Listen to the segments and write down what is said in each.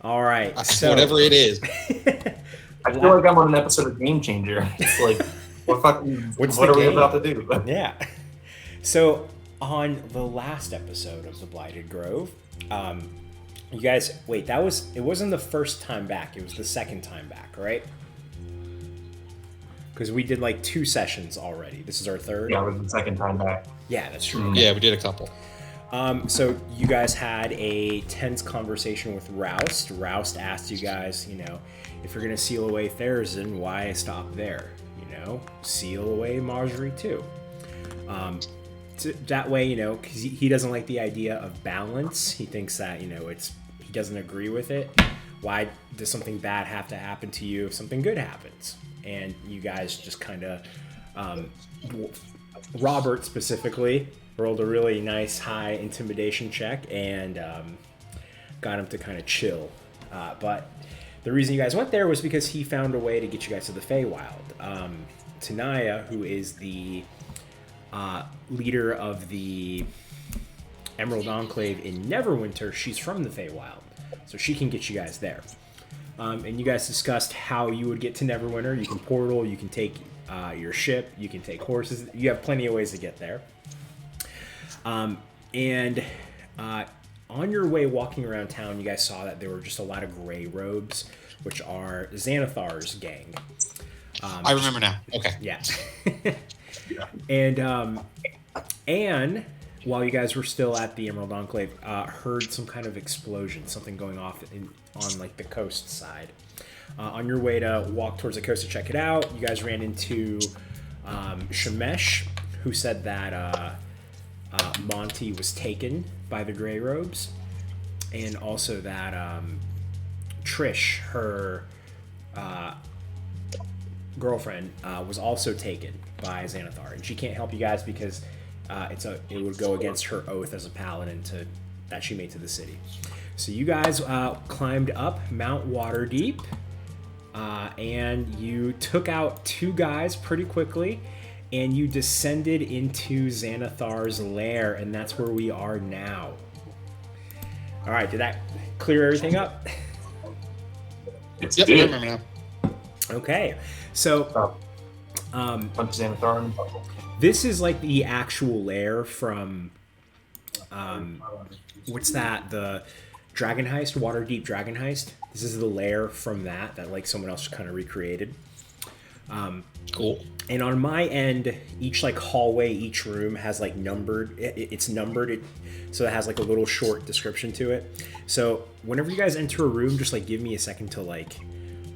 All right. So whatever it is. I feel like I'm on an episode of Game Changer. It's like, what are we about to do? Yeah. So on the last episode of the Blighted Grove, you guys, wait, it wasn't the first time back. It was the second time back, right? Because we did like 2 sessions already. This is our third. Yeah, it was the second time back. Yeah, that's true. Yeah, we did a couple. So you guys had a tense conversation with Roust. Roust asked you guys, if you're going to seal away Therazin, why stop there? Seal away Marjorie too. That way, because he doesn't like the idea of balance. He thinks that, he doesn't agree with it. Why does something bad have to happen to you if something good happens? And you guys just kind of, Robert specifically, rolled a really nice high intimidation check and got him to kind of chill. But the reason you guys went there was because he found a way to get you guys to the Feywild. Tanaya, who is the leader of the Emerald Enclave in Neverwinter, she's from the Feywild, so she can get you guys there. And you guys discussed how you would get to Neverwinter. You can portal, you can take your ship, you can take horses. You have plenty of ways to get there. And on your way walking around town, you guys saw that there were just a lot of gray robes, which are Xanathar's gang. I remember now. Okay. Yeah. And Anne, while you guys were still at the Emerald Enclave, heard some kind of explosion, something going off on like the coast side. On your way to walk towards the coast to check it out, you guys ran into Shemesh, who said that Monty was taken by the Grey Robes, and also that Trish, her girlfriend, was also taken by Xanathar, and she can't help you guys because it would go against her oath as a paladin that she made to the city. So you guys climbed up Mount Waterdeep, and you took out 2 guys pretty quickly, and you descended into Xanathar's lair, and that's where we are now. All right, did that clear everything up? It's Yep, I good. remember now. Okay, so Xanathar. this is like the actual lair from what's that? The Dragon Heist, Waterdeep Dragon Heist. This is the lair from that like someone else kind of recreated. Cool. And on my end, each like hallway, each room has like numbered. It's numbered, so it has like a little short description to it. So whenever you guys enter a room, just like give me a second to like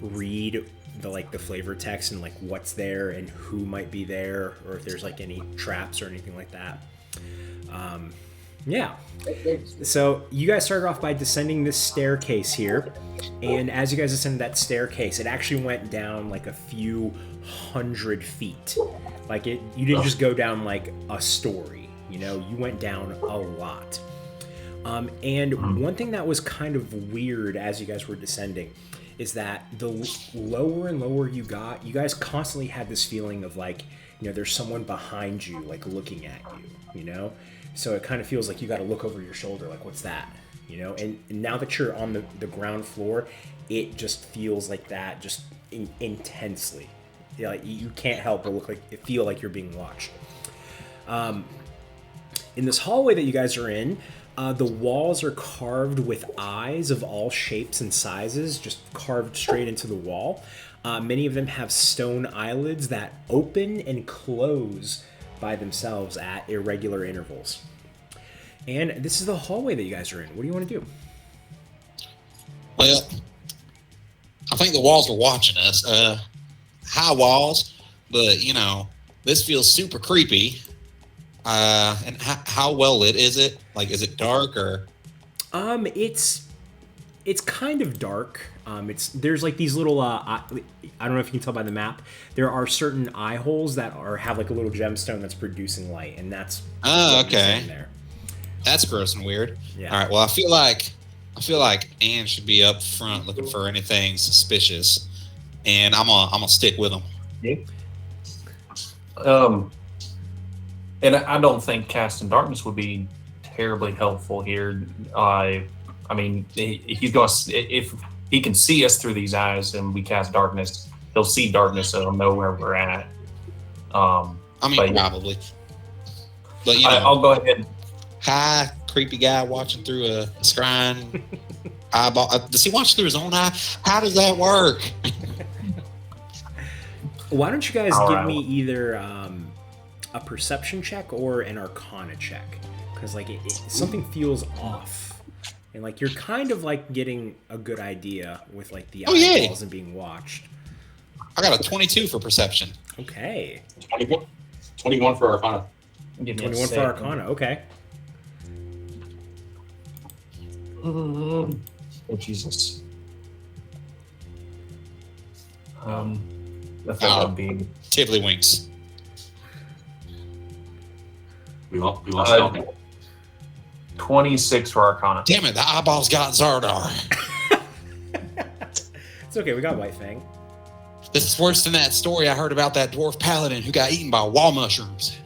read the flavor text and like what's there and who might be there, or if there's like any traps or anything like that. Yeah. So you guys started off by descending this staircase here, and as you guys descended that staircase, it actually went down like a few hundred feet. Like you didn't just go down like a story, you went down a lot. And one thing that was kind of weird as you guys were descending is that the lower and lower you got, you guys constantly had this feeling of like, there's someone behind you, like looking at you, So it kind of feels like you got to look over your shoulder, like, what's that? And now that you're on the ground floor, it just feels like that, just intensely. Like you can't help but feel like you're being watched. In this hallway that you guys are in, the walls are carved with eyes of all shapes and sizes, just carved straight into the wall. Many of them have stone eyelids that open and close by themselves at irregular intervals. And this is the hallway that you guys are in. What do you want to do? Well, I think the walls are watching us. High walls, but this feels super creepy. And how well lit is it? Like, is it dark or? It's kind of dark. There's like these little I don't know if you can tell by the map. There are certain eye holes that have like a little gemstone that's producing light, and that's okay. There. That's gross and weird. Yeah. All right. Well, I feel like Anne should be up front looking for anything suspicious, and I'm gonna stick with him. Yeah. And I don't think casting darkness would be terribly helpful here. I I mean, he's going to, if he can see us through these eyes and we cast darkness, he'll see darkness, so he'll know where we're at. I mean, probably. But, you know, I'll go ahead. Hi, creepy guy watching through a scrying eyeball. Does he watch through his own eye? How does that work? Why don't you guys give me either a perception check or an arcana check? Because like something feels off, and like you're kind of like getting a good idea with like the eyeballs and being watched. I got a 22 for perception. Okay. 21 for arcana. 21 for arcana. Okay. Oh Jesus. That's not being Tiddlywinks. We lost Falcon. 26 for arcana. Damn it, the eyeballs got Xardaar. It's okay, we got White Fang. This is worse than that story I heard about that dwarf paladin who got eaten by wall mushrooms.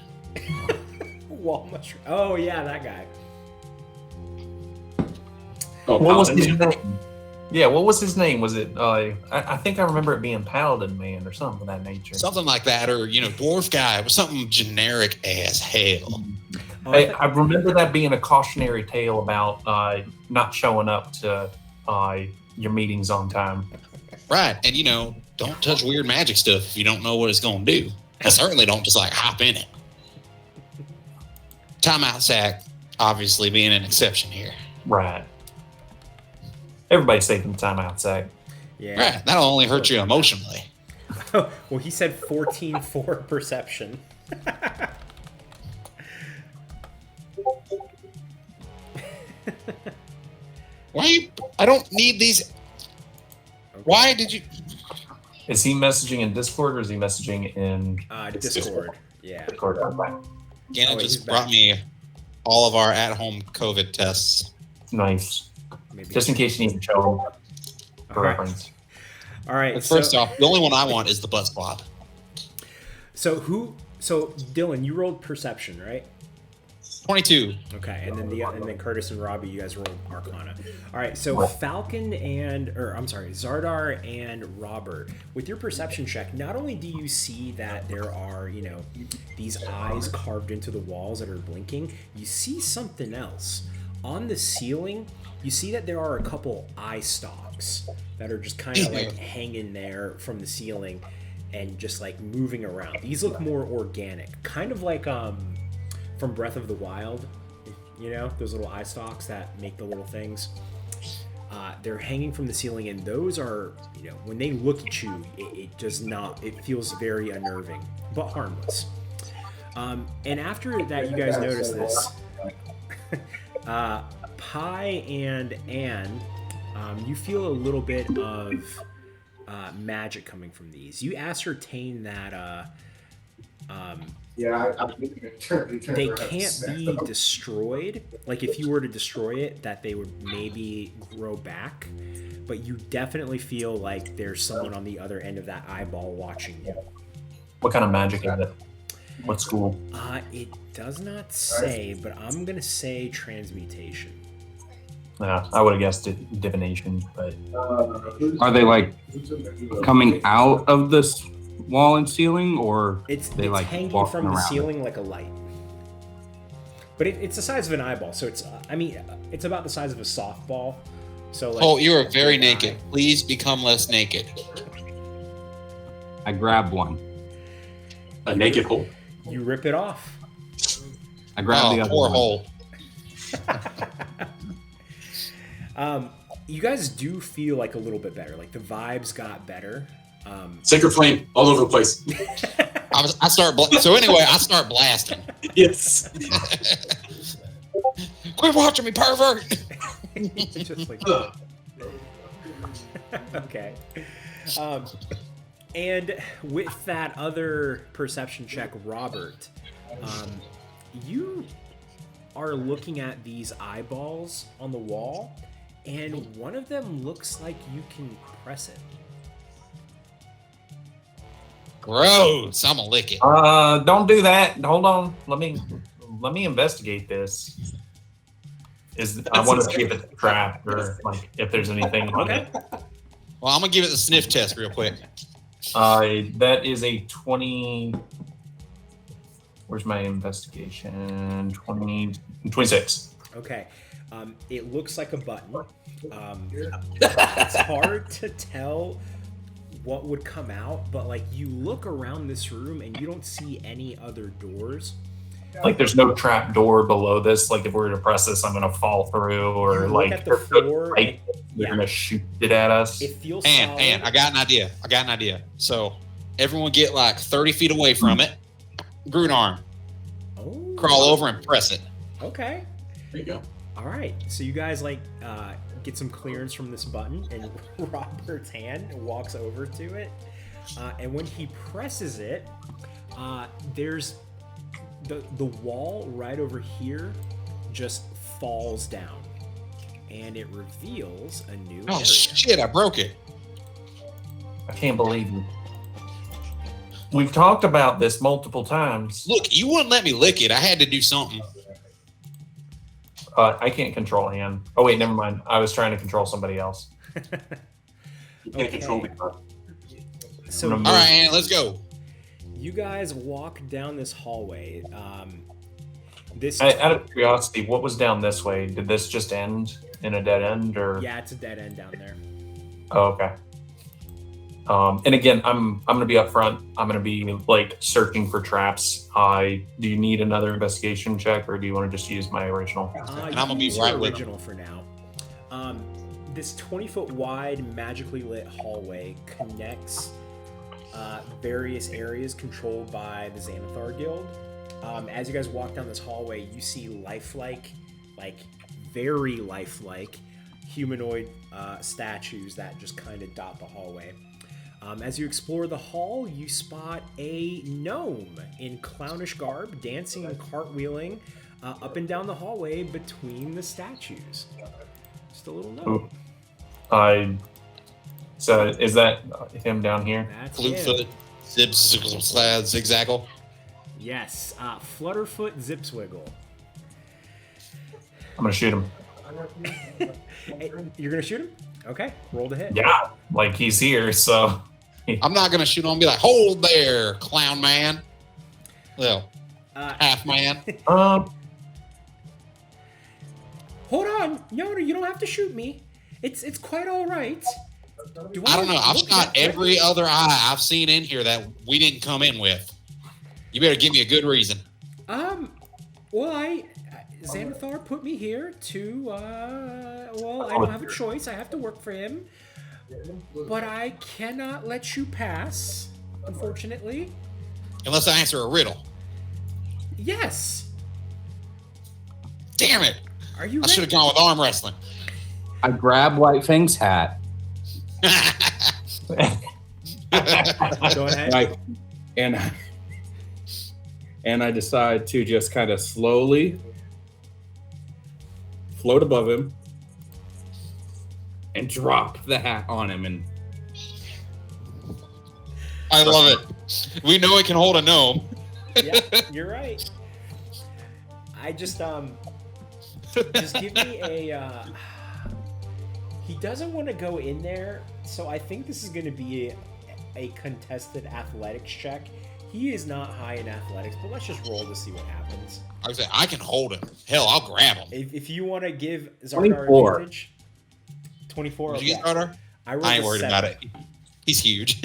Wall mushroom. Oh yeah, that guy. Oh, What was Paladin, his name? Yeah, what was his name? Was it? I think I remember it being Paladin Man or something of that nature. Something like that, or, you know, dwarf guy. It was something generic as hell. I remember that being a cautionary tale about not showing up to your meetings on time. Right, and, you know, don't touch weird magic stuff if you don't know what it's going to do. And certainly don't just, like, hop in it. Timeout sack, obviously being an exception here. Right. Everybody's taking the timeout, Zach. Yeah. Right, that'll only hurt you emotionally. Well, he said 14 for perception. Why? I don't need these. Why did you? Is he messaging in Discord or is he messaging in Discord? Yeah. Discord? Gannon just brought me all of our at-home COVID tests. Nice. Maybe Just in case you need to show them for All right. reference. All right. But first off, the only one I want is the butt swab. So Dylan, you rolled perception, right? 22. Okay, and then Curtis and Robbie, you guys rolled Arcana. All right, so Falcon Xardaar and Robert, with your perception check, not only do you see that there are, you know, these eyes carved into the walls that are blinking, you see something else. On the ceiling, you see that there are a couple eye stalks that are just kind of like hanging there from the ceiling and just like moving around. These look more organic, kind of like from Breath of the Wild, you know, those little eye stalks that make the little things. They're hanging from the ceiling, and those are, you know, when they look at you, it feels very unnerving, but harmless. And after that, you guys notice this. Pi and Anne, you feel a little bit of magic coming from these. You ascertain that they can't be destroyed. Like if you were to destroy it, that they would maybe grow back. But you definitely feel like there's someone on the other end of that eyeball watching you. What kind of magic is it? What school? It does not say, but I'm gonna say transmutation. Yeah, I would have guessed it divination, but Are they like coming out of this wall and ceiling, or It's like hanging walking from the around ceiling like a light. But it's the size of an eyeball, so it's it's about the size of a softball. So like, Oh, you are very naked. Please become less naked. I grab one. A naked hole. You rip it off. I grab the other poor one. hole. You guys do feel like a little bit better. Like the vibes got better. Sacred flame all over the place. I start blasting. Yes. Quit watching me, pervert. Just like okay. And with that other perception check, Robert, you are looking at these eyeballs on the wall, and one of them looks like you can press it. Gross. I'm gonna lick it. don't do that. Hold on. Let me investigate this. I want to see if it's trapped or like if there's anything on it. Well, I'm gonna give it the sniff test real quick. That is a 20. Where's my investigation? 26. Okay. It looks like a button. It's hard to tell what would come out, but like you look around this room and you don't see any other doors. Like there's no trap door below this. Like if we were to press this, I'm gonna fall through, or You look like at the floor, they're gonna shoot it at us. It feels And solid. I got an idea. So everyone get like 30 feet away from it. Groot arm. Oh. Crawl over and press it. Okay. There you go. All right. So you guys like get some clearance from this button, and Robert's hand walks over to it, and when he presses it, there's the wall right over here just falls down, and it reveals a new Oh area. shit! I broke it. I can't believe you. We've talked about this multiple times. Look, you wouldn't let me lick it. I had to do something. I can't control him. Oh wait, never mind. I was trying to control somebody else. You can't control me. So All All right, Ann, let's go. you guys walk down this hallway. This Out of curiosity, what was down this way? Did this just end in a dead end, or? yeah, it's a dead end down there. Oh, okay. And again, I'm gonna be up front. I'm gonna be like searching for traps. Do you need another investigation check, or do you want to just use my original? You I'm can gonna be use your right with original for now. This 20-foot wide, magically lit hallway connects various areas controlled by the Xanathar Guild. As you guys walk down this hallway, you see lifelike, like very lifelike, humanoid statues that just kind of dot the hallway. As you explore the hall, you spot a gnome in clownish garb dancing and cartwheeling up and down the hallway between the statues. Just a little gnome. So is that him down here? That's Flutefoot, him. zigzaggle. Yes, Flutterfoot Zipswiggle. I'm gonna shoot him. Hey, you're gonna shoot him? Okay, roll to hit. Yeah, like he's here. So I'm not gonna shoot him and be like, hold there, clown man. Well, Uh, half man. um, hold on, no, you don't have to shoot me. It's quite all right. I don't know. I've look shot that every other eye I've seen in here that we didn't come in with. You better give me a good reason. Well, Xanathar put me here to, well, I don't have a choice. I have to work for him. But I cannot let you pass, unfortunately. Unless I answer a riddle. Yes. Damn it. Are you I ready? should have gone with arm wrestling. I grab White Fang's hat. Go ahead. Like, and I decide to just kind of slowly float above him and drop the hat on him. And I love it. We know it can hold a gnome. Yeah, you're right. I just give me a, he doesn't want to go in there, so I think this is going to be a contested athletics check. He is not high in athletics, but let's just roll to see what happens. I was saying, I can hold him. Hell, I'll grab him. If you want to give Xardaar 24. advantage, 24. Did you Okay. get Xardaar? I I ain't worried about it. He's huge.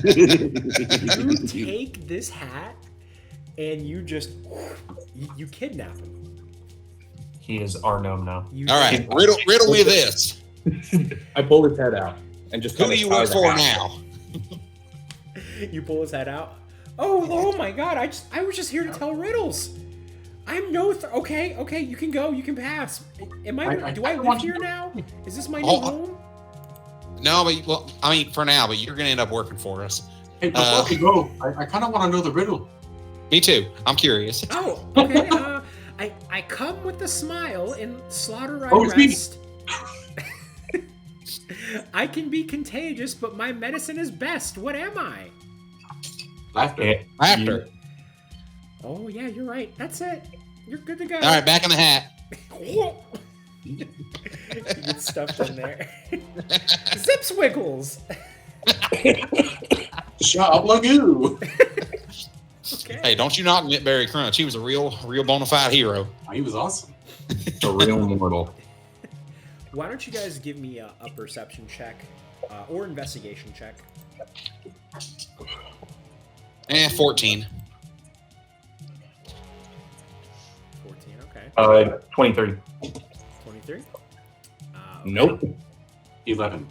You take this hat and you just you kidnap him. he is our gnome now. You All right, riddle me this. I pull his head out and just Who kinda do you tie work the for hat. now? You pull his head out. Oh my God! I was just here to tell riddles. I'm no. Okay. You can go. You can pass. Am I? Do I live here now? Is this my new home? No, but well, I mean, for now, but you're gonna end up working for us. Hey, before we go, I kind of want to know the riddle. Me too. I'm curious. Oh, okay. I come with a smile and slaughter I Oh, it's me. rest. I can be contagious, but my medicine is best. What am I? Laughter. After. Oh yeah, you're right. That's it. You're good to go. All right, back in the hat. You get stuffed in there. Zip swiggles. Shablagoo. Okay. Hey, don't you knock Nitberry Crunch. He was a real bona fide hero. He was awesome. A real mortal. Why don't you guys give me a perception check or investigation check? 14. 14, okay. 23. 23? Nope. 11.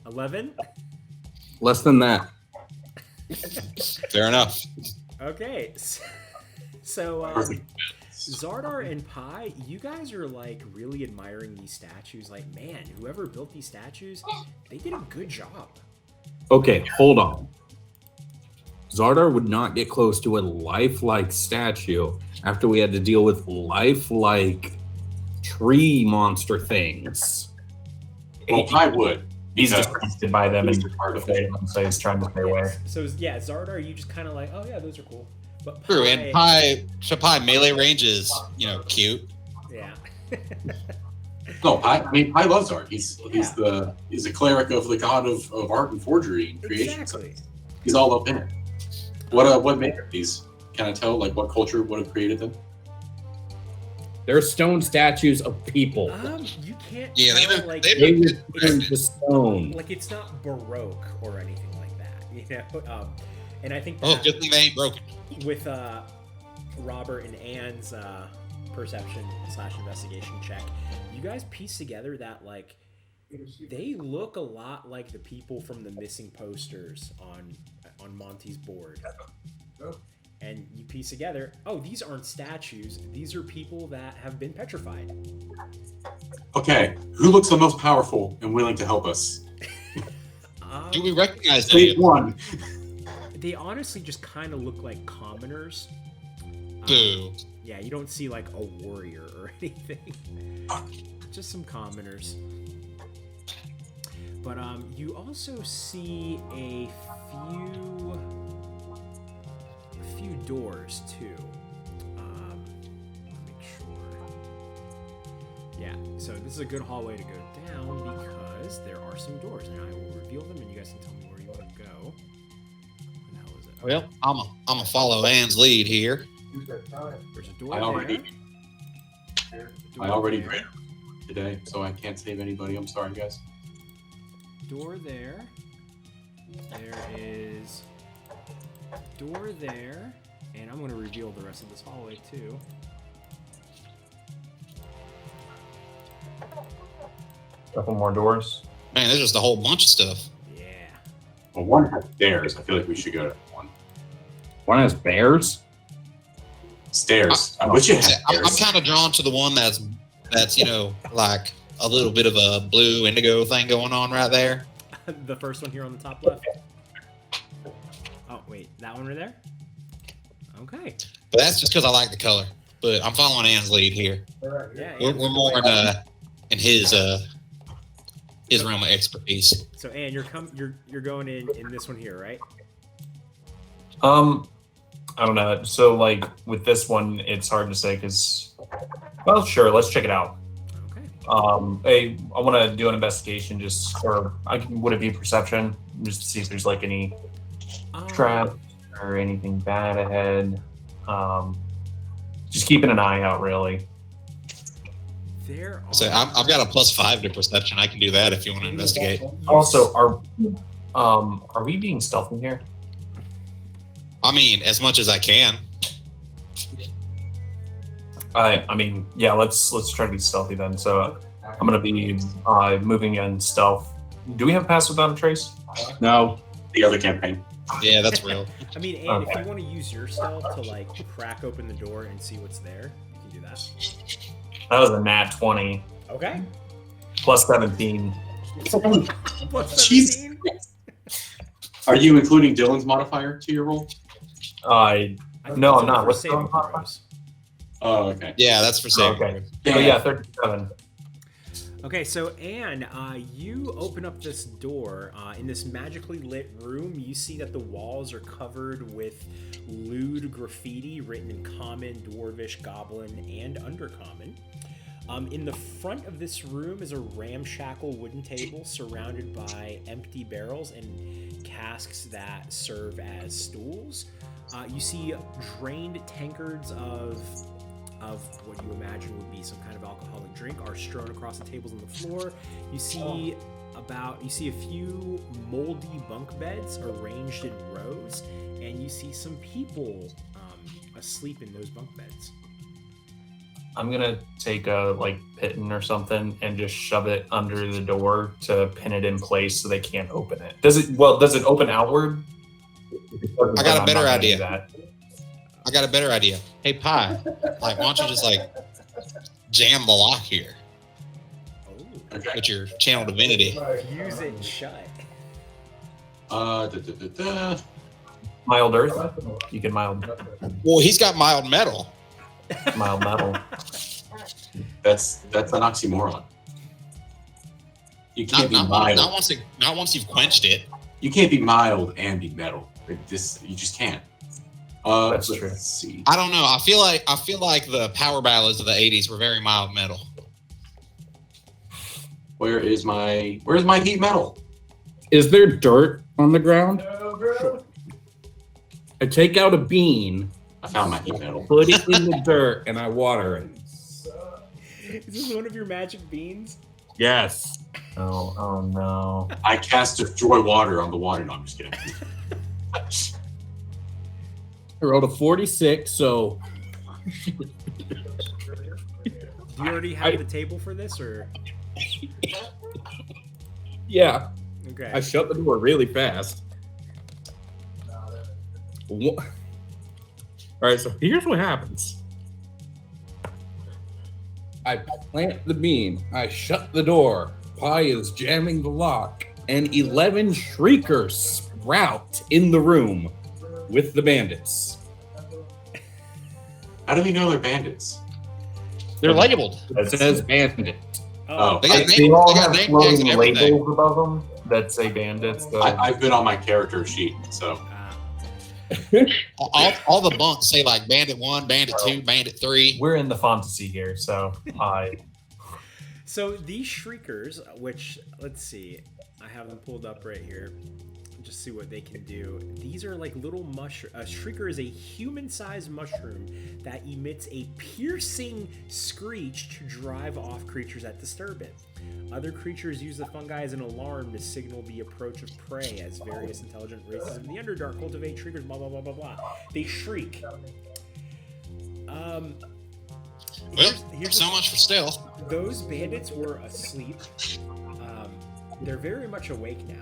11? Less than that. Fair enough. Okay. So Xardaar and Pi, you guys are like really admiring these statues. Like, man, whoever built these statues, they did a good job. Okay, hold on. Xardaar would not get close to a lifelike statue after we had to deal with lifelike tree monster things. Well, I would. He's because distracted by them and these are artificial. so he's trying to stay away. So yeah, Xardaar, you just kind of like, oh yeah, those are cool. But True, and Pi melee range is, cute. Yeah. No, I loves art. He's a cleric of the god of art and forgery and creation. Exactly. So he's all up in it. What made these? Can I tell like what culture would have created them? They're stone statues of people. You can't. Yeah, tell, like, They were turned to stone. like it's not Baroque or anything like that, And I think Oh, that good thing they ain't broken. with Robert and Anne's perception / investigation check, you guys piece together that like they look a lot like the people from the missing posters on Monty's board. And you piece together, oh, these aren't statues. These are people that have been petrified. Okay, who looks the most powerful and willing to help us? Do we recognize State them? one. They honestly just kind of look like commoners. Boo. Yeah, you don't see like a warrior or anything. Just some commoners. But you also see a few doors too. Make sure. Yeah, so this is a good hallway to go down because there are some doors, and I will reveal them, and you guys can tell me where you want to go. What the hell is it? Well, I'm a follow Anne's lead here. There's a door I already there. read today, so I can't save anybody. I'm sorry, guys. Door there. There is door there, and I'm going to reveal the rest of this hallway too. Couple more doors. Man, there's just a whole bunch of stuff. Yeah. Well, one has stairs. I feel like we should go to one. One has bears. Stairs. I wish it had I'm stairs. kind of drawn to the one that's like a little bit of a blue indigo thing going on right there. The first one here on the top left. Oh wait, that one right there. Okay. But that's just because I like the color. But I'm following Anne's lead here. Yeah. We're more in his realm of expertise. So Anne, you're going in this one here, right? I don't know. So like with this one, it's hard to say because, well, sure, let's check it out. Okay. I want to do an investigation would it be perception just to see if there's like any trap or anything bad ahead. Just keeping an eye out, really. There are. So I've got a +5 to perception. I can do that if you want to investigate. Also, are we being stealthy here? I mean, as much as I can. I mean, yeah. Let's try to be stealthy then. So I'm gonna be moving in stealth. Do we have pass without a trace? No. The other campaign. Yeah, that's real. I mean, Anne, if you want to use your stealth to like crack open the door and see what's there, you can do that. That was a nat 20 Okay. plus 17. Plus Jeez. 17? Are you including Dylan's modifier to your roll? I think No, it's I'm not. for What's saving the- throws. Oh, okay. Yeah, that's for saving. Okay. So yeah, 37. Okay, so Anne, you open up this door. In this magically lit room, you see that the walls are covered with lewd graffiti written in Common, Dwarvish, Goblin, and Undercommon. In the front of this room is a ramshackle wooden table surrounded by empty barrels and casks that serve as stools. You see drained tankards of what you imagine would be some kind of alcoholic drink are strewn across the tables on the floor. You see a few moldy bunk beds arranged in rows, and you see some people asleep in those bunk beds. I'm gonna take a piton or something and just shove it under the door to pin it in place so they can't open it. Does it open outward? I got a better idea. Hey, Pi, why don't you just jam the lock here with your channel divinity? Use it shut. Mild earth. You can mild. Well, he's got mild metal. Mild metal. That's an oxymoron. You can't be mild. Not once you've quenched it. You can't be mild and be metal. You just can't. That's true. Let's see. I don't know. I feel like the power ballads of the '80s were very mild metal. Where's my heat metal? Is there dirt on the ground? I take out a bean, I found my heat metal. put it in the dirt, and I water it. Is this one of your magic beans? Yes. Oh no. I cast destroy water on the water. No, I'm just kidding. I rolled a 46, so Do you already have the table for this, or? yeah. Okay. I shut the door really fast. All right, so here's what happens. I plant the beam. I shut the door. Pi is jamming the lock, and 11 shriekers sprout in the room with the bandits. How do we know they're bandits? They're labeled. It says bandit. Oh, They got They all have name tags floating and everything. labels above them that say bandits. So I've been on my character sheet, so All the bunks say Bandit 1, Bandit 2, Bandit 3. we're in the fantasy here, so So these shriekers, which, let's see, I have them pulled up right here. Just see what they can do. These are like little mushroom. A shrieker is a human-sized mushroom that emits a piercing screech to drive off creatures that disturb it. Other creatures use the fungi as an alarm to signal the approach of prey, as various intelligent races in the Underdark cultivate shriekers, blah, blah, blah, blah, blah. They shriek. Well, here's so much for stealth. Those bandits were asleep. They're very much awake now.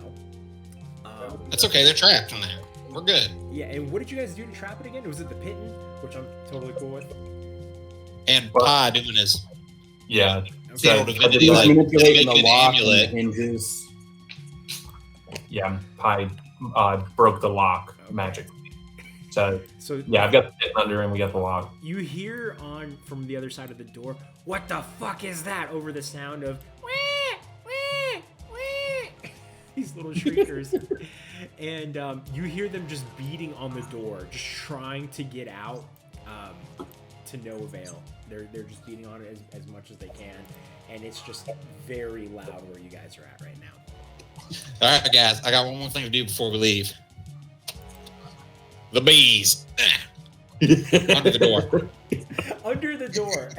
That's okay. They're trapped in there. We're good. Yeah, and what did you guys do to trap it again? Was it the pitten, which I'm totally cool with? And Pi doing his yeah. channel Okay. divinity, He's manipulating making the an lock and the amulet. hinges. Yeah, Pi broke the lock magically. So So yeah, I've got the pit under and we got the lock. you hear from the other side of the door, "What the fuck is that?" over the sound of wah, wah, wah. These little shriekers. And you hear them just beating on the door, just trying to get out, to no avail. They're just beating on it as much as they can, and it's just very loud where you guys are at right now. All right, guys. I got one more thing to do before we leave. The bees. Under the door. Under the door.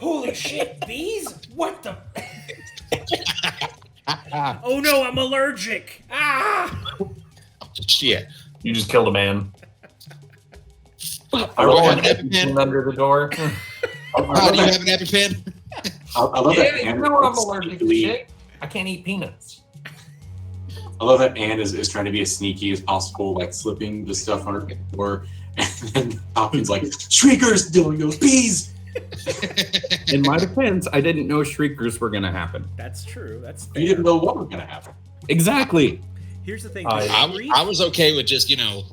Holy shit, bees? What the? Oh no, I'm allergic. Ah! Shit. You just killed a man. I Do you roll have an an EpiPen? under the door. Oh, do you have an EpiPen? I love that. You Anne know I'm is allergic to sneakily- shit. I can't eat peanuts. I love that Anne is trying to be as sneaky as possible, slipping the stuff under the door, and then Hopkins shriekers, Dylan goes, bees! In my defense, I didn't know shriekers were going to happen. That's true. That's You didn't know what was going to happen. Exactly. Here's the thing. I was okay with just,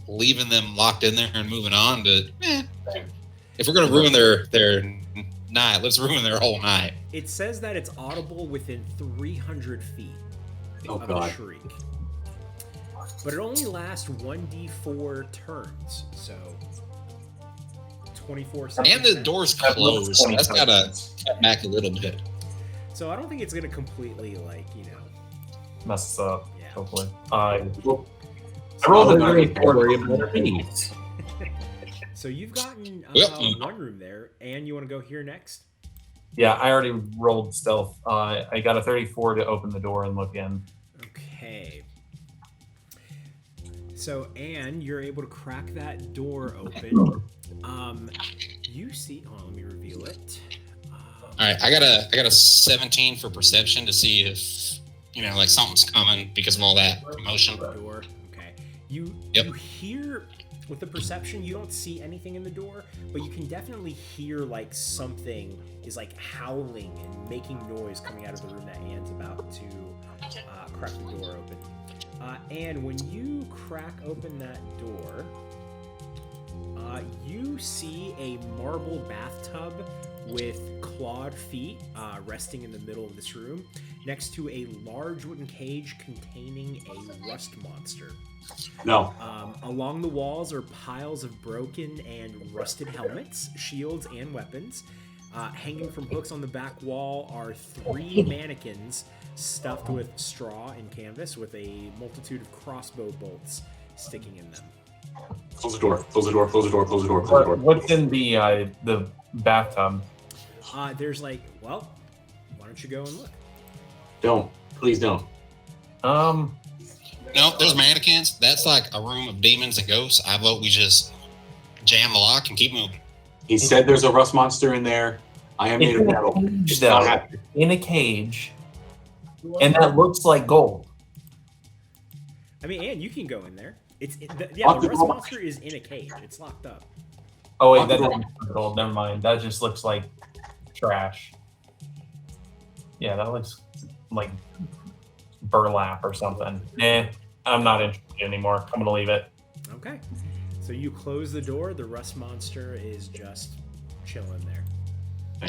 leaving them locked in there and moving on, but if we're going to ruin their night, let's ruin their whole night. It says that it's audible within 300 feet of God. a shriek. But it only lasts 1d4 turns, so 24 seconds. And the door's closed. So that's gotta cut back a little bit. So I don't think it's gonna completely Mess up. Yeah. Hopefully. I rolled a very very So you've gotten one room there, and you want to go here next? Yeah, I already rolled stealth. I got a 34 to open the door and look in. Okay. So, Anne, you're able to crack that door open. You see. Oh, let me reveal it. All right, I got a 17 for perception to see if like something's coming because of all that commotion. Door. Okay. You hear with the perception. You don't see anything in the door, but you can definitely hear like something is like howling and making noise coming out of the room that Anne's about to crack the door open. And when you crack open that door, you see a marble bathtub with clawed feet resting in the middle of this room, next to a large wooden cage containing a rust monster. No. Along the walls are piles of broken and rusted helmets, shields, and weapons. Hanging from hooks on the back wall are 3 mannequins stuffed with straw and canvas with a multitude of crossbow bolts sticking in them. Close the door. Close the door. Close the door. Close the door. Close the door. What's in the bathtub? There's why don't you go and look? Don't. Please don't. No, there's mannequins. That's like a room of demons and ghosts. I vote we just jam the lock and keep moving. He said there's a rust monster in there. I am made of metal. Not happy. In a cage, and that looks like gold. I mean, Anne, you can go in there. The Lock the rust door. monster is in a cage. It's locked up. Oh wait, Lock the that door. doesn't look like gold. Never mind. That just looks like trash. Yeah, that looks like burlap or something. I'm not interested anymore. I'm gonna leave it. Okay. So you close the door. The rust monster is just chilling there.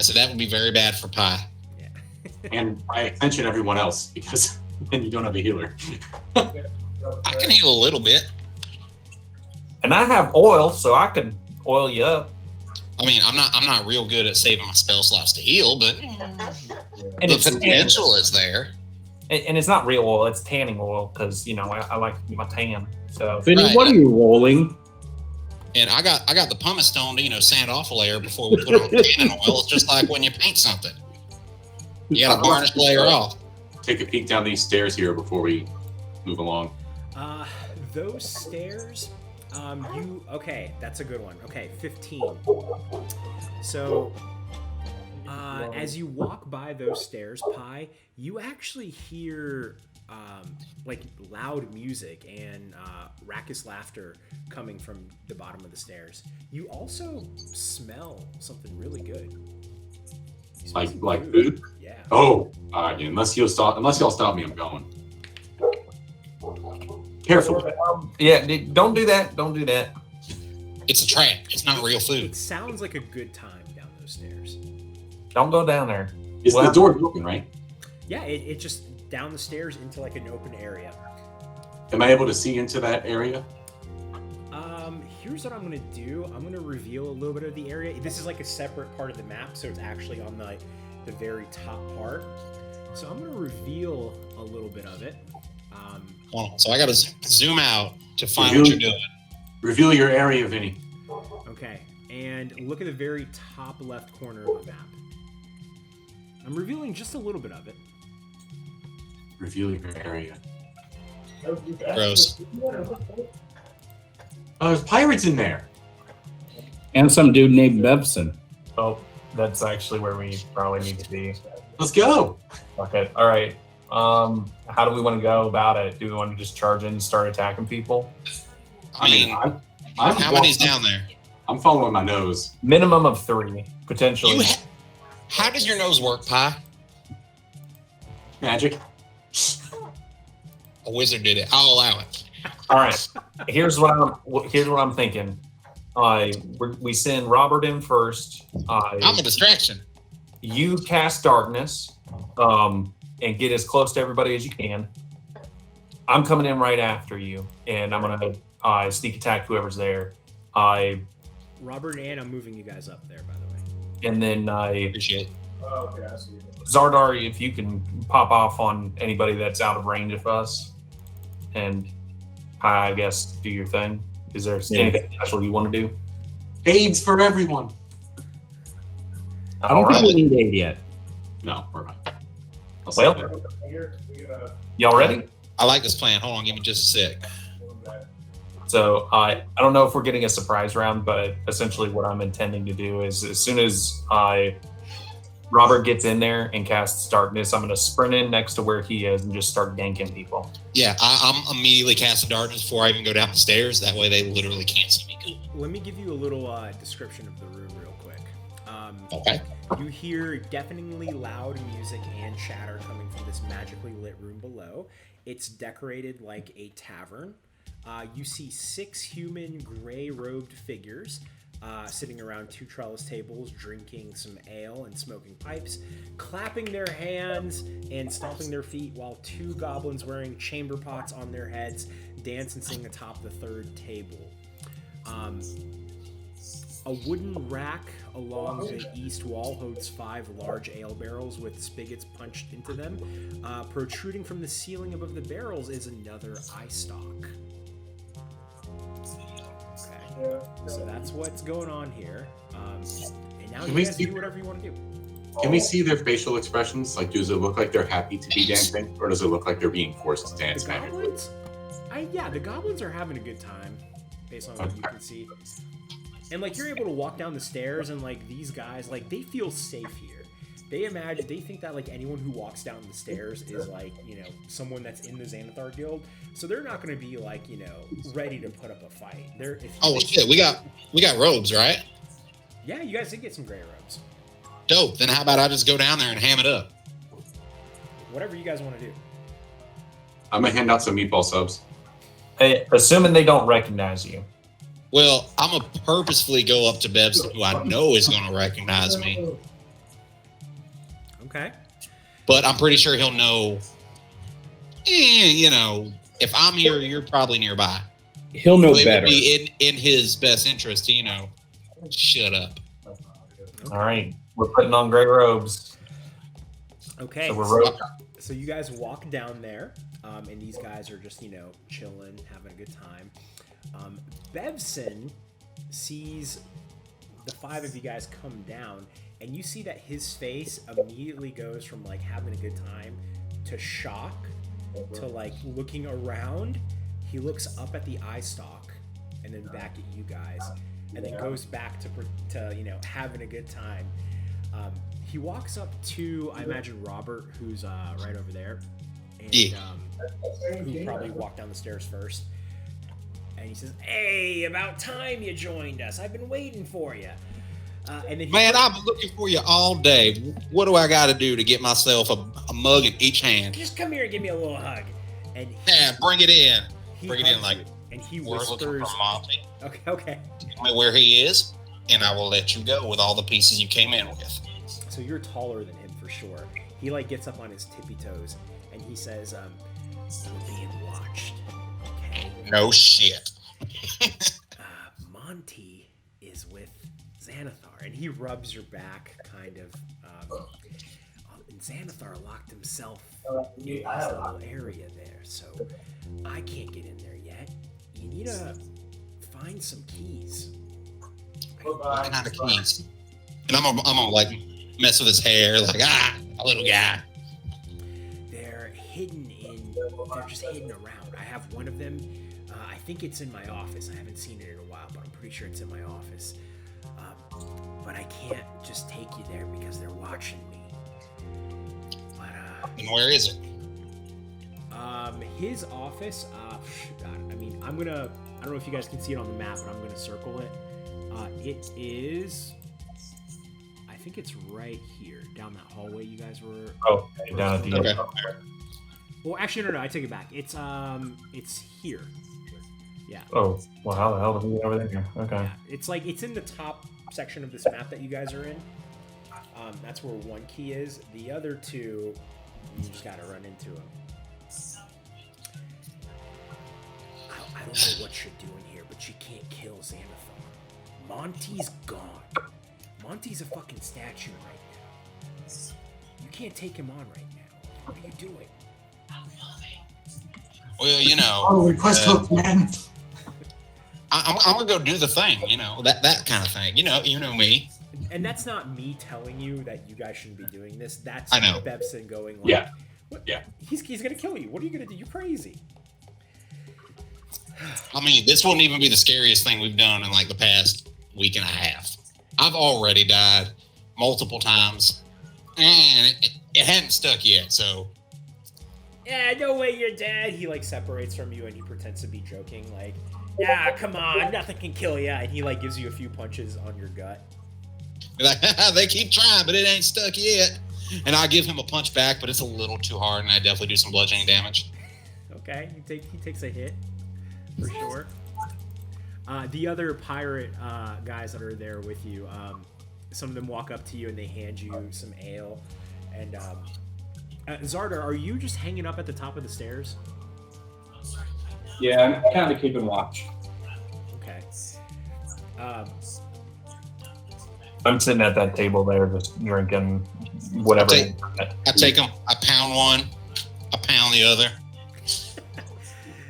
So that would be very bad for Pie. Yeah. And by extension, everyone else, because then you don't have a healer. I can heal a little bit. And I have oil, so I could oil you up. I mean, I'm not real good at saving my spell slots to heal, but And the it's potential is there. and it's not real oil; it's tanning oil because I like my tan. So Vinny, Right. what are you rolling? And I got the pumice stone to sand off a layer before we put on tannin oil. It's just like when you paint something. You got to varnish layer off. Take a peek down these stairs here before we move along. Those stairs, okay, that's a good one. Okay, 15. So, as you walk by those stairs, Pi, you actually hear, loud music and raucous laughter coming from the bottom of the stairs. You also smell something really good. You smell some Like food? Yeah. Oh, unless y'all stop me, I'm going. Careful. yeah, don't do that. Don't do that. It's a trap. It's not real It food. sounds like a good time down those stairs. Don't go down there. Is the door open, right? Yeah, it just down the stairs into like an open area. Am I able to see into that area? Here's what I'm gonna do. I'm gonna reveal a little bit of the area. This is like a separate part of the map, so it's actually on the very top part. So I'm gonna reveal a little bit of it. Hold on. So I got to zoom out to find what you're doing. Reveal your area, Vinny. Okay, and look at the very top left corner of the map. I'm revealing just a little bit of it. Reveal your area. Gross. Oh, there's pirates in there. And some dude named Bevson. Oh, that's actually where we probably need to be. Let's go. Okay. All right. How do we want to go about it? Do we want to just charge in and start attacking people? I mean, I'm how many's down there? I'm following my nose. Minimum of 3, potentially. How does your nose work, Pie? Magic. A wizard did it. I'll allow it. All right. Here's what I'm thinking. We send Robert in first. I'm a distraction. You cast darkness, and get as close to everybody as you can. I'm coming in right after you, and I'm gonna sneak attack whoever's there. Robert and Ann, I'm moving you guys up there, by the way. And then Appreciate it. Okay, I see. Xardaar, if you can pop off on anybody that's out of range of us, and I guess do your thing. Is there anything special you want to do? AIDS for everyone. I don't think we need aid yet. No, we're not. Well, y'all ready? I like this plan. Hold on, give me just a sec. So I don't know if we're getting a surprise round, but essentially what I'm intending to do is as soon as Robert gets in there and casts darkness, I'm going to sprint in next to where he is and just start ganking people. Yeah, I'm immediately casting darkness before I even go down the stairs. That way they literally can't see me. Let me give you a little description of the room real quick. Okay. You hear deafeningly loud music and chatter coming from this magically lit room below. It's decorated like a tavern. You see 6 human gray-robed figures sitting around 2 trellis tables, drinking some ale and smoking pipes, clapping their hands and stomping their feet, while 2 goblins wearing chamber pots on their heads dance and sing atop the 3rd table. A wooden rack along the east wall holds 5 large ale barrels with spigots punched into them. Protruding from the ceiling above the barrels is another eye stalk. Okay, so that's what's going on here. And now you guys do whatever you want to do. Can we see their facial expressions? Like, does it look like they're happy to be dancing, or does it look like they're being forced to dance? The goblins? The goblins are having a good time, based on what you can see. And like you're able to walk down the stairs, and like these guys, like they feel safe here. They think that like anyone who walks down the stairs is like, you know, someone that's in the Xardaar guild. So they're not going to be like, you know, ready to put up a fight. Shit, we got robes, right? Yeah, you guys did get some gray robes. Dope. Then how about I just go down there and ham it up? Whatever you guys want to do. I'm gonna hand out some meatball subs. Hey, assuming they don't recognize you. Well, I'm gonna purposefully go up to Bebson, who I know is gonna recognize me. Okay. But I'm pretty sure he'll know. You know, if I'm here, you're probably nearby. He'll know It better. would be in his best interest to, you know, shut up. All right, we're putting on gray robes. Okay. So we're So you guys walk down there, and these guys are just, you know, chilling, having a good time. Bevson sees the 5 of you guys come down, and you see that his face immediately goes from like having a good time to shock to like looking around. He looks up at the eye stalk and then back at you guys, and then goes back to you know, having a good time. He walks up to, I imagine, Robert, who's right over there, and who probably walked down the stairs first. And he says, "Hey, about time you joined us. I've been waiting for you." And then Man, I've been looking for you all day. What do I got to do to get myself a mug in each hand? just come here and give me a little hug. And Yeah, bring it in. he Bring it in hugs like you, and he we're looking whispers. for Monty. Okay. Tell me where he is, and I will let you go with all the pieces you came in with. So you're taller than him for sure. He like gets up on his tippy toes and he says, "We're being watched." Okay. No shit. Monty is with Xanathar, and he rubs your back, kind of. And Xanathar locked himself in this little area there, so I can't get in there yet. You need to find some keys. What kind of keys? And I'm gonna like mess with his hair, like a little guy. They're just hidden around. I have one of them. I think it's in my office. I haven't seen it in a while, but I'm pretty sure it's in my office. But I can't just take you there because they're watching me. But And where is it? his office. God, I mean, I don't know if you guys can see it on the map, but I'm gonna circle it. It is. I think it's right here, down that hallway you guys were. Oh, down at the end. Okay. Well, actually, no, I take it back. It's here. Yeah. Oh, well, how the hell did we get over there? Okay. Yeah, it's in the top section of this map that you guys are in. That's where one key is. The other 2, you just gotta run into them. I don't know what you're doing here, but you can't kill Xanathar. Monty's gone. Monty's a fucking statue right now. You can't take him on right now. What are you doing? Well, you know. Oh, request hook, man. I'm gonna go do the thing, you know, that kind of thing. You know me. And that's not me telling you that you guys shouldn't be doing this. That's I know. Bebson going like, Yeah. What? Yeah. He's gonna kill you. What are you gonna do? You're crazy. I mean, this won't even be the scariest thing we've done in like the past week and a half. I've already died multiple times, and it hadn't stuck yet. So, Yeah, no way you're dead. He like separates from you and he pretends to be joking, like, yeah, come on, nothing can kill you. And he like gives you a few punches on your gut. like, they keep trying, but it ain't stuck yet. And I give him a punch back, but it's a little too hard, and I definitely do some bludgeoning damage. Okay, he takes a hit for sure. The other pirate guys that are there with you, some of them walk up to you and they hand you some ale. And Xardaar, are you just hanging up at the top of the stairs? Yeah, I'm kind of keeping watch. Okay. I'm sitting at that table there, just drinking whatever. I take them. I pound one. I pound the other.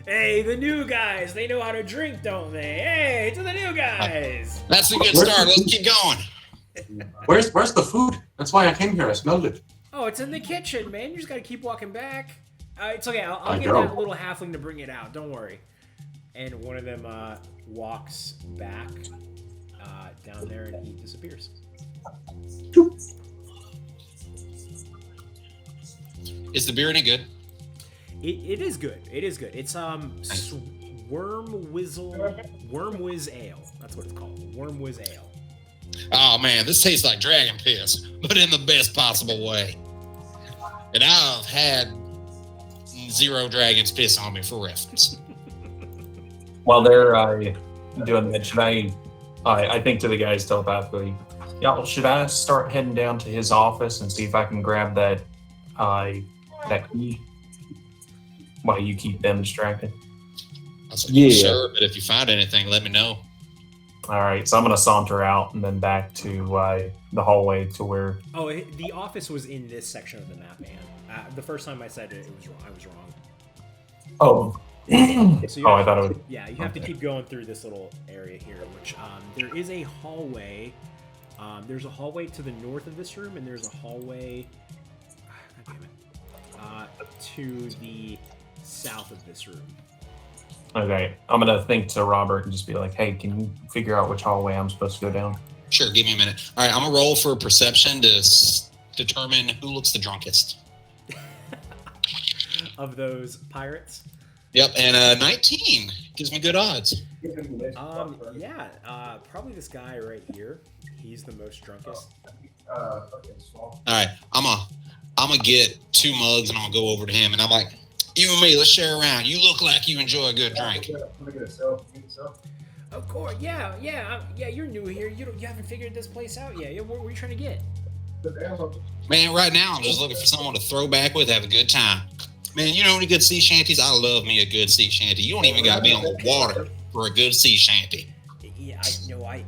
Hey, the new guys, they know how to drink, don't they? Hey, to the new guys. That's a good start. Let's keep going. Where's the food? That's why I came here. I smelled it. Oh, it's in the kitchen, man. You just gotta keep walking back. It's okay. I'll get know. that little halfling to bring it out. Don't worry. And one of them walks back down there, and he disappears. Is the beer any good? It is good. It is good. It's Wormwiz Ale. That's what it's called. Wormwiz Ale. Oh man, this tastes like dragon piss, but in the best possible way. And I've had 0 dragons piss on me for reference. While they're doing that, should I think to the guys telepathically, yeah, should I start heading down to his office and see if I can grab that key while you keep them distracted? I was like, sure, but if you find anything, let me know. All right, so I'm going to saunter out and then back to the hallway to where... Oh, the office was in this section of the map, man. The first time I said it was wrong. I was wrong. Oh. So I thought it was... Yeah, you have to keep going through this little area here, which there is a hallway. There's a hallway to the north of this room, and there's a hallway... God damn it. To the south of this room. Okay, I'm going to think to Robert and just be like, hey, can you figure out which hallway I'm supposed to go down? Sure, give me a minute. All right, I'm going to roll for perception to determine who looks the drunkest. Of those pirates? Yep, and 19 gives me good odds. Yeah, probably this guy right here. He's the most drunkest. All right, I'm gonna get 2 mugs and I'm gonna go over to him and I'm like, you and me, let's share around. You look like you enjoy a good drink. Of course, yeah. You're new here. You haven't figured this place out yet. What were you trying to get? Man, right now I'm just looking for someone to throw back with, have a good time. Man, you know any good sea shanties? I love me a good sea shanty. You don't even gotta be on the water for a good sea shanty. Yeah,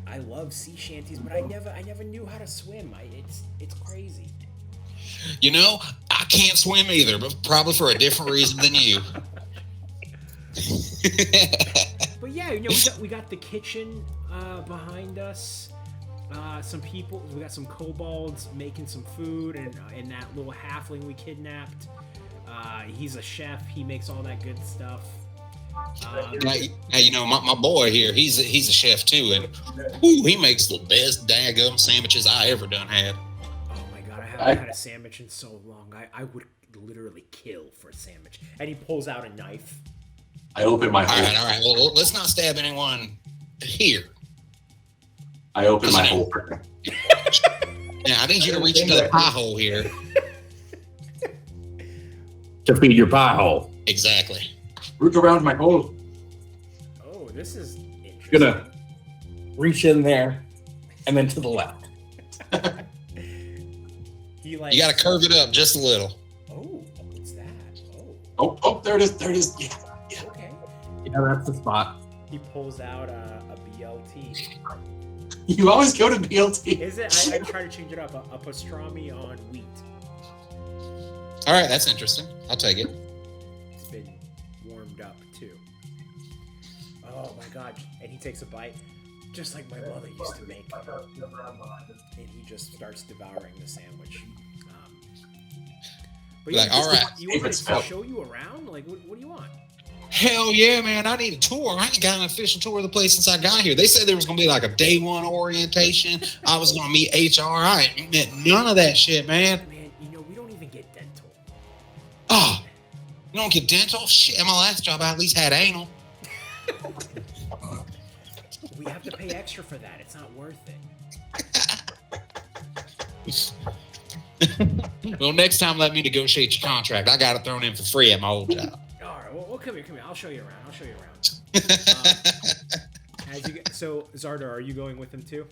I love sea shanties, but I never knew how to swim. It's crazy. You know, I can't swim either, but probably for a different reason than you. But yeah, we got the kitchen behind us. Some people, we got some kobolds making some food, and that little halfling we kidnapped. He's a chef. He makes all that good stuff. Now, you know, my boy here, he's a chef too, and he makes the best daggum sandwiches I ever done had. Oh my god, I haven't had a sandwich in so long. I would literally kill for a sandwich. And he pulls out a knife. I open my hole. All right. Well, let's not stab anyone here. I open my hole. Yeah, I need you to reach into the pie hole here. To feed your pie hole. Exactly. Root around my hole. Oh, this is interesting. Gonna reach in there and then to the left. You gotta curve it up just a little. Oh, what's that? Oh, there it is. Yeah. Okay. Yeah, that's the spot. He pulls out a BLT. You always go to BLT. Is it? I try to change it up. A pastrami on wheat. All right, that's interesting. I'll take it. It's been warmed up too. Oh my god! And he takes a bite, just like my mother used to make. And he just starts devouring the sandwich. But Like, all right. You want me to show you around? Like, what do you want? Hell yeah, man. I need a tour. I ain't got an official tour of the place since I got here. They said there was going to be like a day one orientation. I was going to meet HR. I ain't met none of that shit, man. Man, we don't even get dental. Oh, you don't get dental? Shit, at my last job, I at least had anal. We have to pay extra for that. It's not worth it. Well, next time, let me negotiate your contract. I got it thrown in for free at my old job. All right, well, come here. I'll show you around. So, Xardaar, are you going with him too?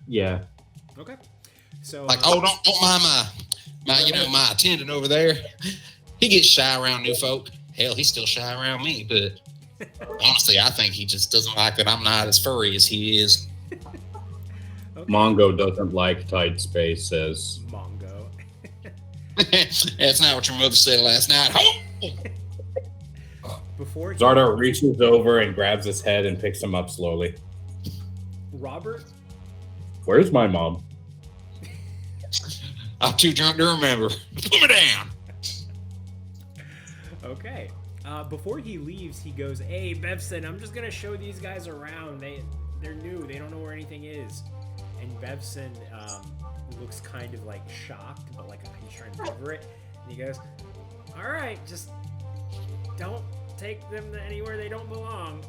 Yeah. Okay. So, Like, don't mind my attendant over there. He gets shy around new folk. Hell, he's still shy around me, but honestly, I think he just doesn't like that I'm not as furry as he is. Okay. Mongo doesn't like tight spaces. Mongo. That's not what your mother said last night. Before Xardaar reaches over and grabs his head and picks him up slowly. Robert? Where's my mom? I'm too drunk to remember. Put me down. Okay. Before he leaves, he goes, "Hey, Bevson, I'm just gonna show these guys around. They're new. They don't know where anything is." And Bevson looks kind of like shocked, but like he's trying to cover it. And he goes, "All right, just don't take them anywhere they don't belong."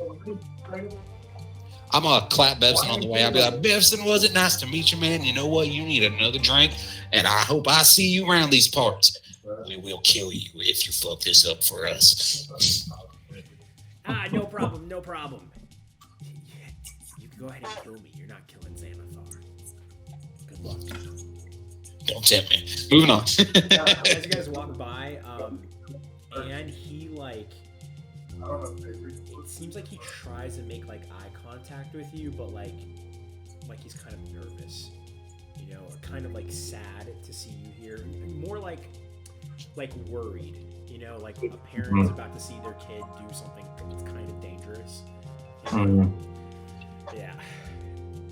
I'm gonna clap Bevson on the way. I'll be like, "Bevson, was it nice to meet you, man? You know what? You need another drink, and I hope I see you around these parts. We will kill you if you fuck this up for us." No problem. You can go ahead and kill me. You're not killing Xanathar. Good luck. Don't tempt me. Moving on. As you guys walk by, and he it seems like he tries to make like eye contact with you, but like he's kind of nervous, or kind of like sad to see you here. More like worried, like a parent's about to see their kid do something that's kind of dangerous. Yeah.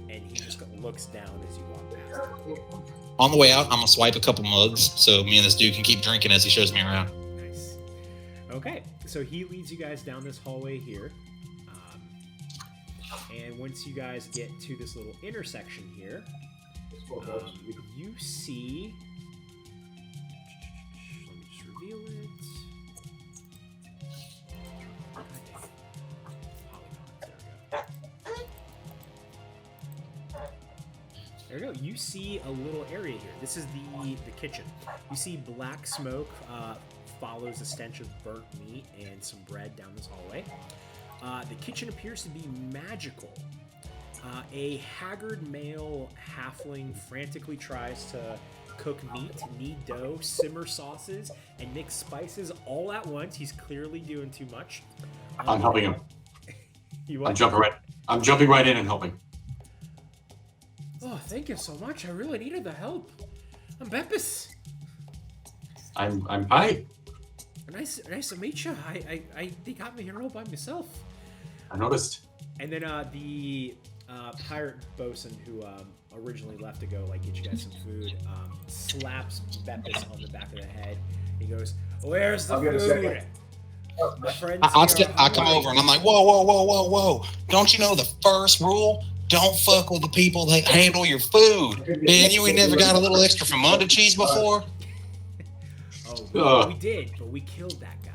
And he just looks down as you walk past him. On the way out, I'm gonna swipe a couple mugs so me and this dude can keep drinking as he shows me around. Nice. Okay, so he leads you guys down this hallway here. And once you guys get to this little intersection here, you see... Let me just reveal it. There we go. You see a little area here. This is the kitchen. You see black smoke follows a stench of burnt meat and some bread down this hallway. The kitchen appears to be magical. A haggard male halfling frantically tries to cook meat, knead dough, simmer sauces, and mix spices all at once. He's clearly doing too much. I'm helping him. You what? I'm jumping right in and helping. Oh, thank you so much. I really needed the help. I'm Beppis. I'm Pi. Nice to meet you. They got me here all by myself. I noticed. And then the pirate bosun who originally left to go get you guys some food slaps Beppis on the back of the head. He goes, "Where's the food?" My friends. I come over and I'm like, whoa. Don't you know the first rule? Don't fuck with the people that handle your food. Man, you ain't never got a little extra from Munda cheese before? We did, but we killed that guy.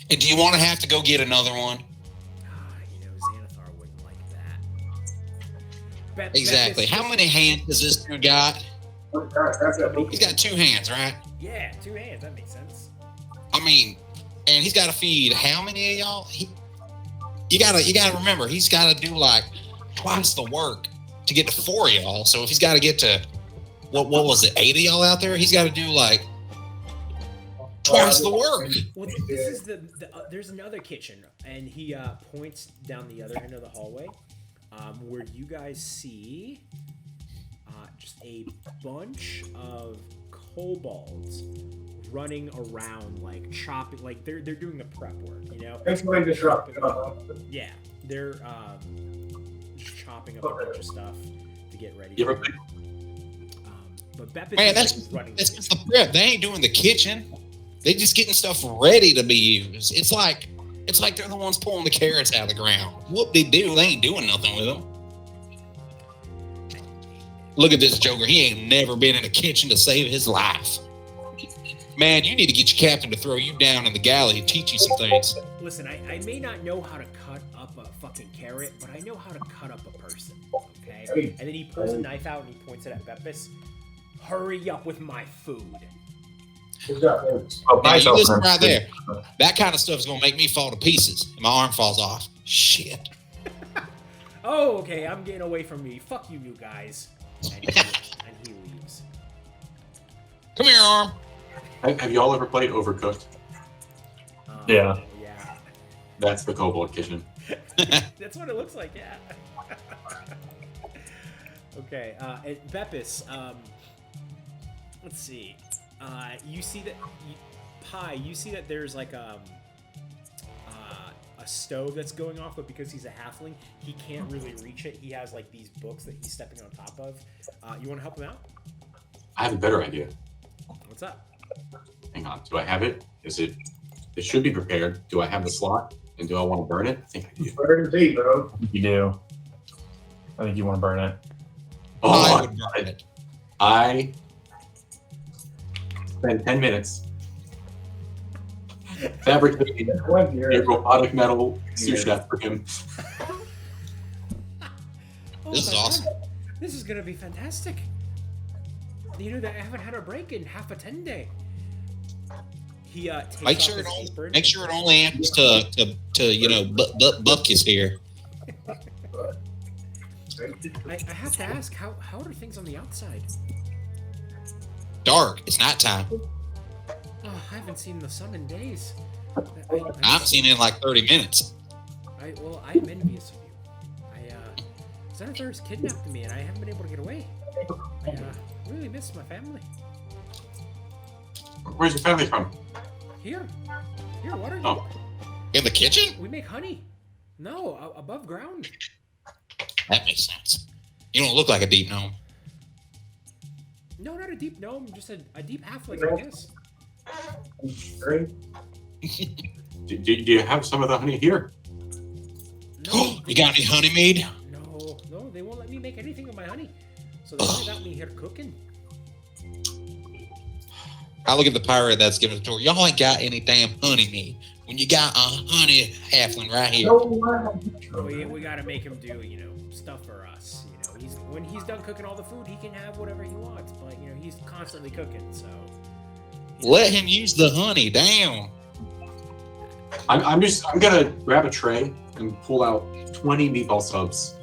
And do you want to have to go get another one? Xanathar wouldn't like that. Exactly. How many hands does this dude got? He's got 2 hands, right? Yeah, 2 hands. That makes sense. I mean, and he's got to feed how many of y'all? You gotta remember, he's got to do twice the work to get to 4 of y'all. So if he's got to get to what was it, 8 of y'all out there? He's got to do Twice the work. Well, this is there's another kitchen, and he points down the other end of the hallway, where you guys see just a bunch of kobolds running around, like chopping, like they're doing the prep work, you know. Yeah, they're just chopping up a bunch of stuff to get ready. But Beppis Man, is running. That's just the prep. They ain't doing the kitchen. They just getting stuff ready to be used. It's like they're the ones pulling the carrots out of the ground. Whoop de doo, they ain't doing nothing with them. Look at this Joker. He ain't never been in a kitchen to save his life. Man, you need to get your captain to throw you down in the galley and teach you some things. Listen, I may not know how to cut up a fucking carrot, but I know how to cut up a person. Okay? And then he pulls a knife out and he points it at Beppis. Hurry up with my food. Now, you listen right there. That kind of stuff is gonna make me fall to pieces, and my arm falls off. Shit. Oh, okay. I'm getting away from me. Fuck you, you guys. And he leaves. Come here, arm. Have you all ever played Overcooked? Yeah. Yeah. That's the kobold kitchen. That's what it looks like, yeah. Okay, and Beppis, let's see. You see that, you see that there's like a stove that's going off, but because he's a halfling, he can't really reach it. He has like these books that he's stepping on top of. You want to help him out? I have a better idea. What's up? Hang on. Do I have it? It should be prepared. Do I have the slot? And do I want to burn it? I think I do. Burn it deep, bro. You do. I think you want to burn it. I would burn it. I spent 10 minutes fabricating a robotic metal sous chef for him. This is awesome. God. This is gonna be fantastic. You know that I haven't had a break in half a 10 day. He takes Make off sure his it only apron. make sure it only answers to you know Buckus here. I have to ask, how are things on the outside? Dark. It's nighttime. Oh, I haven't seen the sun in days. I've seen it in like 30 minutes. I'm envious of you. Xardaar's kidnapped me, and I haven't been able to get away. I really miss my family. Where's your family from? Here, what are you? Oh. In the kitchen? We make honey. No, above ground. That makes sense. You don't look like a deep gnome. No, not a deep gnome, just a deep halfling, I guess. Do you have some of the honey here? No, You got any honey mead? No, they won't let me make anything of my honey. So they only got me here cooking. I look at the pirate that's giving the tour. Y'all ain't got any damn honey mead. When you got a honey halfling right here. We gotta make him do, stuff for us. When he's done cooking all the food, he can have whatever he wants. But he's constantly cooking, so. Let him use the honey. Damn. I'm gonna grab a tray and pull out 20 meatball subs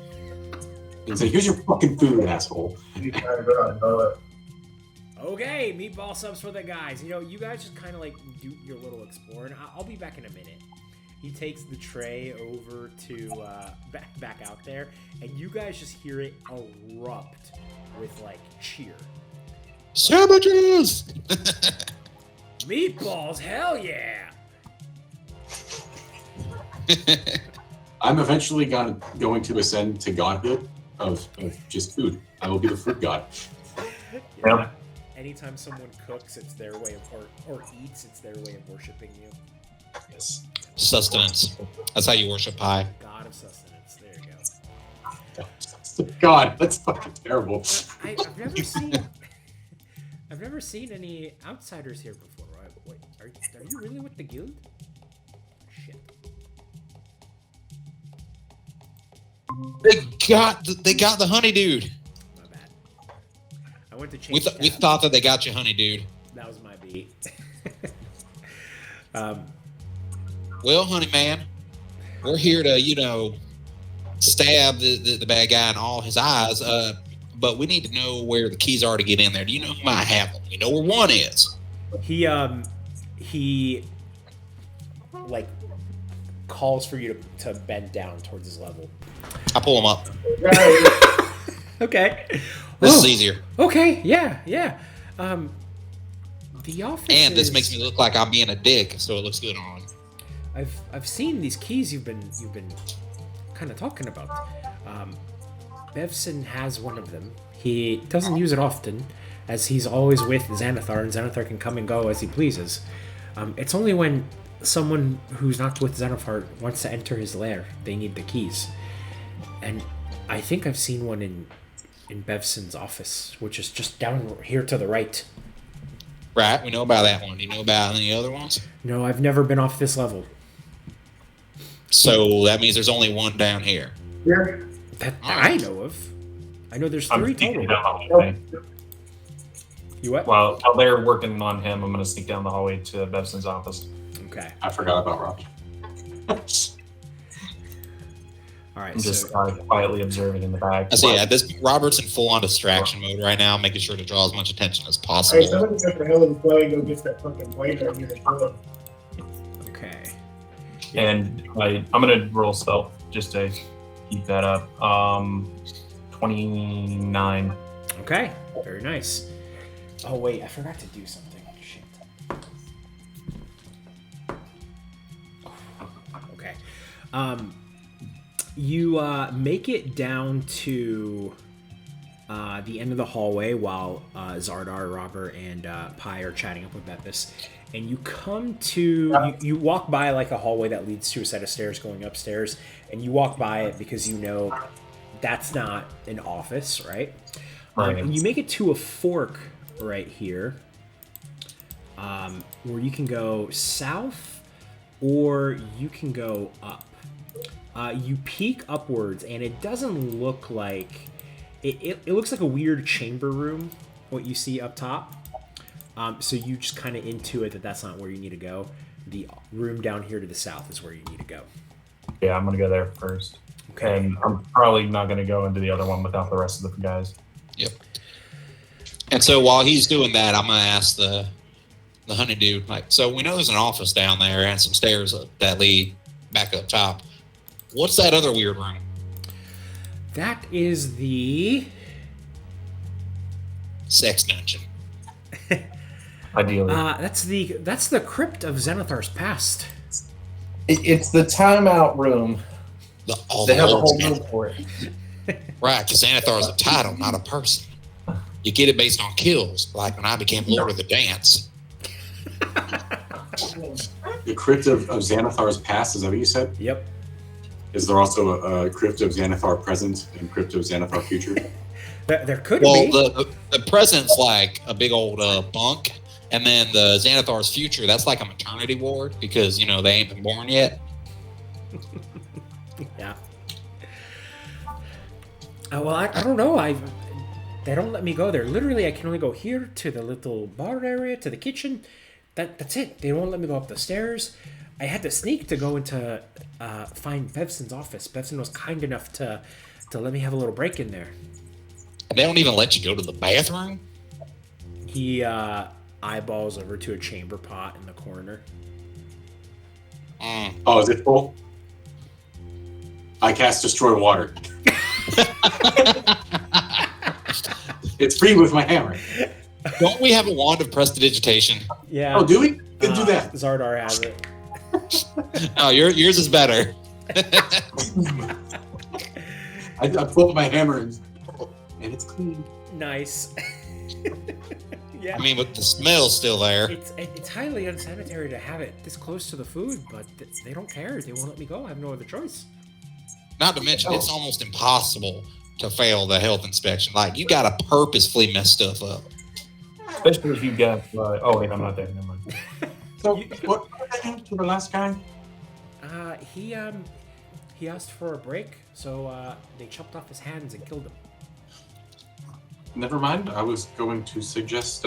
and say, "Here's your fucking food, asshole." Okay, meatball subs for the guys. You guys just kind of like do your little exploring. I'll be back in a minute. He takes the tray over to back out there, and you guys just hear it erupt with like cheer. Sandwiches! Meatballs, hell yeah! I'm eventually going to ascend to godhood of just food. I will be the food god. Yeah. Anytime someone cooks, it's their way of or eats, it's their way of worshiping you. Yes. Sustenance. That's how you worship pie. God of sustenance. There you go. God, that's fucking terrible. I've never seen any outsiders here before. Right? Wait, are you really with the guild? Shit. They got the honey dude. My bad. I went to change. We thought that they got you, honey dude. That was my beat. Well, honey man, we're here to, stab the bad guy in all his eyes. But we need to know where the keys are to get in there. Do you know who might have them? You know where one is. He he like calls for you to bend down towards his level. I pull him up. Okay. This is easier. Okay, yeah. The office And this makes me look like I'm being a dick, so it looks good on. I've seen these keys you've been kind of talking about. Bevson has one of them. He doesn't use it often, as he's always with Xanathar, and Xanathar can come and go as he pleases. It's only when someone who's not with Xanathar wants to enter his lair, they need the keys. And I think I've seen one in Bevson's office, which is just down here to the right. Right, we know about that one. Do you know about any other ones? No, I've never been off this level. So that means there's only one down here. Yeah. That I know of. I know there's I'm 3 sneaking total. down the hallway. You what? While they're working on him, I'm going to sneak down the hallway to Bevson's office. Okay. I forgot about Robbie. All right. I'm just So quietly observing in the back. I see. At this point, Robert's in full-on distraction mode right now, making sure to draw as much attention as Hey, possible. somebody set the hell of the play and go get that fucking blade right here. okay. And I'm going to roll stealth just to keep that up. 29. Okay. Very nice. Oh wait, I forgot to do something. Shit. Okay. You make it down to the end of the hallway while Xardaar, Robert, and Pi are chatting up with Bepis. And you come to... You walk by like a hallway that leads to a set of stairs going upstairs. And you walk by it because you know that's not an office, right? Right. And you make it to a fork right here where you can go south or you can go up. You peek upwards and it doesn't look like... It looks like a weird chamber room, what you see up top. So you just kind of intuit that that's not where you need to go. The room down here to the south is where you need to go. Yeah, I'm going to go there first. Okay. And I'm probably not going to go into the other one without the rest of the guys. Yep. And so while he's doing that, I'm going to ask the honey dude, like, so we know there's an office down there and some stairs that lead back up top. What's that other weird room? That is the... Sex dungeon. Ideally. That's the crypt of Xanathar's past. It's the timeout room. They have a whole room for it. Right, because Xanathar is a title, not a person. You get it based on kills, like when I became Lord of the Dance. The crypt of Xanathar's past, is that what you said? Yep. Is there also a crypt of Xanathar present and crypt of Xanathar future? There could Well, be. the present's like a big old bunk, and then the Xanathar's future, that's like a maternity ward because, you know, they ain't been born yet. Yeah. Well, I don't know. They don't let me go there. Literally, I can only go here to the little bar area, to the kitchen. That's it. They won't let me go up the stairs. I had to sneak to go into find Bevson's office. Bevson was kind enough to let me have a little break in there. And they don't even let you go to the bathroom? He eyeballs over to a chamber pot in the corner. Oh, is it full? I cast Destroy Water. It's free with my hammer. Don't we have a wand of prestidigitation? Yeah. Oh, do we? Then do that. Xardaar has it. Oh, yours is better. I pull up my hammer and it's clean. Nice. Yeah. I mean, but the smell's still there. It's highly unsanitary to have it this close to the food, but they don't care. They won't let me go. I have no other choice. Not to mention, it's almost impossible to fail the health inspection. Like, you got to purposefully mess stuff up. Especially if you got... oh, wait, I'm not there. Never mind. So, what happened to the last guy? He asked for a break, so they chopped off his hands and killed him. Never mind. I was going to suggest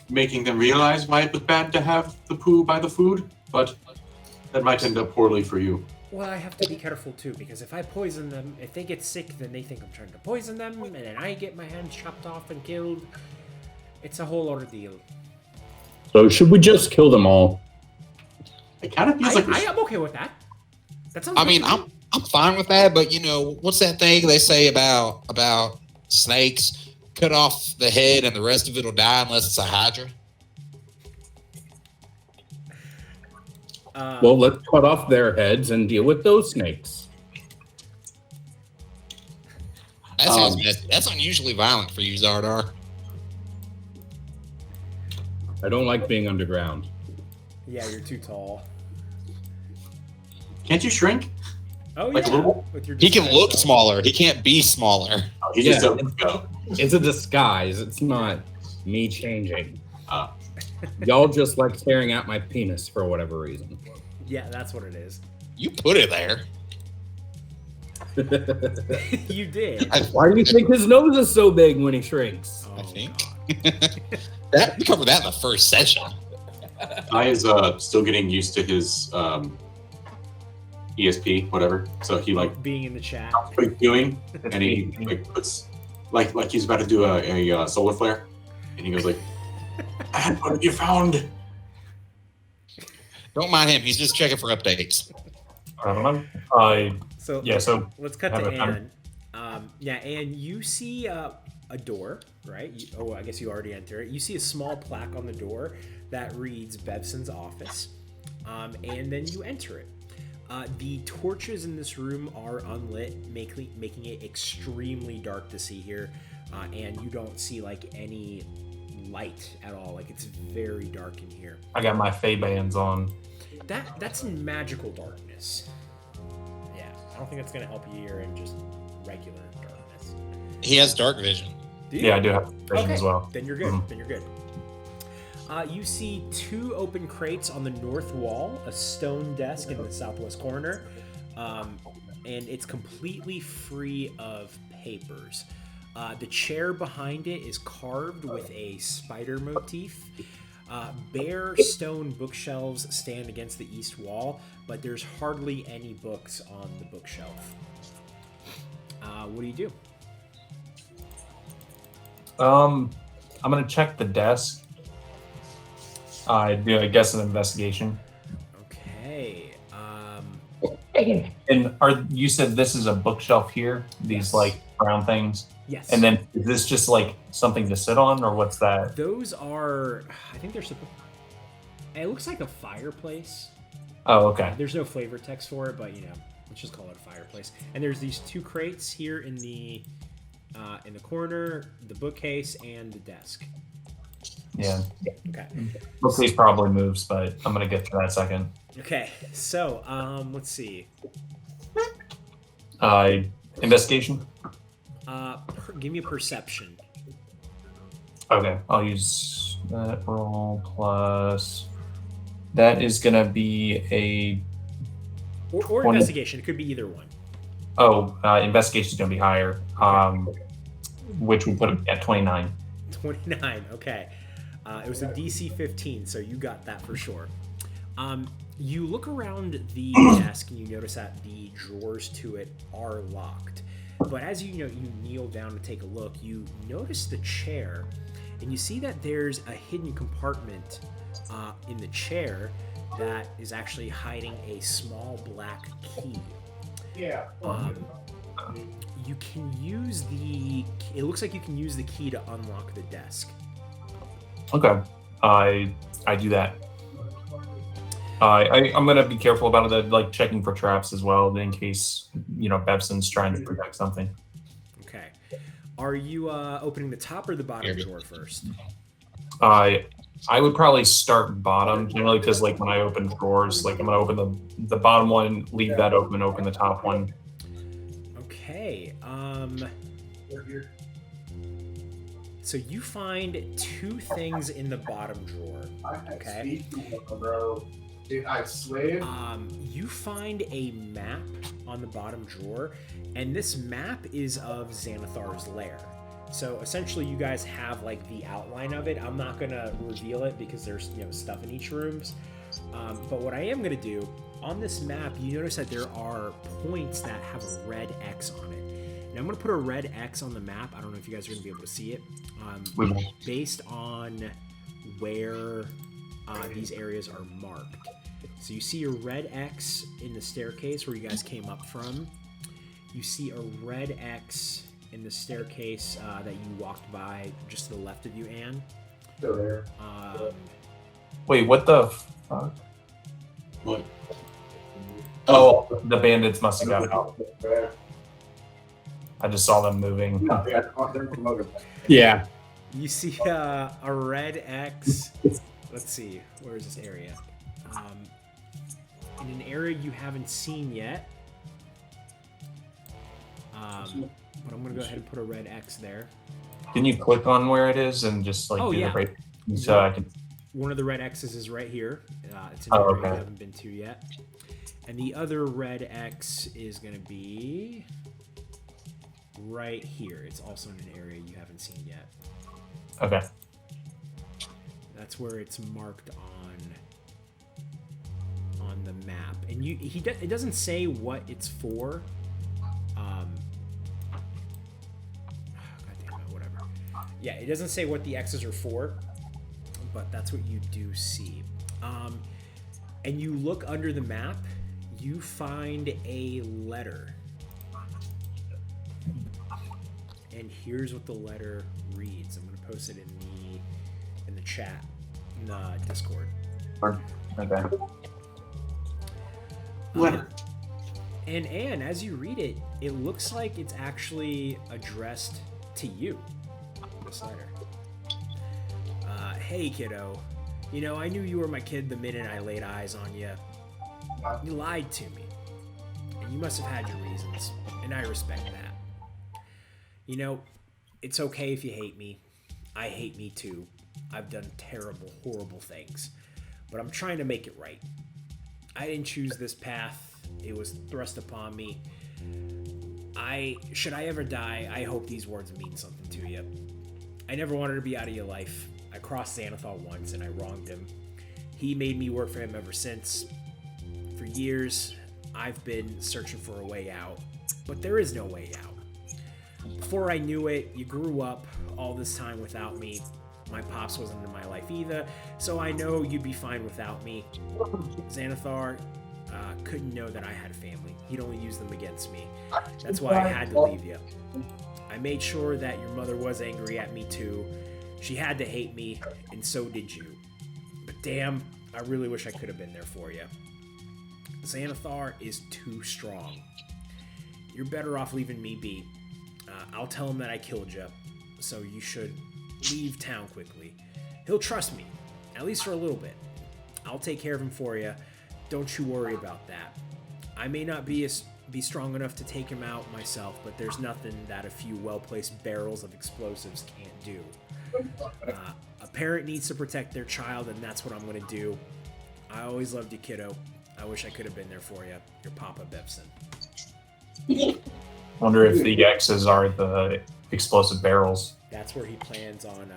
making them realize why it was bad to have the poo by the food, but that might end up poorly for you. Well, I have to be careful too, because if I poison them, if they get sick, then they think I'm trying to poison them, and then I get my hands chopped off and killed. It's a whole ordeal. So should we just kill them all? It kind of feels like I'm okay with that. That sounds. I mean, I'm fine with that, but you know, what's that thing they say about snakes? Cut off the head and the rest of it will die unless it's a hydra. Well, let's cut off their heads and deal with those snakes. That sounds messy. That's unusually violent for you, Xardaar. I don't like being underground. Yeah, you're too tall. Can't you shrink? Oh Like a yeah, little? with your He can disguise look self. smaller. He can't be smaller. Oh, he just doesn't go. It's a disguise. It's not me changing. Uh, Y'all just like staring at my penis for whatever reason. Yeah, that's what it is. You put it there. You did. Why do you think his nose is so big when he shrinks? Oh, I think. God. That we covered that in the first session. I is still getting used to his ESP, whatever. So he like Being in the chat. what he's doing, and he like puts like he's about to do a solar flare, and he goes like, "Man, what have you found?" Don't mind him. He's just checking for updates. I don't know. So Yeah, so let's cut have to a time. Anne. Yeah, Anne, you see a door, right? I guess you already enter it. You see a small plaque on the door that reads Bevson's office, and then you enter it. The torches in this room are unlit, making it extremely dark to see here, and you don't see like any light at all. Like it's very dark in here. I got my Fey bands on. That's in magical darkness. Yeah, I don't think that's gonna help you here in just regular darkness. He has dark vision. Do you? Yeah, I do have vision as well. Then you're good. Mhm. Then you're good. You see two open crates on the north wall, a stone desk in the southwest corner, and it's completely free of papers. The chair behind it is carved with a spider motif. Bare stone bookshelves stand against the east wall, but there's hardly any books on the bookshelf. What do you do? I'm gonna check the desk. I guess an investigation. Okay. And you said this is a bookshelf here? These Yes. like brown things? Yes. And then is this just like something to sit on, or what's that? Those are, I think they're supposed. It looks like a fireplace. Oh, okay. There's no flavor text for it, but let's just call it a fireplace. And there's these two crates here in the corner, the bookcase, and the desk. Yeah. Okay. Bookcase probably moves, but I'm gonna get to that second. Okay. So, let's see. Investigation. Give me a perception. Okay, I'll use that roll plus. That is gonna be a. Or 20. investigation. It could be either one. Investigation is gonna be higher. Which would put it at 29. 29. Okay. It was a DC 15, so you got that for sure. You look around the desk and you notice that the drawers to it are locked. But as you kneel down to take a look, you notice the chair, and you see that there's a hidden compartment in the chair that is actually hiding a small black key. Yeah. You can use it looks like you can use the key to unlock the desk. Okay, I do that. I'm gonna be careful about it, like checking for traps as well, in case Bevson's trying to protect something. Okay. Are you opening the top or the bottom drawer first? I would probably start bottom generally, because like when I open drawers, like I'm gonna open the bottom one, leave that open, open the top one. Okay. So you find two things in the bottom drawer. Okay. Dude, I swear. You find a map on the bottom drawer, and this map is of Xanathar's lair. So essentially, you guys have like the outline of it. I'm not gonna reveal it because there's stuff in each room. But what I am gonna do on this map, you notice that there are points that have a red X on it. And I'm gonna put a red X on the map. I don't know if you guys are gonna be able to see it. Based on where these areas are marked. So you see a red X in the staircase where you guys came up from. You see a red X in the staircase that you walked by just to the left of you, Anne. Still there. Wait, what the fuck? What? Oh, the bandits must have got out. I just saw them moving. Yeah. You see a red X. Let's see, where is this area? In an area you haven't seen yet. But I'm gonna go ahead and put a red X there. Can you click on where it is and just like do the right so I can... One of the red X's is right here. It's an area okay. you haven't been to yet. And the other red X is gonna be right here. It's also in an area you haven't seen yet. Okay. That's where it's marked on the map. And it doesn't say what it's for. Yeah, it doesn't say what the X's are for, but that's what you do see. And you look under the map, you find a letter. And here's what the letter reads. I'm going to post it in the chat, in the Discord. Okay. Letter. And Anne, as you read it, it looks like it's actually addressed to you. This letter. Hey kiddo, you know, I knew you were my kid the minute I laid eyes on you. You lied to me, and you must have had your reasons, and I respect that. You know, it's okay if you hate me. I hate me too. I've done terrible, horrible things, but I'm trying to make it right. I didn't choose this path. It was thrust upon me. Should I ever die, I hope these words mean something to you. I never wanted to be out of your life. I crossed Xanathar once and I wronged him. He made me work for him ever since. For years, I've been searching for a way out, but there is no way out. Before I knew it, you grew up all this time without me. My pops wasn't in my life either, so I know you'd be fine without me. Xanathar couldn't know that I had a family. He'd only use them against me. That's why I had to leave you. I made sure that your mother was angry at me too. She had to hate me, and so did you. But damn, I really wish I could have been there for you. Xanathar is too strong. You're better off leaving me be. I'll tell him that I killed you, so you should leave town quickly. He'll trust me, at least for a little bit. I'll take care of him for you. Don't you worry about that. I may not be strong enough to take him out myself, but there's nothing that a few well-placed barrels of explosives can't do. A parent needs to protect their child, and that's what I'm going to do. I always loved you, kiddo. I wish I could have been there for you. Your Papa Bebson. Wonder if the X's are the explosive barrels. That's where he plans on,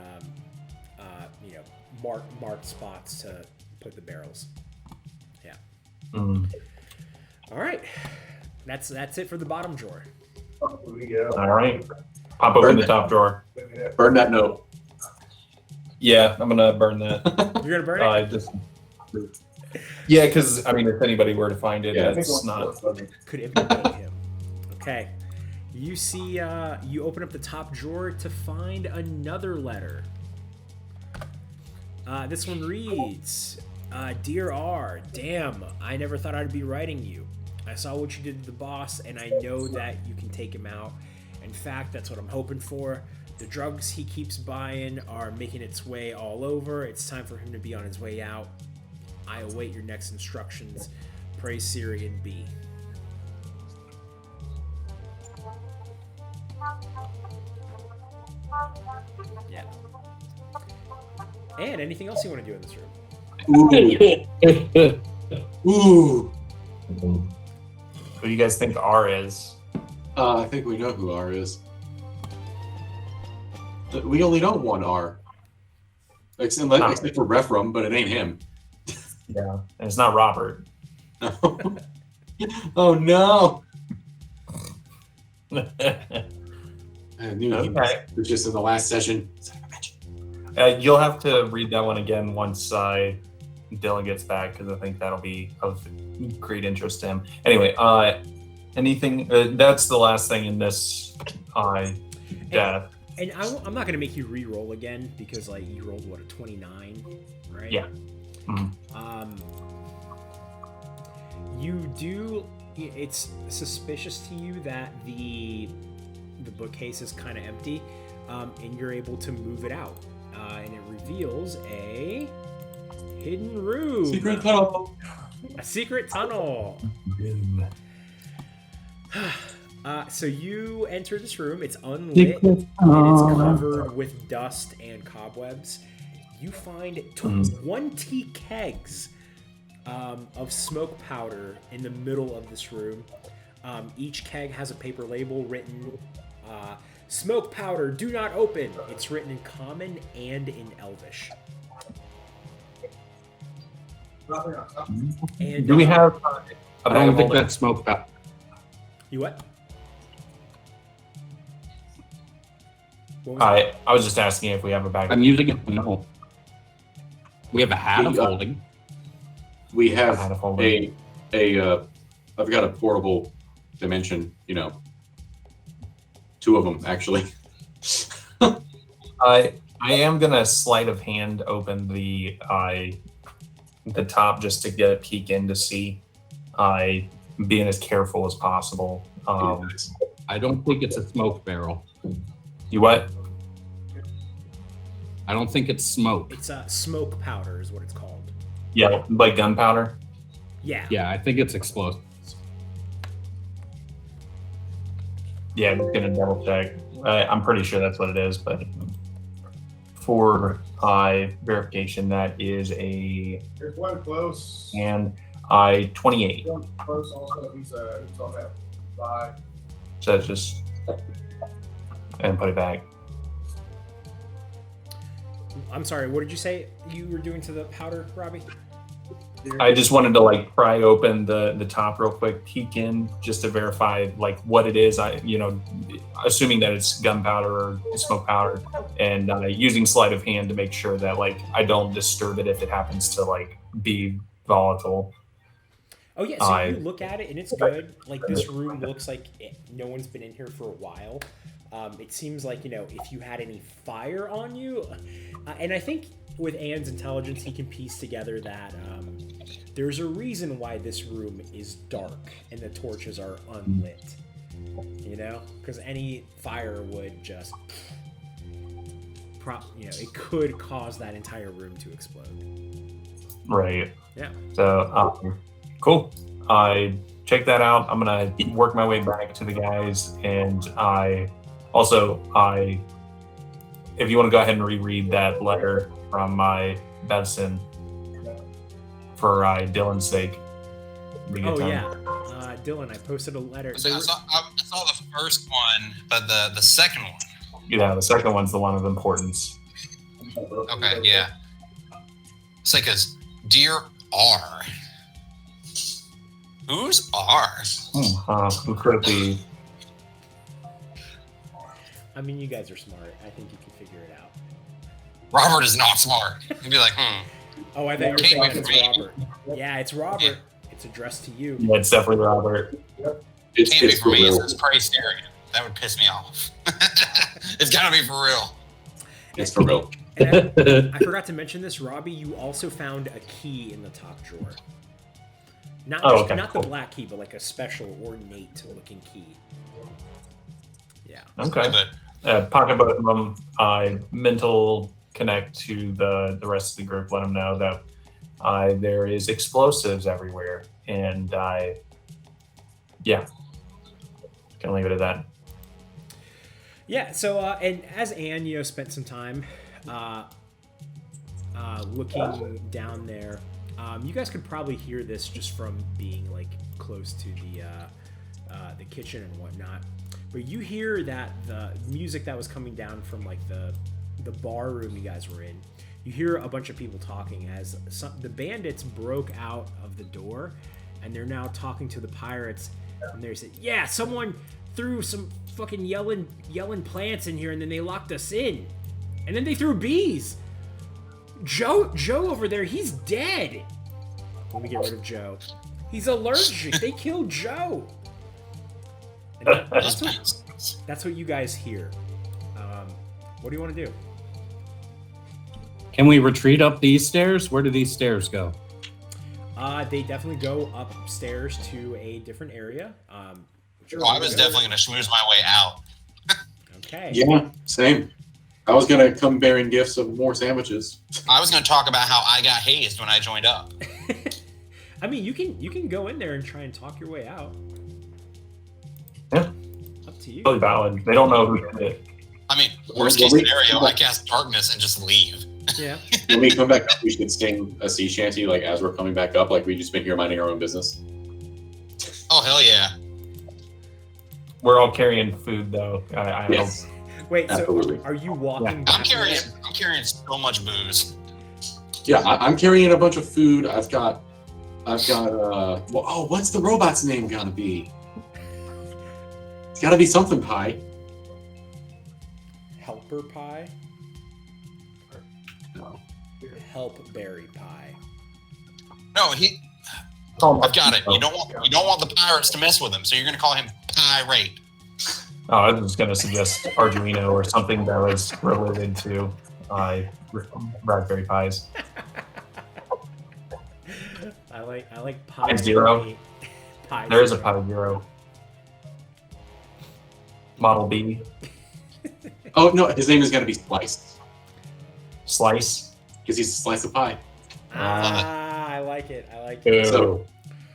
marked spots to put the barrels. Yeah. Mm. All right. That's it for the bottom drawer. Here we go. All right. Pop open the top drawer. Burn that note. Yeah, I'm gonna burn that. You're gonna burn it? Yeah, because I mean, if anybody were to find it, Yeah, that's not. Could implicate him. Okay. You see, you open up the top drawer to find another letter. This one reads, Dear R, damn, I never thought I'd be writing you. I saw what you did to the boss, and I know that you can take him out. In fact, that's what I'm hoping for. The drugs he keeps buying are making its way all over. It's time for him to be on his way out. I await your next instructions. Pray Syrian B. Yeah. And anything else you want to do in this room? Ooh. Who do you guys think R is? I think we know who R is. We only know one R. Except for Rephram, but it ain't him. Yeah, and it's not Robert. Oh no! I knew he was just in the last session. You'll have to read that one again once I Dylan gets back because I think that'll be of great interest to him. Anyway, anything? That's the last thing in this death. And I'm not gonna make you re-roll again because like you rolled what, a 29, right? Yeah. You do. It's suspicious to you that the bookcase is kind of empty, and you're able to move it out, and it reveals a hidden room. Secret tunnel. A secret tunnel. So you enter this room. It's unlit and it's covered with dust and cobwebs. You find 20 kegs of smoke powder in the middle of this room. Each keg has a paper label written, "Smoke powder, do not open." It's written in Common and in Elvish. And, Do we have? I don't think that's smoke powder. You what? What was that? I was just asking if we have a bag. I'm using it. No. We have a hat of holding. We have Hat of holding. I've got a portable dimension, 2 of them actually. I am gonna sleight of hand open the top just to get a peek in to see. Being as careful as possible. I don't think it's a smoke barrel. You what? I don't think it's smoke. It's smoke powder is what it's called. Yeah, like gunpowder. Yeah. Yeah, I think it's explosive. Yeah, I'm just gonna double check. I'm pretty sure that's what it is, but for verification, that is a There's one close. and 28. One close also. He's on that side. So that's just and put it back. I'm sorry, what did you say you were doing to the powder, Robbie? I just wanted to pry open the top real quick, peek in just to verify what it is. Assuming that it's gunpowder or smoke powder, and using sleight of hand to make sure that I don't disturb it if it happens to be volatile. Oh yeah, so you look at it and it's good. This room looks like no one's been in here for a while. It seems like, if you had any fire on you, and I think with Anne's intelligence, he can piece together that there's a reason why this room is dark and the torches are unlit. Because any fire would just, it could cause that entire room to explode. Right. Yeah. So, cool. I check that out. I'm gonna work my way back to the guys, and if you want to go ahead and reread that letter from my Benson for Dylan's sake. Oh yeah, Dylan, I posted a letter. I saw the first one, but the second one. Yeah, the second one's the one of importance. Okay, yeah. It's like a Dear R. Who's R? Who could it be? I mean, you guys are smart. I think you can figure it out. Robert is not smart. He'd be like, Oh, I thought you were saying Can't it's be. Robert. Yeah, it's Robert. Yeah. It's addressed to you. Yeah, it's definitely Robert. It's can't be for me. real. It's pretty scary. That would piss me off. It's gotta be for real. It's for real. And I forgot to mention this, Robbie. You also found a key in the top drawer. Not cool. the black key, but a special ornate-looking key. Yeah. Okay. But Pocket both of them. I mental connect to the rest of the group. Let them know that there is explosives everywhere, and can leave it at that. Yeah. So, and as Anne, spent some time looking down there. You guys could probably hear this just from being close to the kitchen and whatnot. But you hear that the music that was coming down from the bar room you guys were in. You hear a bunch of people talking as the bandits broke out of the door, and they're now talking to the pirates. And they said, "Yeah, someone threw some fucking yelling plants in here, and then they locked us in, and then they threw bees." Joe over there, he's dead. Let me get rid of Joe. He's allergic. They killed Joe. And that's what you guys hear. What do you want to do? Can we retreat up these stairs? Where do these stairs go? They definitely go upstairs to a different area. I was definitely going to schmooze my way out. Okay. Yeah, same. I was going to come bearing gifts of more sandwiches. I was going to talk about how I got hazed when I joined up. I mean, you can go in there and try and talk your way out. Yeah. Up to you. Totally valid. They don't know who did it. I mean, worst case scenario, I cast darkness and just leave. Yeah. When we come back up, we should sing a sea shanty, like, as we're coming back up, like we just been here minding our own business. Oh, hell yeah. We're all carrying food, though. I Yes. Wait, Absolutely. so are you walking back? I'm carrying so much booze. Yeah, I'm carrying a bunch of food. I've got what's the robot's name gonna be? It's gotta be something pie. Helper pie? No. Help berry pie. No, I've got it. You don't want the pirates to mess with him, so you're going to call him Pirate. Oh, I was going to suggest Arduino or something that was related to raspberry pies. I like pie. Zero. Pie There is a zero. Pi Zero. Model B. Oh no, his name is gonna be Slice Slice. because he's a slice of pie. I like it. I like it. So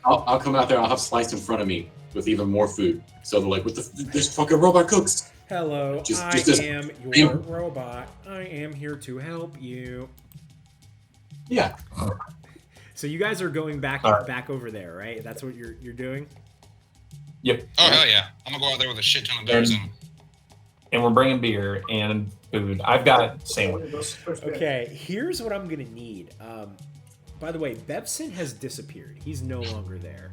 I'll come out there. I'll have Slice in front of me with even more food. So they're like, this fucking robot cooks. Hello, I am your robot. I am here to help you. Yeah. So you guys are going back over there, right? That's what you're doing? Yep. Oh, hell yeah. I'm going to go out there with a shit ton of booze. And we're bringing beer and food. I've got sandwiches. Okay, here's what I'm gonna need. By the way, Bebson has disappeared. He's no longer there.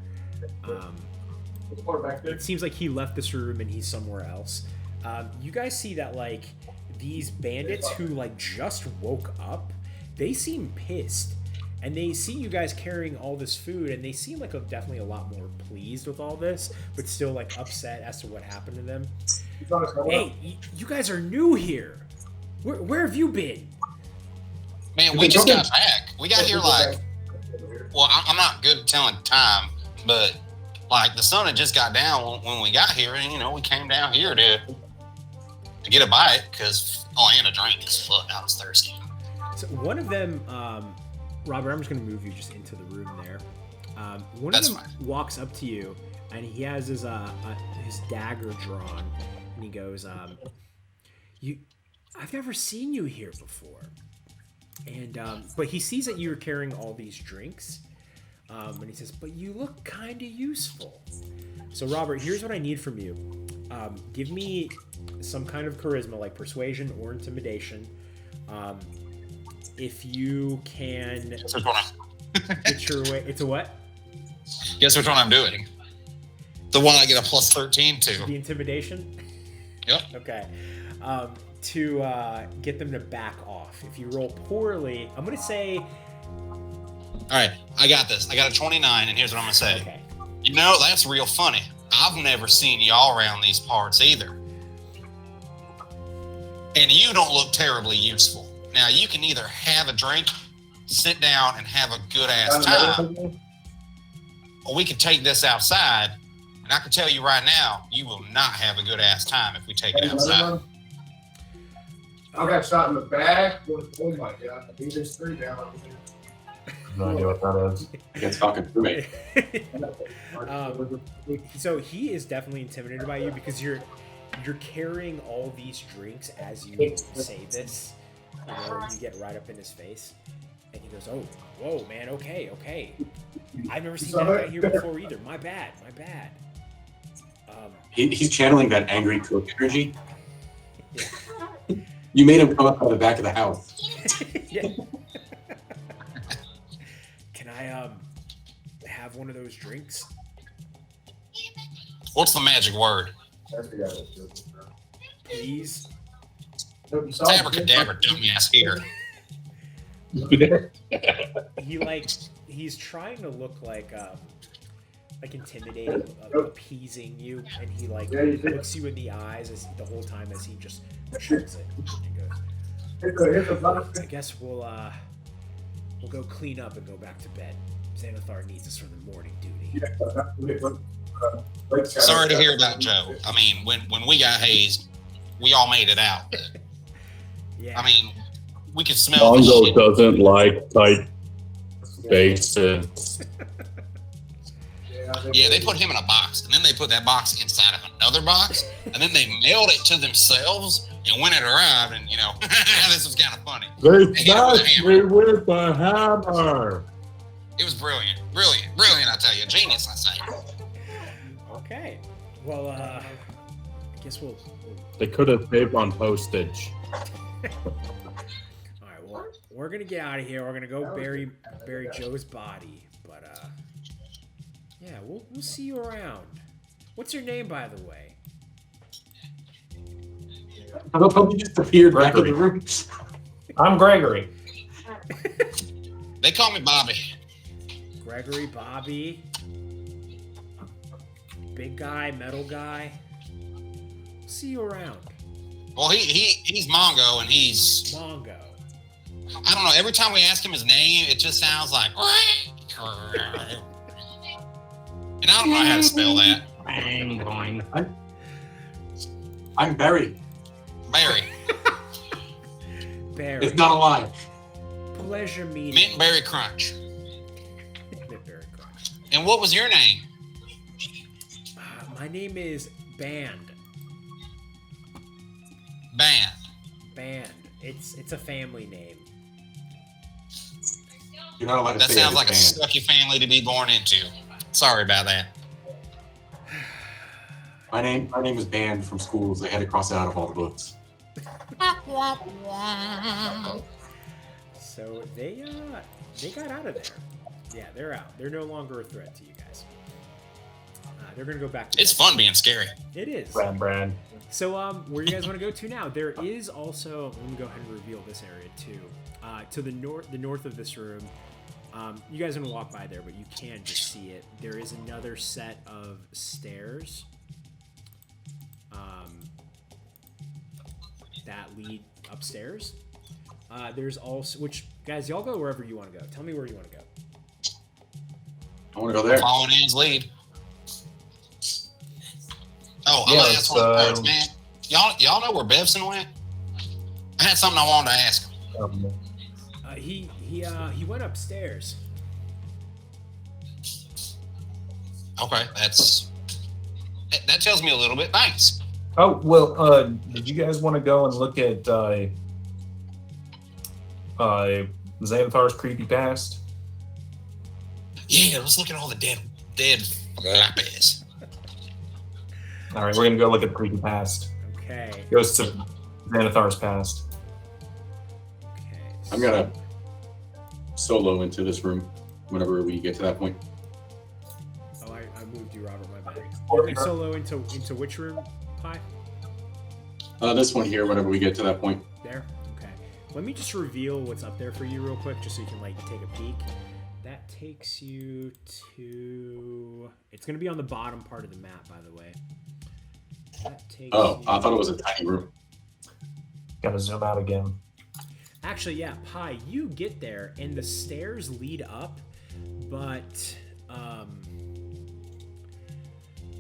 It seems like he left this room and he's somewhere else. You guys see that, like, these bandits who, like, just woke up, they seem pissed. And they see you guys carrying all this food, and they seem like definitely a lot more pleased with all this, but still, like, upset as to what happened to them. Hey, you guys are new here. Where have you been? Man, we just got back. We got here well, I'm not good at telling time, but like the sun had just got down when we got here, and we came down here to get a bite and a drink because I was thirsty. So one of them, Robert, I'm just going to move you just into the room there. One of them walks up to you, and he has his dagger drawn, and he goes, I've never seen you here before. And but he sees that you're carrying all these drinks, and he says, but you look kind of useful. So Robert, here's what I need from you. Give me some kind of charisma, like persuasion or intimidation. If you can get your way. It's a what? Guess which one I'm doing? The one I get a plus 13 to. The intimidation? Yep. Okay. To get them to back off. If you roll poorly, I'm going to say... All right, I got this. I got a 29, and here's what I'm going to say. Okay. That's real funny. I've never seen y'all around these parts either. And you don't look terribly useful. Now, you can either have a drink, sit down, and have a good-ass time, or we could take this outside, and I can tell you right now, you will not have a good-ass time if we take it outside. I got shot in the back. Oh my god. He just threw down. No idea what that is. It's Falcon for me. So he is definitely intimidated by you because you're carrying all these drinks as you say this. You get right up in his face, and he goes, "Oh, whoa, man, okay. I've never seen that guy here before either. My bad." He's channeling that angry cook energy. Yeah. You made him come up by the back of the house. Yeah. Can I have one of those drinks? What's the magic word? Please. Abracadabra, dumbass here. He's trying to look like intimidating, appeasing you, and he looks you in the eyes the whole time as he just shrugs it and goes, I guess we'll go clean up and go back to bed. Xanathar needs us for the morning duty. Sorry to hear about Joe. I mean, when we got hazed, we all made it out. But, yeah. I mean, we could smell the Mongo shit. doesn't like tight spaces. Yeah, they put him in a box, and then they put that box inside of another box, and then they mailed it to themselves. And when it arrived, and this was kind of funny. They smashed me with a hammer. It was brilliant, brilliant, brilliant. I tell you, genius. I say. Okay. Well, I guess we'll. They could have saved on postage. All right. Well, we're gonna get out of here. We're gonna go bury Joe's body, but yeah, we'll see you around. What's your name, by the way? I love how he just appeared back in the room. I'm Gregory. They call me Bobby. Gregory, Bobby, big guy, metal guy. See you around. Well, he's Mongo, and he's Mongo. I don't know. Every time we ask him his name, it just sounds like. And I don't know how to spell that. I'm Barry. Barry. Barry. It's not a lie. Pleasure meeting. Mint Berry Crunch. Mint Berry Crunch. And what was your name? My name is Band. Band. Band. It's a family name. You're not allowed to That say sounds it, like a it's sucky family to be born into. Sorry about that. banned. My name was banned from schools. They had to cross it out of all the books. So they got out of there. Yeah, they're out. They're no longer a threat to you guys. They're gonna go back to It's fun being scary. It is. Brad. So where do you guys want to go to now? There is also, let me go ahead and reveal this area too. To the north of this room, you guys are gonna walk by there, but you can just see it. There is another set of stairs that lead upstairs. There's also, which guys, y'all go wherever you want to go. Tell me where you want to go. I want to go there. Following Ann's lead. Oh, I'm Yeah, gonna ask one first, man. Y'all know where Bevson went? I had something I wanted to ask him. He went upstairs. Okay, that tells me a little bit. Thanks. Oh, well, did you guys want to go and look at Xanathar's creepy past? Yeah, let's look at all the dead lapis. All right, we're going to go look at the creepy past. Okay. Goes to Xanathar's past. Okay. I'm going to solo into this room whenever we get to that point. Oh, I moved you, Robert. My bad. You're gonna solo into which room, Pi? This one here, whenever we get to that point. There. Okay. Let me just reveal what's up there for you real quick, just so you can take a peek. That takes you to. It's gonna be on the bottom part of the map, by the way. That takes you... I thought it was a tiny room. Got to zoom out again. Actually, yeah, Pi, you get there, and the stairs lead up, but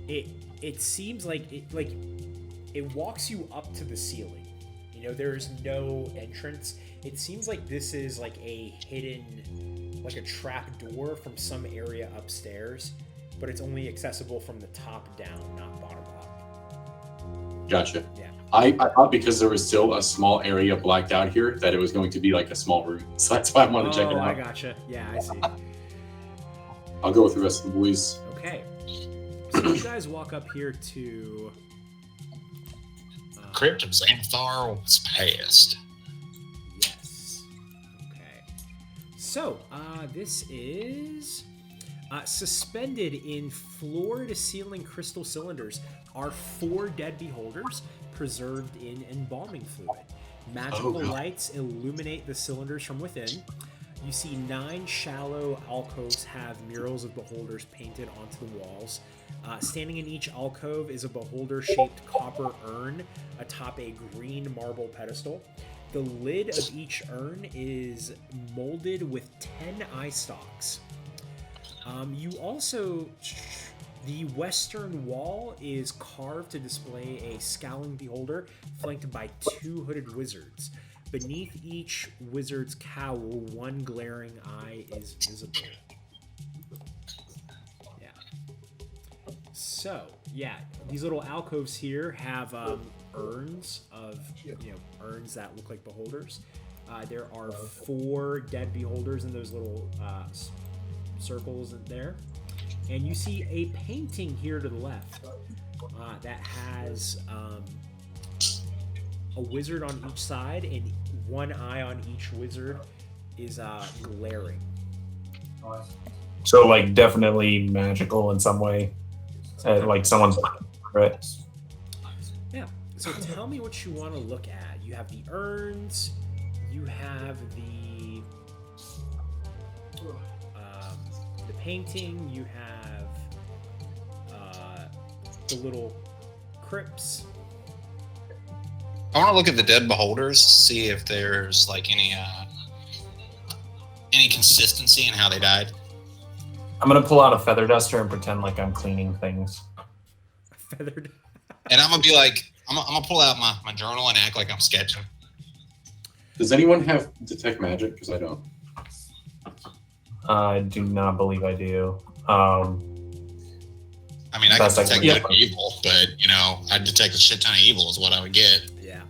it seems like it walks you up to the ceiling. You know, there's no entrance. It seems like this is like a hidden, like a trap door from some area upstairs, but it's only accessible from the top down, not bottom up. Gotcha. Yeah. I thought because there was still a small area blacked out here that it was going to be like a small room. So that's why I wanted to check it out. I gotcha. Yeah, I see. I'll go with the rest of the boys. Okay. So you guys walk up here to... Crypt of Xanthar's past. Yes. Okay. So, this is... suspended in floor-to-ceiling crystal cylinders are 4 dead beholders preserved in embalming fluid. Magical lights illuminate the cylinders from within. You see 9 shallow alcoves have murals of beholders painted onto the walls. Standing in each alcove is a beholder-shaped copper urn atop a green marble pedestal. The lid of each urn is molded with 10 eye stalks. The western wall is carved to display a scowling beholder flanked by 2 hooded wizards. Beneath each wizard's cowl, 1 glaring eye is visible. Yeah. So, yeah, these little alcoves here have urns urns that look like beholders. There are 4 dead beholders in those little circles in there. And you see a painting here to the left that has a wizard on each side, and 1 eye on each wizard is glaring. So, like, definitely magical in some way. Like someone's right. Yeah. So tell me what you want to look at. You have the urns. You have the painting. You have the little crypts. I want to look at the dead beholders, see if there's like any consistency in how they died. I'm gonna pull out a feather duster and pretend like I'm cleaning things. Feathered. And I'm gonna be like, I'm gonna pull out my journal and act like I'm sketching. Does anyone have detect magic? Because I don't. I do not believe I do. I mean, I can detect evil, but I'd detect a shit ton of evil is what I would get. Yeah.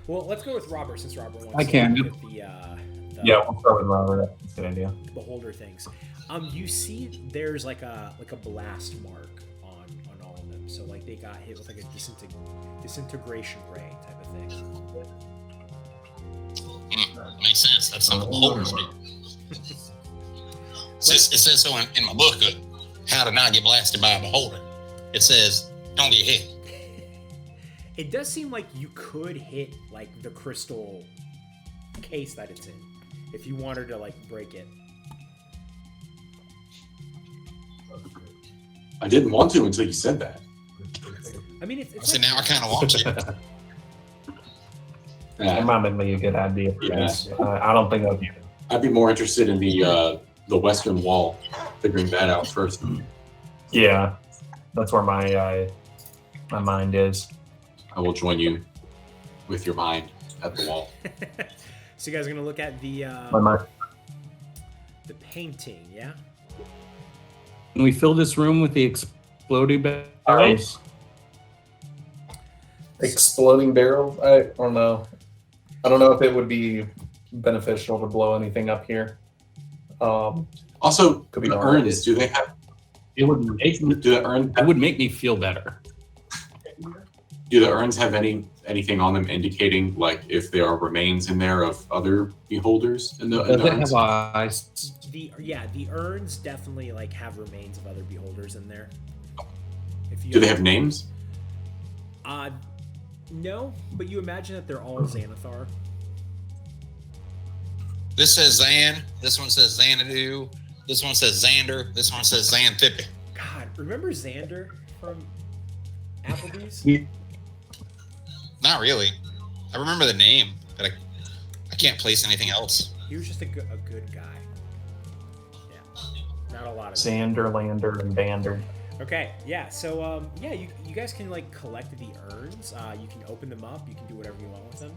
Well, let's go with Robert since Robert wants I can. to look at the We'll start with Robert. That's a good idea. beholder things. You see there's like a blast mark on all of them. So like they got hit with like a disintegration ray type of thing. Makes sense. That's something beholders do. It says so in my book, How to Not Get Blasted by a Beholder. It says, don't get hit. It does seem like you could hit like the crystal case that it's in if you wanted to like break it. I didn't want to until you said that. I mean, it's So like, now I kind of want to. That might be a good idea. Yeah. I don't think I'll do it. I'd be more interested in the western wall, figuring that out first. Yeah, that's where my mind is. I will join you with your mind at the wall. So you guys are gonna look at the My mind. painting, yeah? Can we fill this room with the exploding barrels? Exploding barrel? I don't know. I don't know if it would be beneficial to blow anything up here. Also, Could be the normal. urns, do they have? It would make me, Do the urn? it would make me feel better. Do the urns have anything on them indicating like if there are remains in there of other beholders in the Does it urns? have eyes? The urns definitely like have remains of other beholders in there. If you Do they have names? No, but you imagine that they're all Xanathar. This says Zan. This one says Xanadu. This one says Xander. This one says Xanthippe. God, remember Xander from Applebee's? Not really. I remember the name, but I can't place anything else. He was just a good guy. Yeah, not a lot of. Xander, Lander, and Bander. Okay, yeah. So you guys can like collect the urns. You can open them up. You can do whatever you want with them.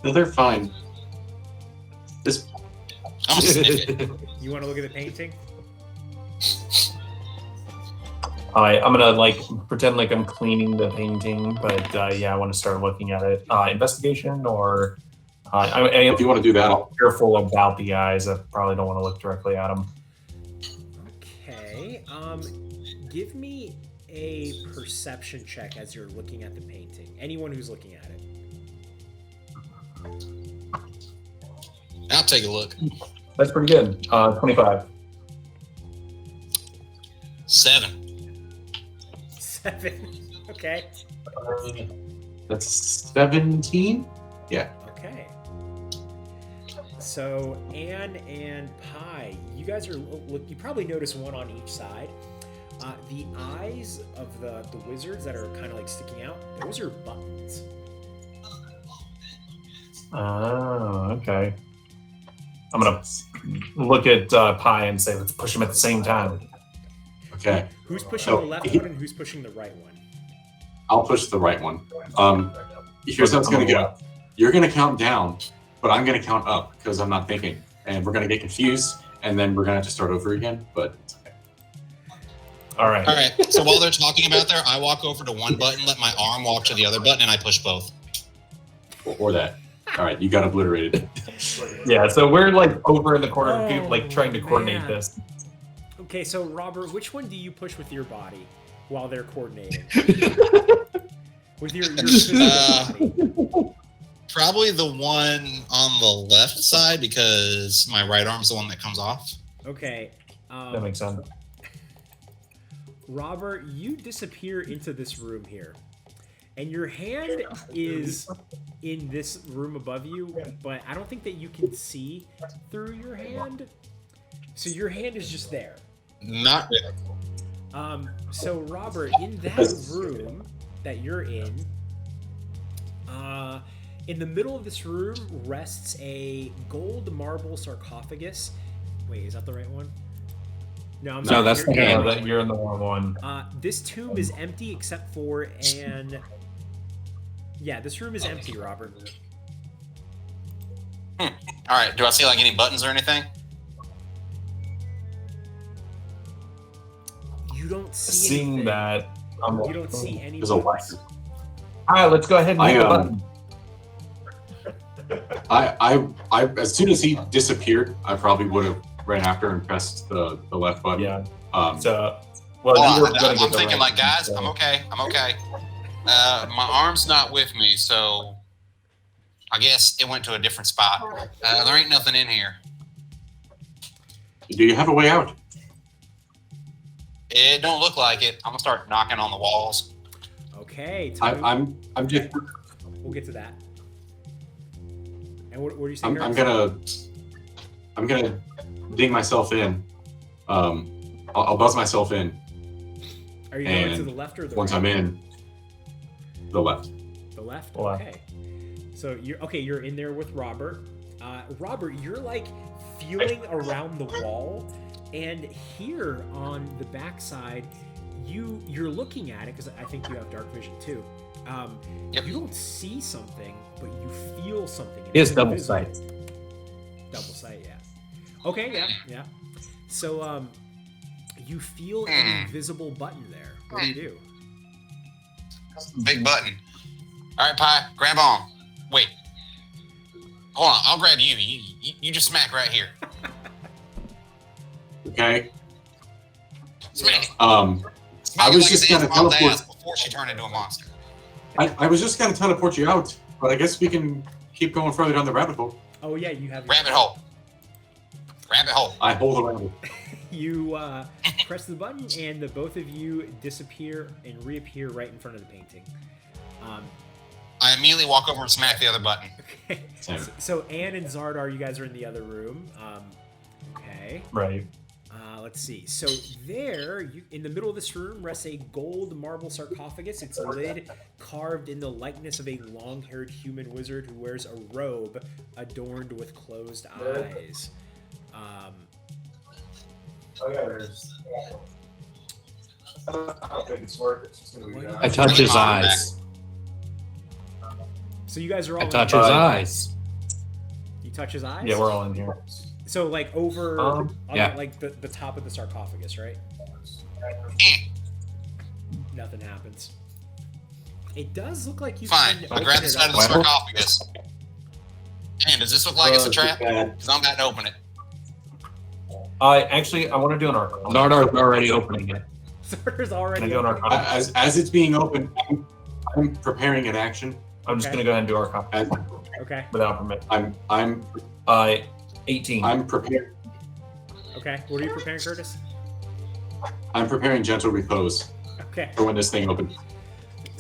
No, they're fine. This I'm gonna sniff it. You want to look at the painting? I'm gonna like pretend like I'm cleaning the painting, but I want to start looking at it. Investigation or I am if you want to do that, careful about the eyes. I probably don't want to look directly at them. Okay. Give me a perception check as you're looking at the painting. Anyone who's looking at it. I'll take a look. That's pretty good. 25. 7. 7. Okay. That's 17. Yeah. Okay. So Anne and Pi, you guys are look. You probably notice one on each side. The eyes of the wizards that are kind of like sticking out. Those are buttons. Oh, okay. I'm gonna look at Pi and say, let's push them at the same time. Okay. Who's pushing the left one and who's pushing the right one? I'll push the right one. Here's how it's going to go. You're going to count down, but I'm going to count up because I'm not thinking. And we're going to get confused, and then we're going to have to start over again, but it's okay. All right. All right. So while they're talking about there, I walk over to one button, let my arm walk to the other button, and I push both. Or that. All right, you got obliterated. Yeah, so we're like over in the corner, like trying to coordinate this. Okay, so Robert, which one do you push with your body while they're coordinating? With your physical body? Probably the one on the left side because my right arm's the one that comes off. Okay. That makes sense. Robert, you disappear into this room here. And your hand is in this room above you, but I don't think that you can see through your hand. So your hand is just there. Not really. So Robert, in that room that you're in the middle of this room rests a gold marble sarcophagus. Wait, is that the right one? No, I'm sorry. No, that's the hand. That you're in the wrong one. This tomb is empty except for an... Yeah, this room is empty, Robert. All right. Do I see like any buttons or anything? You don't see Seeing anything. that, You don't see any There's a buttons. light. All right, let's go ahead and hit the button. I as soon as he disappeared, I probably would have ran after and pressed the left button. Yeah. So Well, Hold you were on, gonna I'm get the thinking right like, guys, one, so- I'm okay. I'm okay. My arm's not with me, so I guess it went to a different spot. There ain't nothing in here. do you have a way out? It don't look like it. I'm gonna start knocking on the walls. Okay, I'm just we'll get to that. And what do you say? I'm gonna dig myself in. I'll buzz myself in. Are you going to and the left or the once right? I'm in, the left. The left? Left. Okay. So you're in there with Robert. Robert, you're like feeling around the wall, and here on the backside, you're looking at it because I think you have dark vision too. Yep. You don't see something, but you feel something. He has It's double invisible. sight. Double sight, yeah. Okay, yeah. So you feel an invisible button there. What do you do? Big button. All right, Pi, grab on. Wait. Hold on, I'll grab you. You just smack right here. Okay. Smack it. I was just gonna gonna teleport. before she turned into a monster. I was just gonna teleport you out, but I guess we can keep going further down the rabbit hole. Oh yeah, you have Rabbit hole. Rabbit hole. I hold the rabbit. You press the button, and the both of you disappear and reappear right in front of the painting. I immediately walk over and smack the other button. Okay. Same. So Anne and Xardaar, you guys are in the other room. Okay. Right. Let's see. So there, in the middle of this room, rests a gold marble sarcophagus. Its lid carved in the likeness of a long-haired human wizard who wears a robe adorned with closed eyes. I don't think it's worth it. It's just gonna be I touch his eyes. So you guys are all. I touch his eyes. You touch his eyes. Yeah, we're all in here. So like over, on yeah. like the top of the sarcophagus, right? Nothing happens. It does look like you. Fine. can I open grab the it side of up. the sarcophagus. And does this look like it's a trap? Bad. Because I'm about to open it. I want to do an Arcane. Nardar's already opening it. Sardar's Can I already. do an open. Arcane? As it's being opened, I'm preparing an action. I'm just Okay. going to go ahead and do Arcane As Okay. without permit. I'm 18. prepared. Okay. What are you preparing, Curtis? I'm preparing gentle repose Okay. for when this thing opens.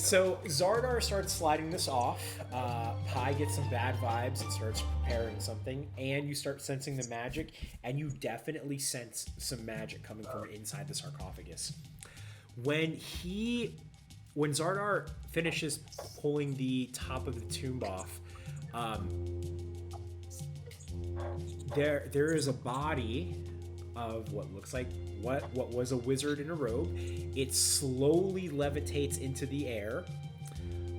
So Xardaar starts sliding this off. Pi gets some bad vibes and starts preparing something, and you start sensing the magic, and you definitely sense some magic coming from inside the sarcophagus. When Xardaar finishes pulling the top of the tomb off, there is a body of what looks like what was a wizard in a robe. It slowly levitates into the air.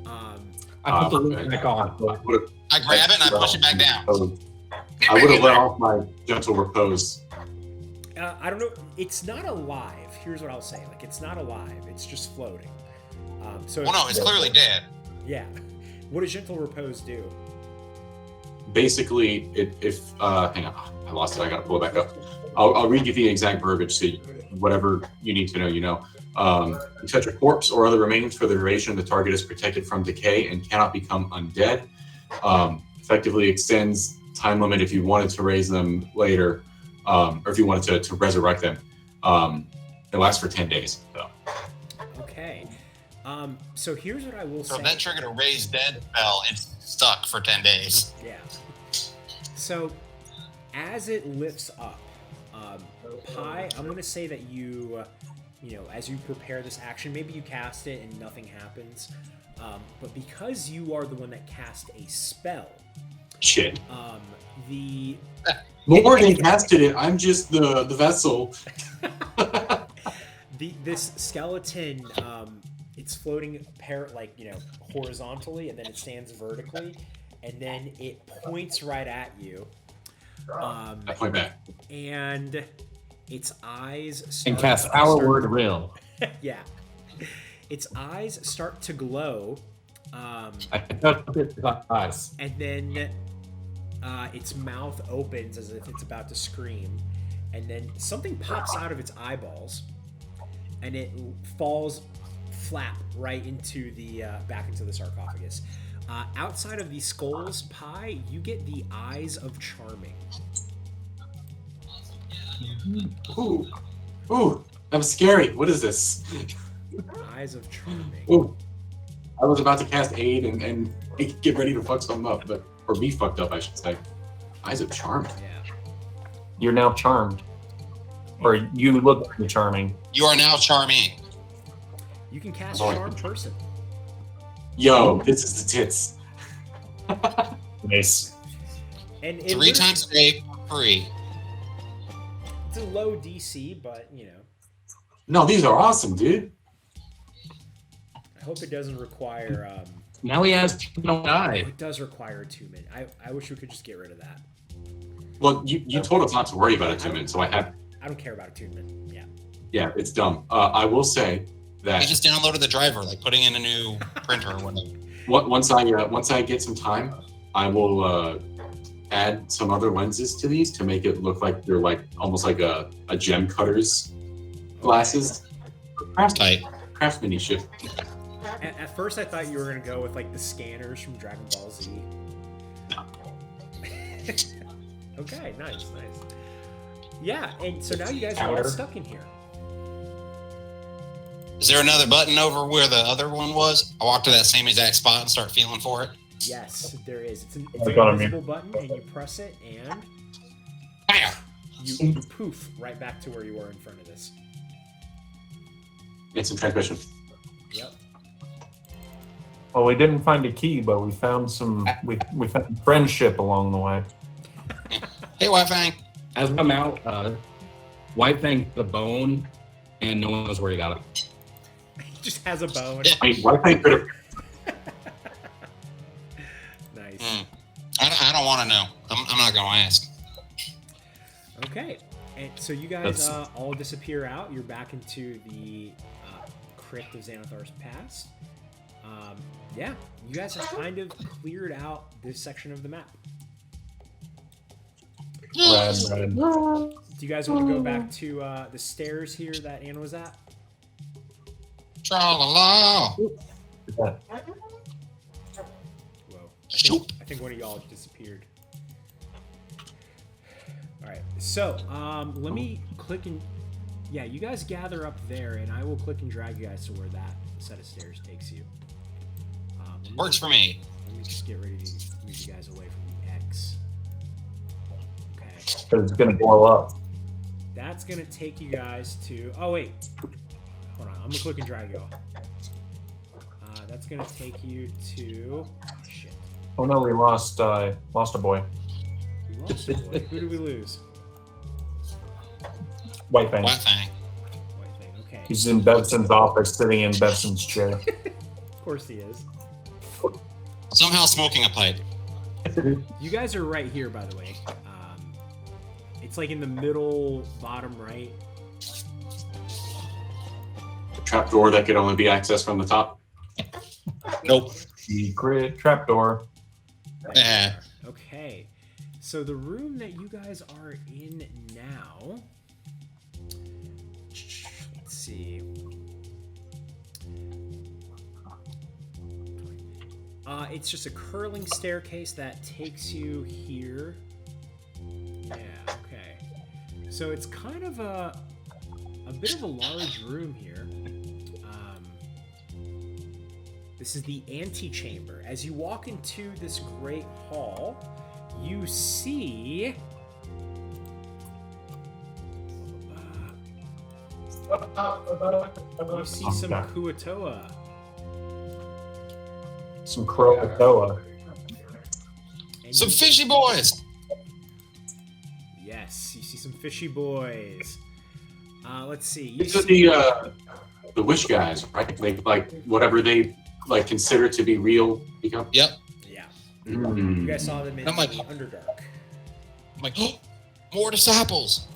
I put the lid back on. I grab it and I push it back down. I would have let off my gentle repose. I don't know. It's not alive. Here's what I'll say. Like, it's not alive. It's just floating. So Well, no, it's clearly dead. Yeah. What does gentle repose do? Basically, hang on, I lost it. I gotta pull it back up. I'll read you the exact verbiage, so whatever you need to know, you know. You touch a corpse or other remains for the duration, the target is protected from decay and cannot become undead. Effectively extends time limit if you wanted to raise them later, or if you wanted to resurrect them. It lasts for 10 days. So. Okay. So here's what I will So say. if that triggered a raise dead spell, it's stuck for 10 days. Yeah. So as it lifts up, Pi, I'm going to say that you as you prepare this action, maybe you cast it and nothing happens. But because you are the one that cast a spell, Shit. the Morgan casted it. I'm just the vessel. this skeleton, it's floating horizontally, and then it stands vertically, and then it points right at you. I point back. And its eyes And cast Power Word Rill. Yeah. Its eyes start to glow. I touched its eyes. And then its mouth opens as if it's about to scream. And then something pops out of its eyeballs. And it falls flap right into the back into the sarcophagus. Outside of the skulls, Pi, you get the Eyes of Charming. Ooh, that was scary. What is this? Eyes of Charming. Ooh, I was about to cast Aid and get ready to fuck something up, or be fucked up, I should say. Eyes of Charming. Yeah. You're now charmed. Or you look charming. You are now charming. You can cast Boy. Charm Person. Yo, this is the tits. Nice. And it 3 literally- times a day for free. It's a low DC, but No, these are awesome, dude. I hope it doesn't require. Now he has no eye. It does require attunement. I wish we could just get rid of that. Well, you told us not to worry about attunement, so I don't care about attunement. Yeah. Yeah, it's dumb. I will say You that just downloaded the driver, like putting in a new printer or whatever. once I get some time, I will add some other lenses to these to make it look like they're like almost like a gem cutter's glasses. Craftsmanship. At first, I thought you were gonna go with like the scanners from Dragon Ball Z. No. Okay, nice. Yeah, and so now you guys are all stuck in here. Is there another button over where the other one was? I walk to that same exact spot and start feeling for it. Yes, there is. It's an got it, invisible button, and you press it, and Bam! you poof right back to where you were in front of this. Instant transmission. Yep. Well, we didn't find a key, but we found some. We found friendship along the way. Hey, White Fang. As I'm out, White Fang the bone, and no one knows where he got it. He just has a bone. Wait, why can't I Nice. I don't want to know. I'm not going to ask. Okay, and so you guys all disappear out. You're back into the crypt of Xanathar's past. Yeah, you guys have kind of cleared out this section of the map. Rad. Do you guys want to go back to the stairs here that Anna was at? Tra-la-la. Whoa. Shoop. I think one of y'all disappeared. Alright, so let me click and... Yeah, you guys gather up there, and I will click and drag you guys to where that set of stairs takes you. Works for me. Let me just get ready to move you guys away from the X. Okay. Because it's gonna blow up. That's gonna take you guys to. Oh wait. Hold on. I'm gonna click and drag you off. That's gonna take you to. Oh, shit. Oh no, we lost a boy. We lost a boy. Who did we lose? White Fang. White Fang. White thing. Okay. He's in Bevson's office, sitting in Bevson's chair. Of course he is. Somehow smoking a pipe. You guys are right here, by the way. It's like in the middle, bottom right. Trapdoor that could only be accessed from the top. Nope. Secret trapdoor. Yeah. Okay. So the room that you guys are in now. Let's see. It's just a curling staircase that takes you here. Yeah, okay. So it's kind of a bit of a large room here. This is the antechamber. As you walk into this great hall, you see some Kuatoa. Some Krakatoa. And Some fishy boys. yes, you see some fishy boys. Let's see. You These are see the wish guys, right? Like whatever they like consider to be real become. Yep. yeah. Mm. You guys saw them in That might the be- Underdark. I'm like, oh, more disciples.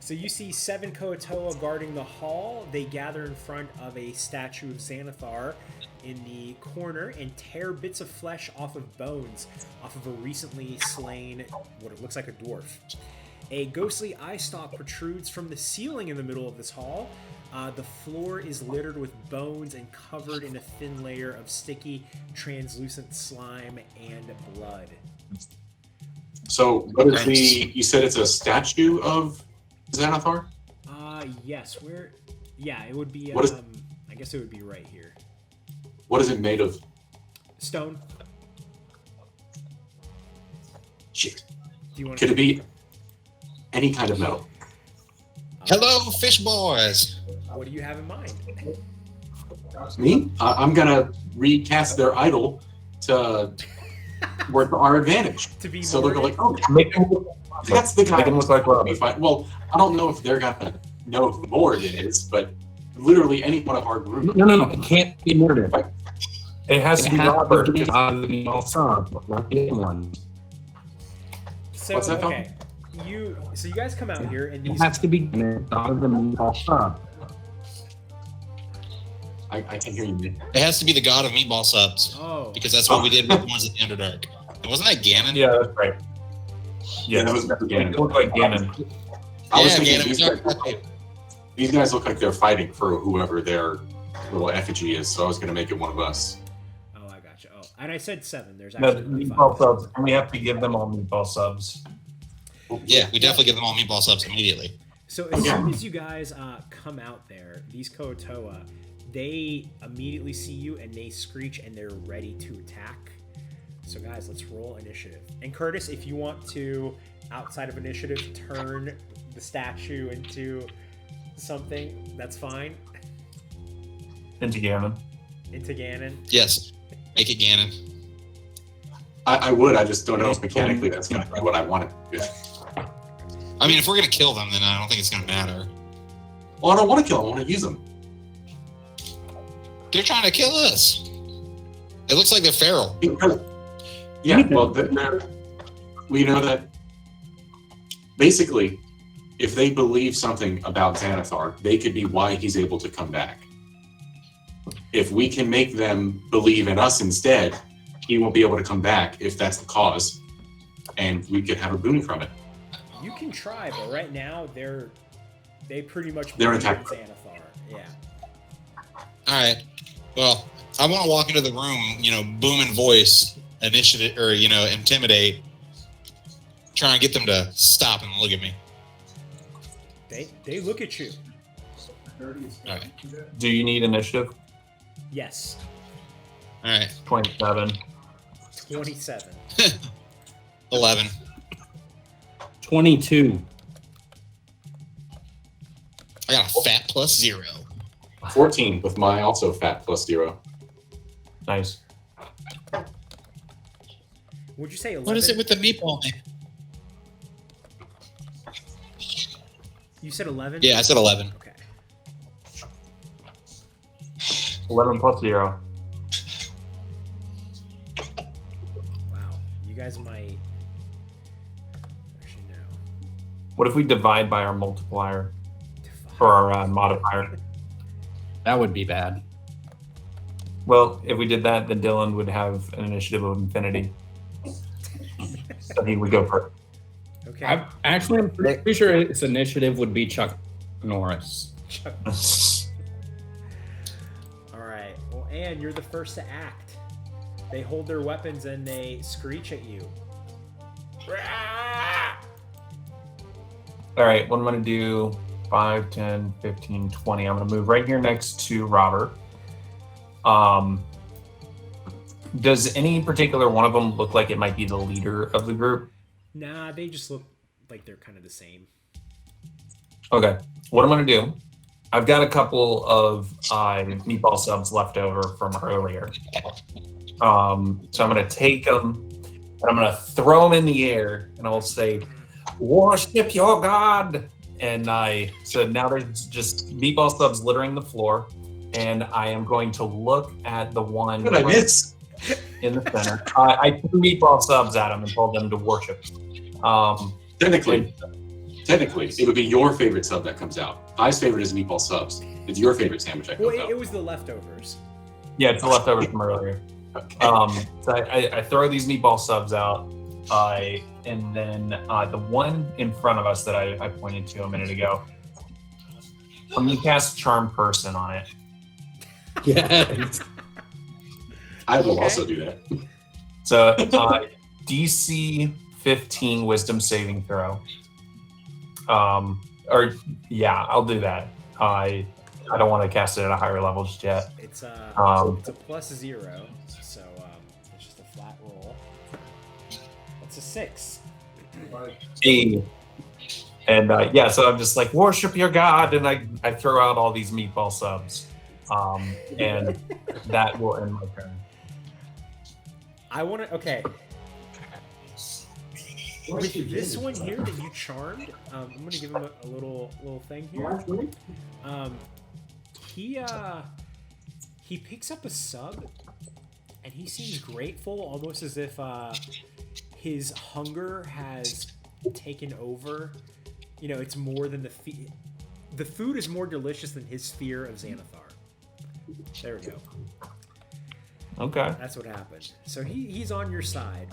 So you see 7 Kuatoa guarding the hall. They gather in front of a statue of Xanathar in the corner and tear bits of flesh off of bones off of a recently slain, what it looks like a dwarf. A ghostly eye stalk protrudes from the ceiling in the middle of this hall. The floor is littered with bones and covered in a thin layer of sticky, translucent slime and blood. So what is the? You said it's a statue of Xanathar? Yes, where? Yeah, it would be. What is- I guess it would be right here. What is it made of? Stone. Shit. Do you want Could it be any kind of metal? Hello, fish boys. What do you have in mind? Me? I'm gonna recast their idol to work to our advantage. To be So they're more- like, oh, Make him look, that's the guy. make him look like Robbie. Well, I don't know if they're gonna know who Lord is, but literally any one of our group. No. It can't be murdered. It has to be Robert. It has to be all son, not the one. So What's that okay, you guys come out here and It these has to be God of the meatball son. I can hear you. Man. It has to be the god of meatball subs oh because that's what we did with the ones at the Underdark. Wasn't that Ganon? Yeah, that's right. Yeah, Yeah, that was it Ganon. looked like Ganon. I was Yeah, thinking Ganon. We these talked guys, about that too. these guys look like they're fighting for whoever their little effigy is, so I was gonna make it one of us. oh I gotcha. Oh, and I said 7. There's No, actually meatball 5. subs. And we have to give them all meatball subs. Yeah, we definitely give them all meatball subs immediately. So as soon as you guys come out there, these Kuatoa, they immediately see you and they screech and they're ready to attack. So guys, let's roll initiative. And Curtis, if you want to, outside of initiative, turn the statue into something, that's fine. Into Ganon. Into Ganon. Yes, make it Ganon. I would, I just don't know if mechanically that's gonna be what I want it to be. I mean, if we're gonna kill them, then I don't think it's gonna matter. Well, I don't want to kill them, I want to use them. They're trying to kill us. It looks like they're feral. Because, yeah, well, we know that basically, if they believe something about Xanathar, they could be why he's able to come back. If we can make them believe in us instead, he won't be able to come back if that's the cause, and we could have a boon from it. You can try, but right now they pretty much They're believe in attacked. Xanathar. Yeah. All right. Well, I want to walk into the room, booming voice, initiative, or intimidate, try and get them to stop and look at me. They look at you. All right. Do you need initiative? Yes. All right. 27. 27. 11. 22. I got a fat plus 0. 14 with my also fat plus 0. Nice. Would you say 11? What is it with the meatball thing? You said 11? Yeah, I said 11. Okay. 11 plus 0. Wow. You guys might... Actually, no. What if we divide by our multiplier or our modifier? That would be bad. Well, if we did that, then Dylan would have an initiative of infinity. So he would go first. Okay. I'm pretty sure its initiative would be Chuck Norris. All right. Well, Anne, you're the first to act. They hold their weapons and they screech at you. All right, what I'm going to do, 5, 10, 15, 20. I'm going to move right here next to Robert. Does any particular one of them look like it might be the leader of the group? Nah, they just look like they're kind of the same. Okay, what I'm going to do, I've got a couple of meatball subs left over from earlier. So I'm going to take them and I'm going to throw them in the air and I'll say, "Worship your God." And so now there's just meatball subs littering the floor. And I am going to look at the one What did I miss? in the center. I threw meatball subs at him and told them to worship. Technically, it would be your favorite sub that comes out. I's favorite is meatball subs. It's your favorite sandwich that Well, comes out. it was the leftovers. Yeah, it's the leftovers from earlier. Okay. So I throw these meatball subs out. And then the one in front of us that I pointed to a minute ago, I'm going to cast Charm Person on it. Yes. I will Okay. also do that. So DC 15 Wisdom saving throw. I'll do that. I don't want to cast it at a higher level just yet. It's a plus 0, so it's just a flat roll. That's a 6. Hey. And so I'm just like, worship your God, and I throw out all these meatball subs. And that will end my turn. I want to. Okay. With this one here that you charmed, I'm gonna give him a little thing here. He picks up a sub, and he seems grateful, almost as if his hunger has taken over. You know, it's more than the food is more delicious than his fear of Xanathar. There we go. Okay. That's what happened. So he's on your side.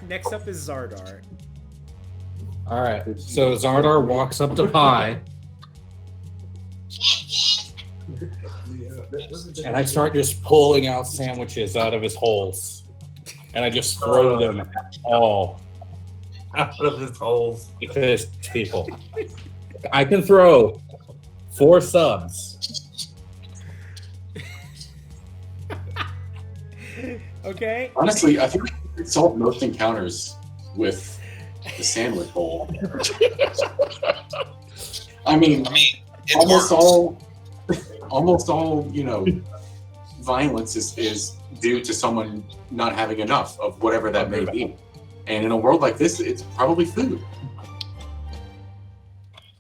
Next up is Xardaar. All right. So Xardaar walks up to Pi, and I start just pulling out sandwiches out of his holes, and I just throw them all Out of his holes. to his people. I can throw 4 subs. Okay. Honestly, I think we could solve most encounters with the sandwich bowl. I mean, It almost works. all, violence is due to someone not having enough of whatever that may be. And in a world like this, it's probably food.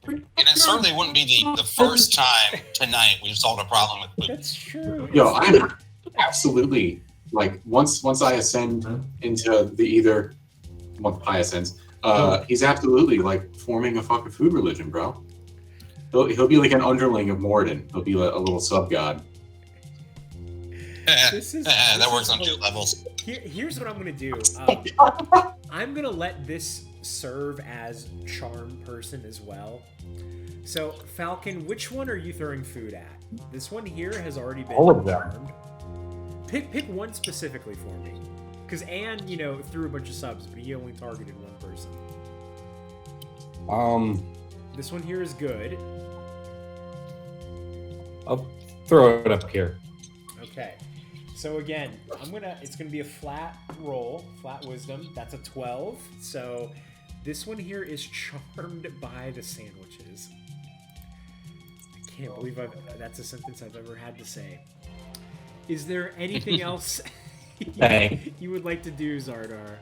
And it certainly wouldn't be the first time tonight we've solved a problem with food. That's true. Yo, I'm absolutely once I ascend into once Pi ascends, he's absolutely forming a fucking food religion, bro. He'll be like an underling of Morden. He'll be a little sub god. That works on 2 levels. Here's what I'm gonna do. I'm gonna let this serve as charm person as well. So Falcon, which one are you throwing food at? This one here has already been All of them. charmed. Pick one specifically for me, because Anne, threw a bunch of subs, but he only targeted one person. This one here is good. I'll throw it up here. Okay, So again, it's gonna be a flat roll, flat wisdom. That's a 12. So this one here is charmed by the sandwiches. I can't believe that's a sentence I've ever had to say. Is there anything else you would like to do, Xardaar?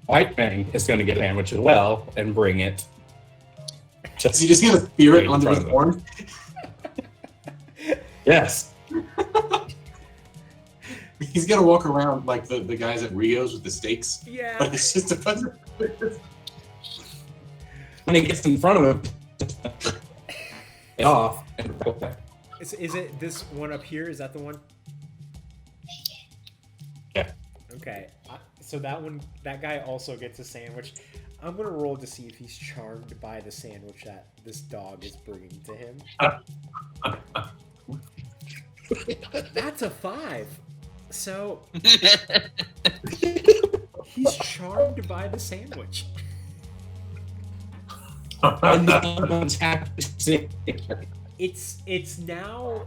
White Fang is going to get a sandwich as well and bring it. Is he just gonna spear it onto his horn? Yes. He's gonna walk around like the guys at Rio's with the stakes. Yeah. But it's just a bunch of... When he gets in front of him, off. Is it this one up here? Is that the one? Yeah. Okay. So that guy also gets a sandwich. I'm gonna roll to see if he's charmed by the sandwich that this dog is bringing to him. That's a 5. So he's charmed by the sandwich. It's now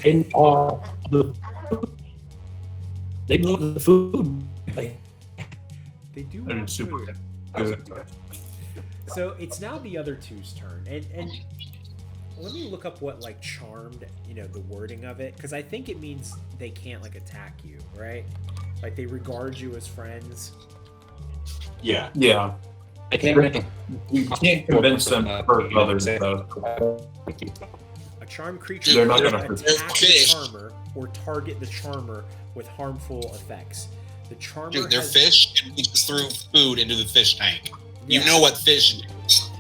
in all the they love the food. they do They're want super food. good. So it's now the other two's turn, and let me look up what like charmed, the wording of it, because I think it means they can't like attack you, right? Like they regard you as friends. Yeah. Yeah. I can't You can't convince them to hurt others, though. A charmed creature They're not can gonna hurt attack the fish. charmer or target the charmer with harmful effects. The charmer Dude, they're has, fish, and we just threw food into the fish tank. Yeah. You know what fish do.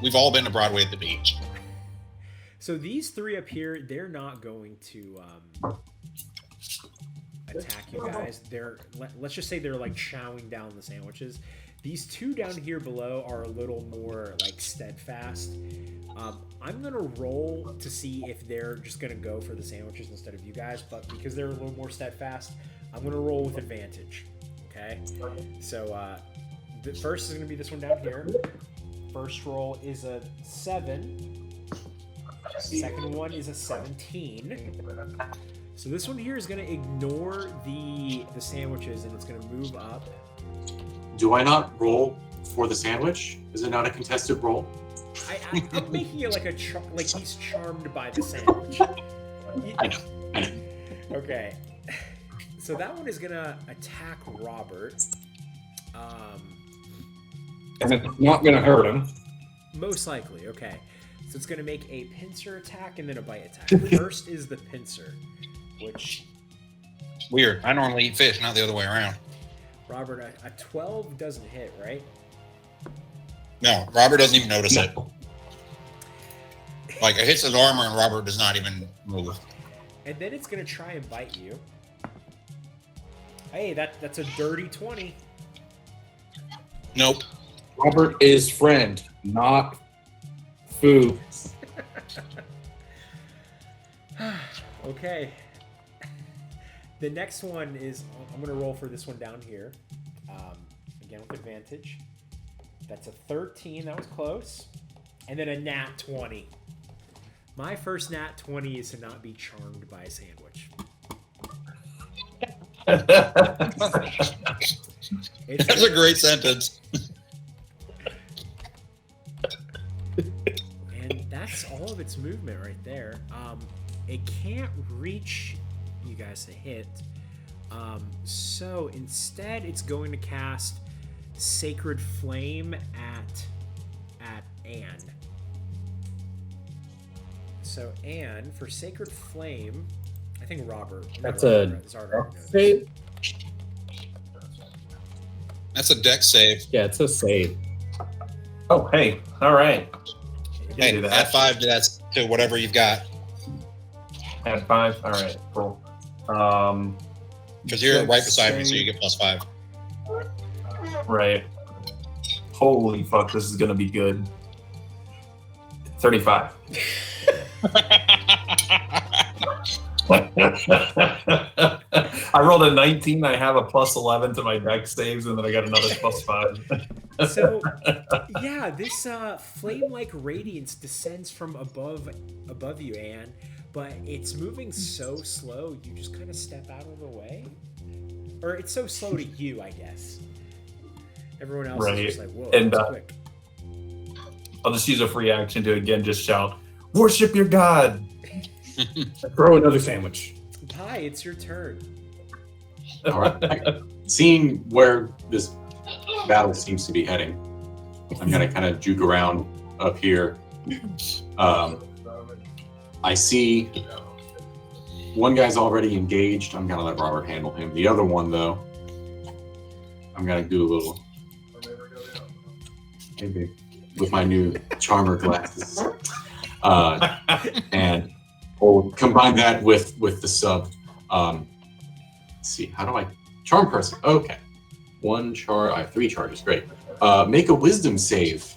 We've all been to Broadway at the beach. So these three up here, they're not going to attack you guys. Let's just say they're like chowing down the sandwiches. These two down here below are a little more like steadfast. I'm gonna roll to see if they're just gonna go for the sandwiches instead of you guys, but because they're a little more steadfast, I'm gonna roll with advantage. Okay. So the first is gonna be this one down here. First roll is a 7. Second one is a 17. So this one here is going to ignore the sandwiches and it's going to move up. Do I not roll for the sandwich? Is it not a contested roll? I'm making it like like he's charmed by the sandwich. I know. Okay. So that one is going to attack Robert. And it's not going to hurt him. Most likely. Okay. So it's going to make a pincer attack and then a bite attack. First is the pincer, which... Weird. I normally eat fish, not the other way around. Robert, a 12 doesn't hit, right? No, Robert doesn't even notice it. Like, it hits his armor and Robert does not even move. And then it's going to try and bite you. Hey, that's a dirty 20. Nope. Robert is friend, not food. Okay. The next one is, I'm going to roll for this one down here. Again with advantage. That's a 13. That was close. And then a nat 20. My first nat 20 is to not be charmed by a sandwich. That's a great sentence. And that's all of its movement right there. It can't reach you guys to hit. So instead, it's going to cast Sacred Flame at Anne. So Anne, for Sacred Flame, I think Robert. That's Xardaar knows. Save. That's a deck save. Yeah, it's a save. Oh, hey. All right. Hey, do that. add 5 to that, to whatever you've got. Add 5. All right. Cool. Because you're right beside me, so you get +5. Right. Holy fuck, this is gonna be good. 35. I rolled a 19. I have a +11 to my deck saves, and then I got another +5. So, yeah, this flame-like radiance descends from above you, Anne, but it's moving so slow, you just kind of step out of the way. Or it's so slow to you, I guess. Everyone else Right. is just like, whoa, And, that's quick. I'll just use a free action to again just shout, "Worship your god!" Throw another sandwich. Hi, it's your turn. All right. Seeing where this battle seems to be heading, I'm gonna kind of juke around up here. I see one guy's already engaged. I'm gonna let Robert handle him. The other one, though, I'm gonna do a little, maybe with my new charmer glasses, and we'll combine that with the sub. Let's see, how do I charm person? Okay, I have 3 charges. Great. Make a wisdom save,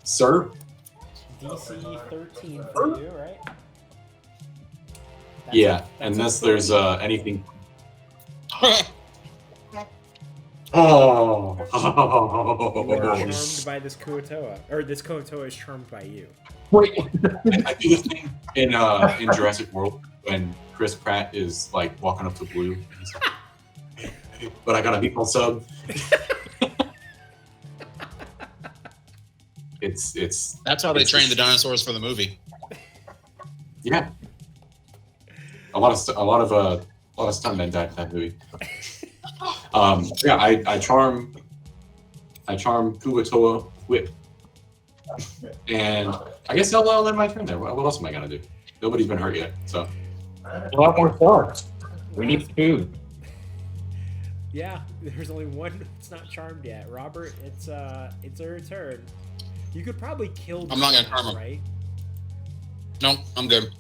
sir. DC 13 for you, right? Yeah, unless there's anything. Oh. You are charmed by this Kuo-toa, or this Kuo-toa is charmed by you. Wait. I do this thing in Jurassic World when Chris Pratt is like walking up to Blue. He's like, but I got a meatball sub. It's That's how they trained the dinosaurs for the movie. yeah. A lot of stuntmen died in that movie. Yeah, I charm Kuo-toa whip, and I guess I'll end my turn there. What else am I gonna do? Nobody's been hurt yet, so A lot more stars. We need food. Yeah, there's only one that's not charmed yet. Robert, it's her turn. You could probably kill. I'm not gonna Jonas, charm him. right? No, I'm good.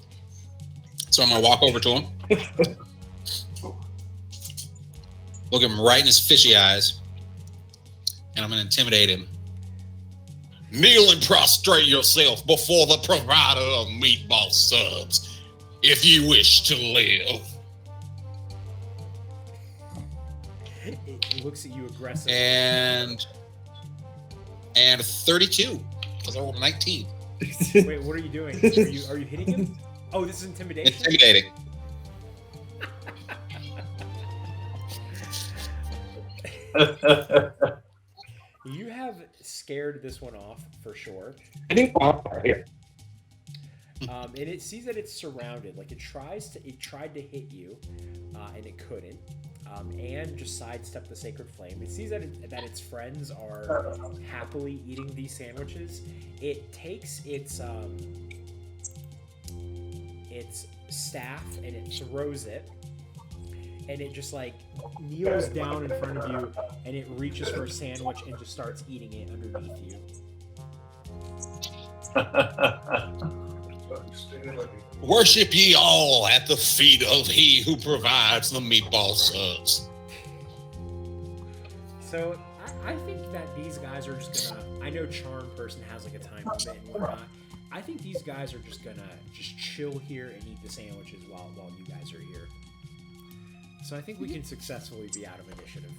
So I'm gonna walk over to him, look him right in his fishy eyes, and I'm gonna intimidate him. Kneel and prostrate yourself before the provider of meatball subs, if you wish to live. It looks at you aggressively. And 32, because I rolled a 19. Wait, what are you doing? Are you hitting him? Oh, this is intimidation? Intimidating. You have scared this one off for sure. I think here. And it sees that it's surrounded. Like it tried to hit you, and it couldn't. And just sidestep the sacred flame. It sees that its friends are happily eating these sandwiches. It takes its staff and it throws it, and it just like kneels down in front of you, and it reaches for a sandwich and just starts eating it underneath you. Worship ye all at the feet of he who provides the meatball subs. So I think that these guys are just gonna. I know Charm Person has like a time limit and whatnot. I think these guys are just gonna chill here and eat the sandwiches while you guys are here. So I think we can successfully be out of initiative.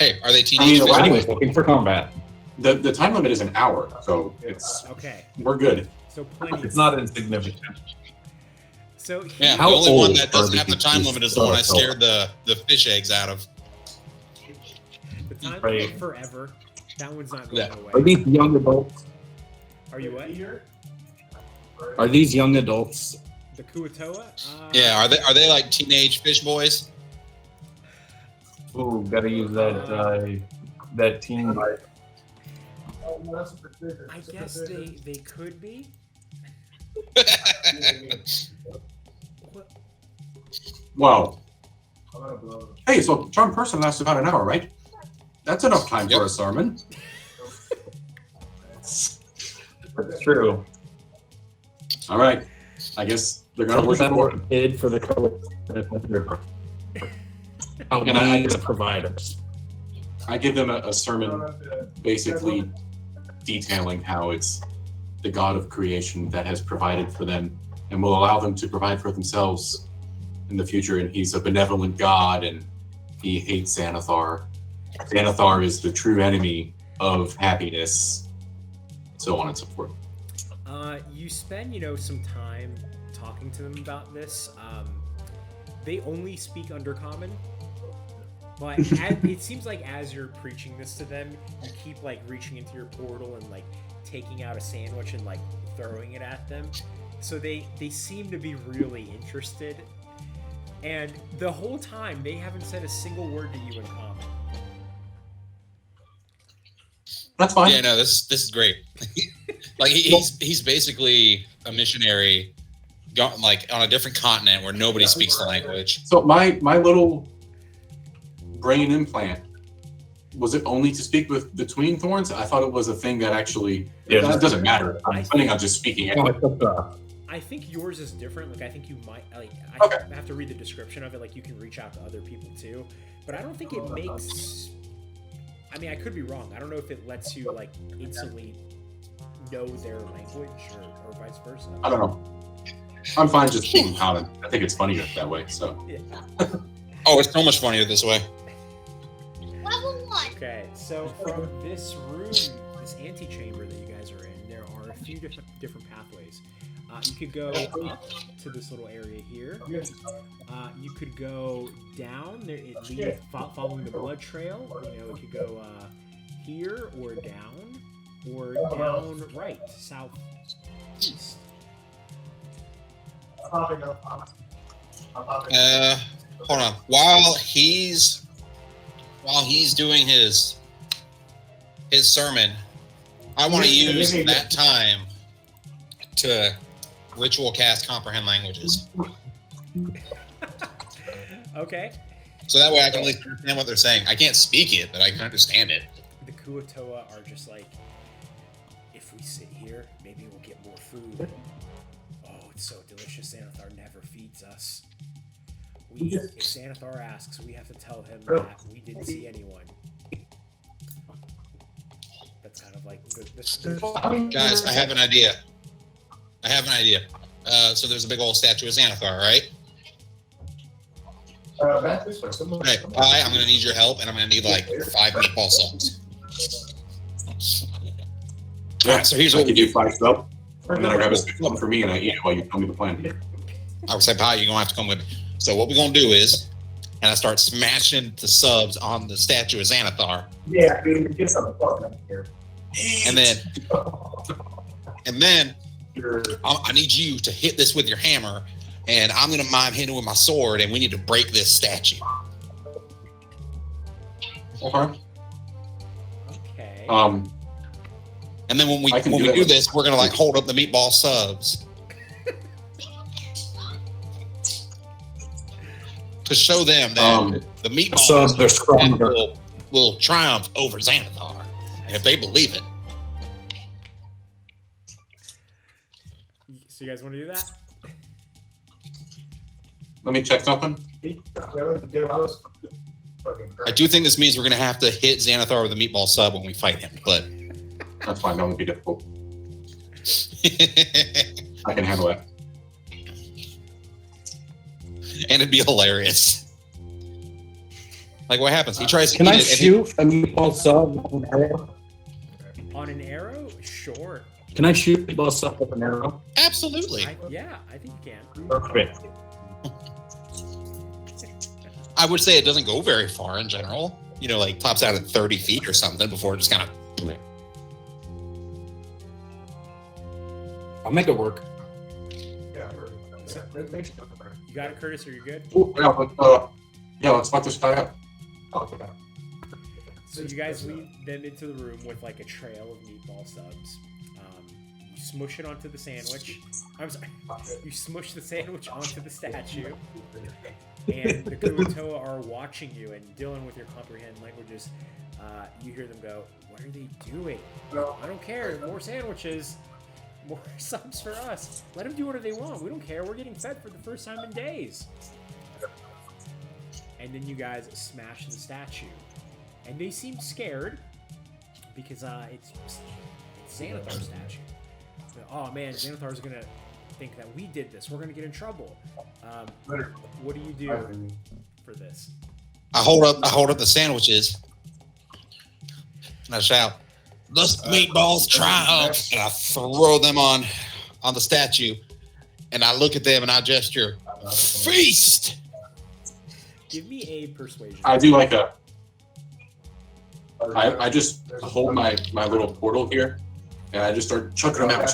Hey, are they teenage? well, Anyways, looking for combat. the time limit is an hour, so Okay, we're good. so plenty. It's not insignificant. So Yeah, How the only one old that are doesn't have the these time limit is the one I fellows? scared the fish eggs out of. the time Right. limit forever. That one's not going Yeah. Are away. these young adults? Are you what? Are these young adults? The Kuo-toa? Yeah, are they like teenage fish boys? Ooh, gotta use that team. I guess they could be. What? Well, hey, so Charm Person lasts about an hour, right? That's enough time Yep. for a sermon. That's true. All right, I guess they're gonna worship more. Kid for the color. And I- the providers. I give them a sermon basically detailing how it's the God of creation that has provided for them and will allow them to provide for themselves in the future. And he's a benevolent God and he hates Xanathar. Xanathar is the true enemy of happiness, so on and so forth. you spend, some time talking to them about this. They only speak Undercommon, but it seems like as you're preaching this to them, you keep like reaching into your portal and like taking out a sandwich and like throwing it at them. So they seem to be really interested, and the whole time they haven't said a single word to you in common. That's fine. Yeah, no, this is great. Like he's basically a missionary, like on a different continent where nobody speaks the language. So my little brain implant, was it only to speak with between thorns? I thought it was a thing that actually that doesn't matter. I'm planning on just speaking it. I think yours is different. Like I think you might I have to read the description of it. Like you can reach out to other people too, but I don't think it makes. I mean, I could be wrong. I don't know if it lets you like instantly know their language or vice versa. I don't know. I'm fine just speaking Paladin. I think it's funnier that way. So. Yeah. Oh, it's so much funnier this way. Okay, so from this room, this antechamber that you guys are in, there are a few different pathways. You could go up to this little area here. You could go down. It leads following the blood trail. It could go here or down right, south, east. Hold on. While he's doing his sermon, I want to use that time to ritual cast comprehend languages. Okay. So that way I can at least understand what they're saying. I can't speak it, but I can understand it. The Kuatoa are just like, if we sit here, maybe we'll get more food. Oh, it's so delicious. Xanathar never feeds us. If Xanathar asks, we have to tell him that we didn't see anyone. That's kind of like Guys, I have an idea. So there's a big old statue of Xanathar, right? Okay, I'm gonna need your help, and I'm gonna need like 5 meatball subs. All right, so here's I what can we do do. 5 sub, and then I grab a one for me and I eat it while you tell me the plan. I would say, Pie, you're gonna have to come with me. So what we're gonna do is, and I start smashing the subs on the statue of Xanathar. Yeah, dude, get some fucking here. And then I need you to hit this with your hammer, and I'm gonna mime hit it with my sword, and we need to break this statue. Okay. Okay. And then when we do this, we're gonna like hold up the meatball subs to show them that the meatball subs are stronger. will triumph over Xanathar if they believe it. So you guys want to do that? Let me check something. I do think this means we're gonna have to hit Xanathar with a meatball sub when we fight him, but That's fine. That won't be difficult. I can handle that. And it'd be hilarious. Like what happens? He tries to Can eat I it, shoot a meatball sub with an arrow? On an arrow? Sure. Can I shoot a meatball sub with an arrow? Absolutely. I think you can. Perfect. I would say it doesn't go very far in general. Like tops out at 30 feet or something before it just kind of. I'll make it work. You got it, Curtis? Are you good? Let's fuck this guy up. So you guys lead them into the room with like a trail of meatball subs. You smush it onto the sandwich. I'm sorry. You smush the sandwich onto the statue. And the Kuatoa are watching you, and Dylan, with your comprehend languages, you hear them go, "What are they doing? I don't care. More sandwiches. More subs for us. Let them do whatever they want. We don't care. We're getting fed for the first time in days." And then you guys smash the statue. And they seem scared because it's Xanathar's statue. Oh man, Xanathar's gonna think that we did this. We're gonna get in trouble. What do you do for this? I hold up the sandwiches and I shout, "The meatballs triumph!" And I throw them on on the statue, and I look at them and I gesture, feast. Give me a persuasion. I do like a. I just hold my little portal here, and I just start chucking them out.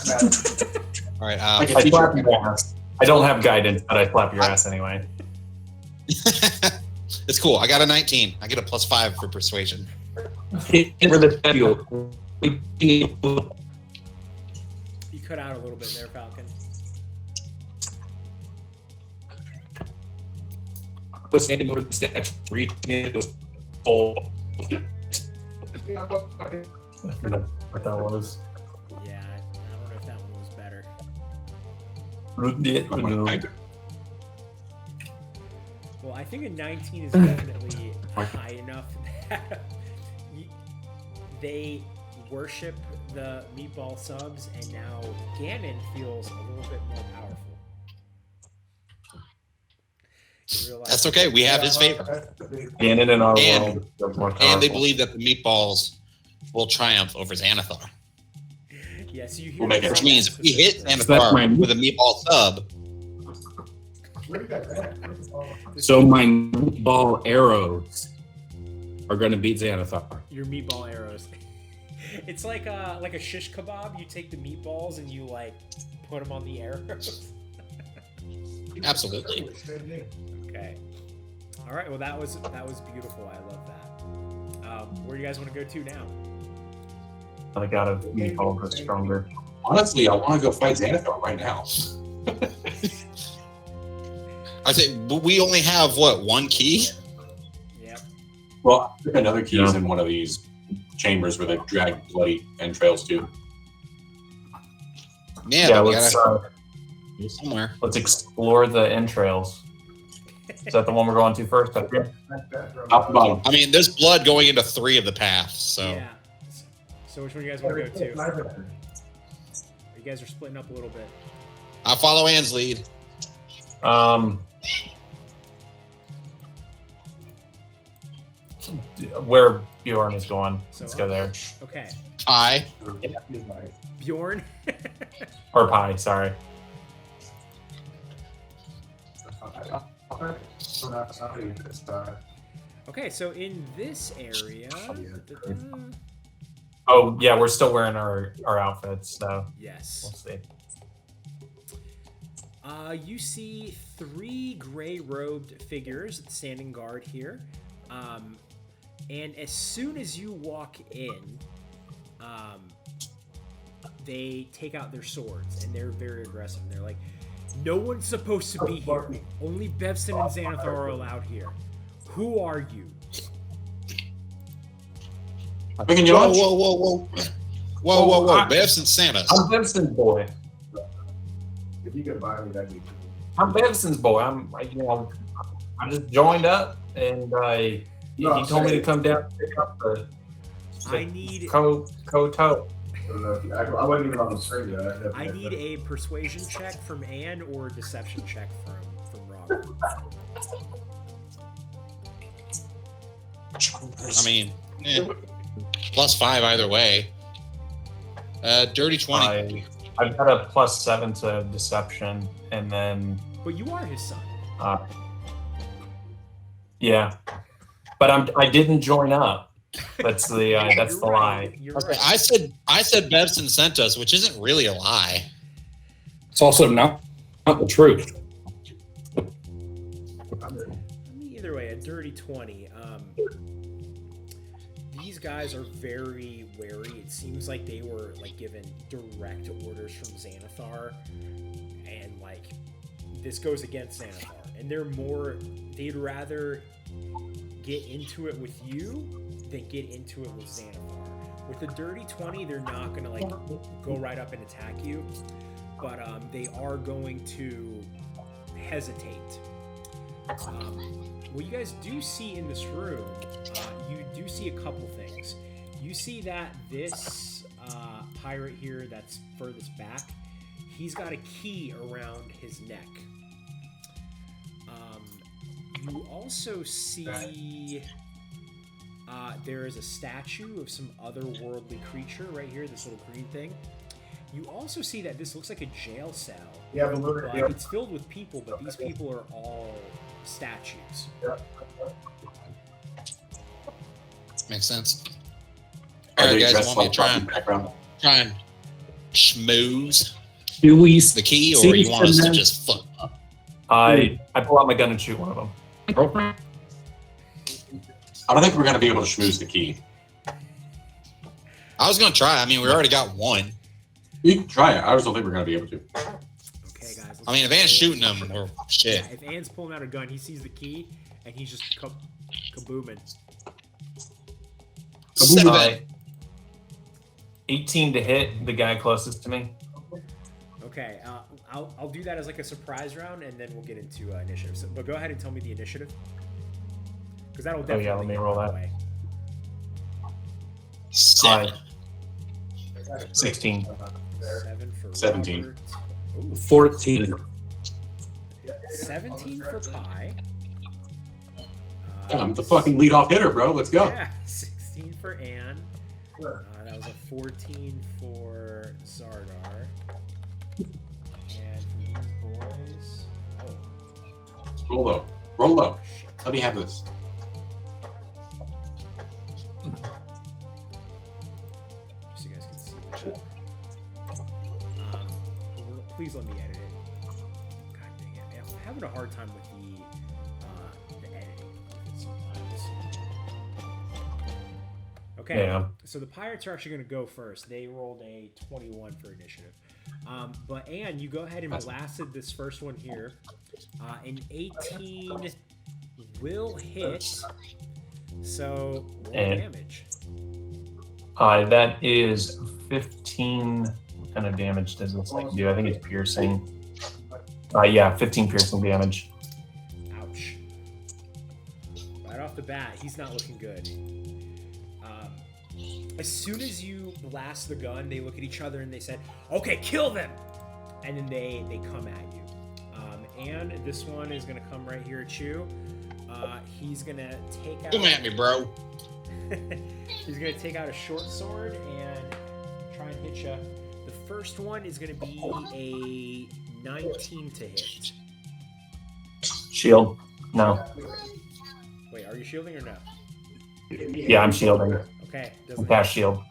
All right. I slap your ass. I don't have guidance, but I slap your ass anyway. It's cool. I got a 19. I get a +5 for persuasion. Hit for the statue. You cut out a little bit there, Falcon. Was standing over the statue, reaching it was full. I don't know what that was. Yeah, I don't know if that one was better. Well, I think a 19 is definitely high enough that they worship the meatball subs, and now Ganon feels a little bit more powerful. That's okay. We have his favor. Ganon in our And- world is more And they powerful. believe that the meatballs will triumph over Xanathar. Yeah, so you hear We'll make it. Which means if we hit That's Xanathar my- with a meatball sub, So my meatball arrows are going to beat Xanathar. your meatball arrows. It's like a shish kebab. You take the meatballs and you like put them on the arrows. absolutely. Okay. All right. Well, that was beautiful. I love that. Where do you guys want to go to now? I gotta be all the stronger. Honestly, I want to go fight Xanathar right now. I say we only have what, one key? Yep. Well, another key is Yeah. in one of these chambers where they drag bloody entrails to. Yeah, we let's gotta go somewhere. let's explore the entrails. Is that the one we're going to first? Up here? Top to bottom. I mean, there's blood going into 3 of the paths, so Yeah. So which one do you guys want to go to? You guys are splitting up a little bit. I'll follow Anne's lead. Where Bjorn is going. So Let's go there. Okay. Pie. Bjorn. Or Pie, sorry. Okay, so in this area. Oh, yeah, we're still wearing our outfits, so we'll Yes. see. You see 3 gray-robed figures standing guard here. And as soon as you walk in, they take out their swords, and they're very aggressive. And they're like, no one's supposed to be here. Only Bevston and Xanathar are allowed here. Who are you? Bringing you Whoa, lunch? whoa, whoa, whoa. Whoa, whoa, whoa. Bevs and Santa's. I'm Bevson's boy. If you could buy me, that'd be cool. I'm Bevson's boy. I just joined up, and he told me to come down and pick up the I need Koto. I wasn't even on the screen yet. I need a persuasion check from Anne or a deception check from Robbie. I mean, +5 either way. Dirty 20. I've got a +7 to deception, and then But you are his son. yeah, but I didn't join up. That's the You're right. lie. You're Okay, right. I said Bevson sent us, which isn't really a lie. It's also not the truth. Either way, a dirty 20. These guys are very wary. It seems like they were like given direct orders from Xanathar, and like this goes against Xanathar, and they'd rather get into it with you than get into it with Xanathar. With a dirty 20, they're not gonna like go right up and attack you, but they are going to hesitate. What you guys do see in this room, you do see a couple things. You see that this pirate here that's furthest back, he's got a key around his neck. You also see there is a statue of some otherworldly creature right here, this little green thing. You also see that this looks like a jail cell. Yeah, but look But at it's filled with people, but these people are all statues. Makes sense. Are All right, they guys, dressed want me to like background? try and schmooze Do we the key, or you want us to just fuck up? I pull out my gun and shoot one of them. I don't think we're gonna be able to schmooze the key. I was gonna try. I mean, we already got one. You can try it. I just don't think we're gonna be able to. Okay, guys. I mean, if Anne's shooting them, or shit. Yeah, if Anne's pulling out a gun, he sees the key, and he's just kabooming. Seven. 18 to hit the guy closest to me. Okay, I'll do that as like a surprise round, and then we'll get into initiative. So, but go ahead and tell me the initiative, because that'll definitely. Let me roll that. Way. 7. 16. 7 for 17. Robert. Ooh, 14. 17 for Pi. I'm the fucking leadoff hitter, bro. Let's go. Yeah, 16 for Anne. That was a 14 for Xardaar. And for these boys, Roll low. Roll low. shit. Let me have this. So you guys can see the chat. Please let me edit it. God dang it. I'm having a hard time with the editing sometimes. Okay, Yeah. so the pirates are actually going to go first. They rolled a 21 for initiative. But Anne, you go ahead and blasted this first one here. An 18 will hit. So roll And- damage. That is 15. What kind of damage does this thing do? I think it's piercing. Yeah, 15 piercing damage. Ouch. Right off the bat, he's not looking good. As soon as you blast the gun, they look at each other and they said, "Okay, kill them!" And then they come at you. And this one is going to come right here at you. He's going to take out... Come at me, bro. He's going to take out a short sword and try and hit you. The first one is going to be a 19 to hit. Shield. No. Wait, are you shielding or no? Yeah, I'm shielding. Okay, I'm doesn't past shield.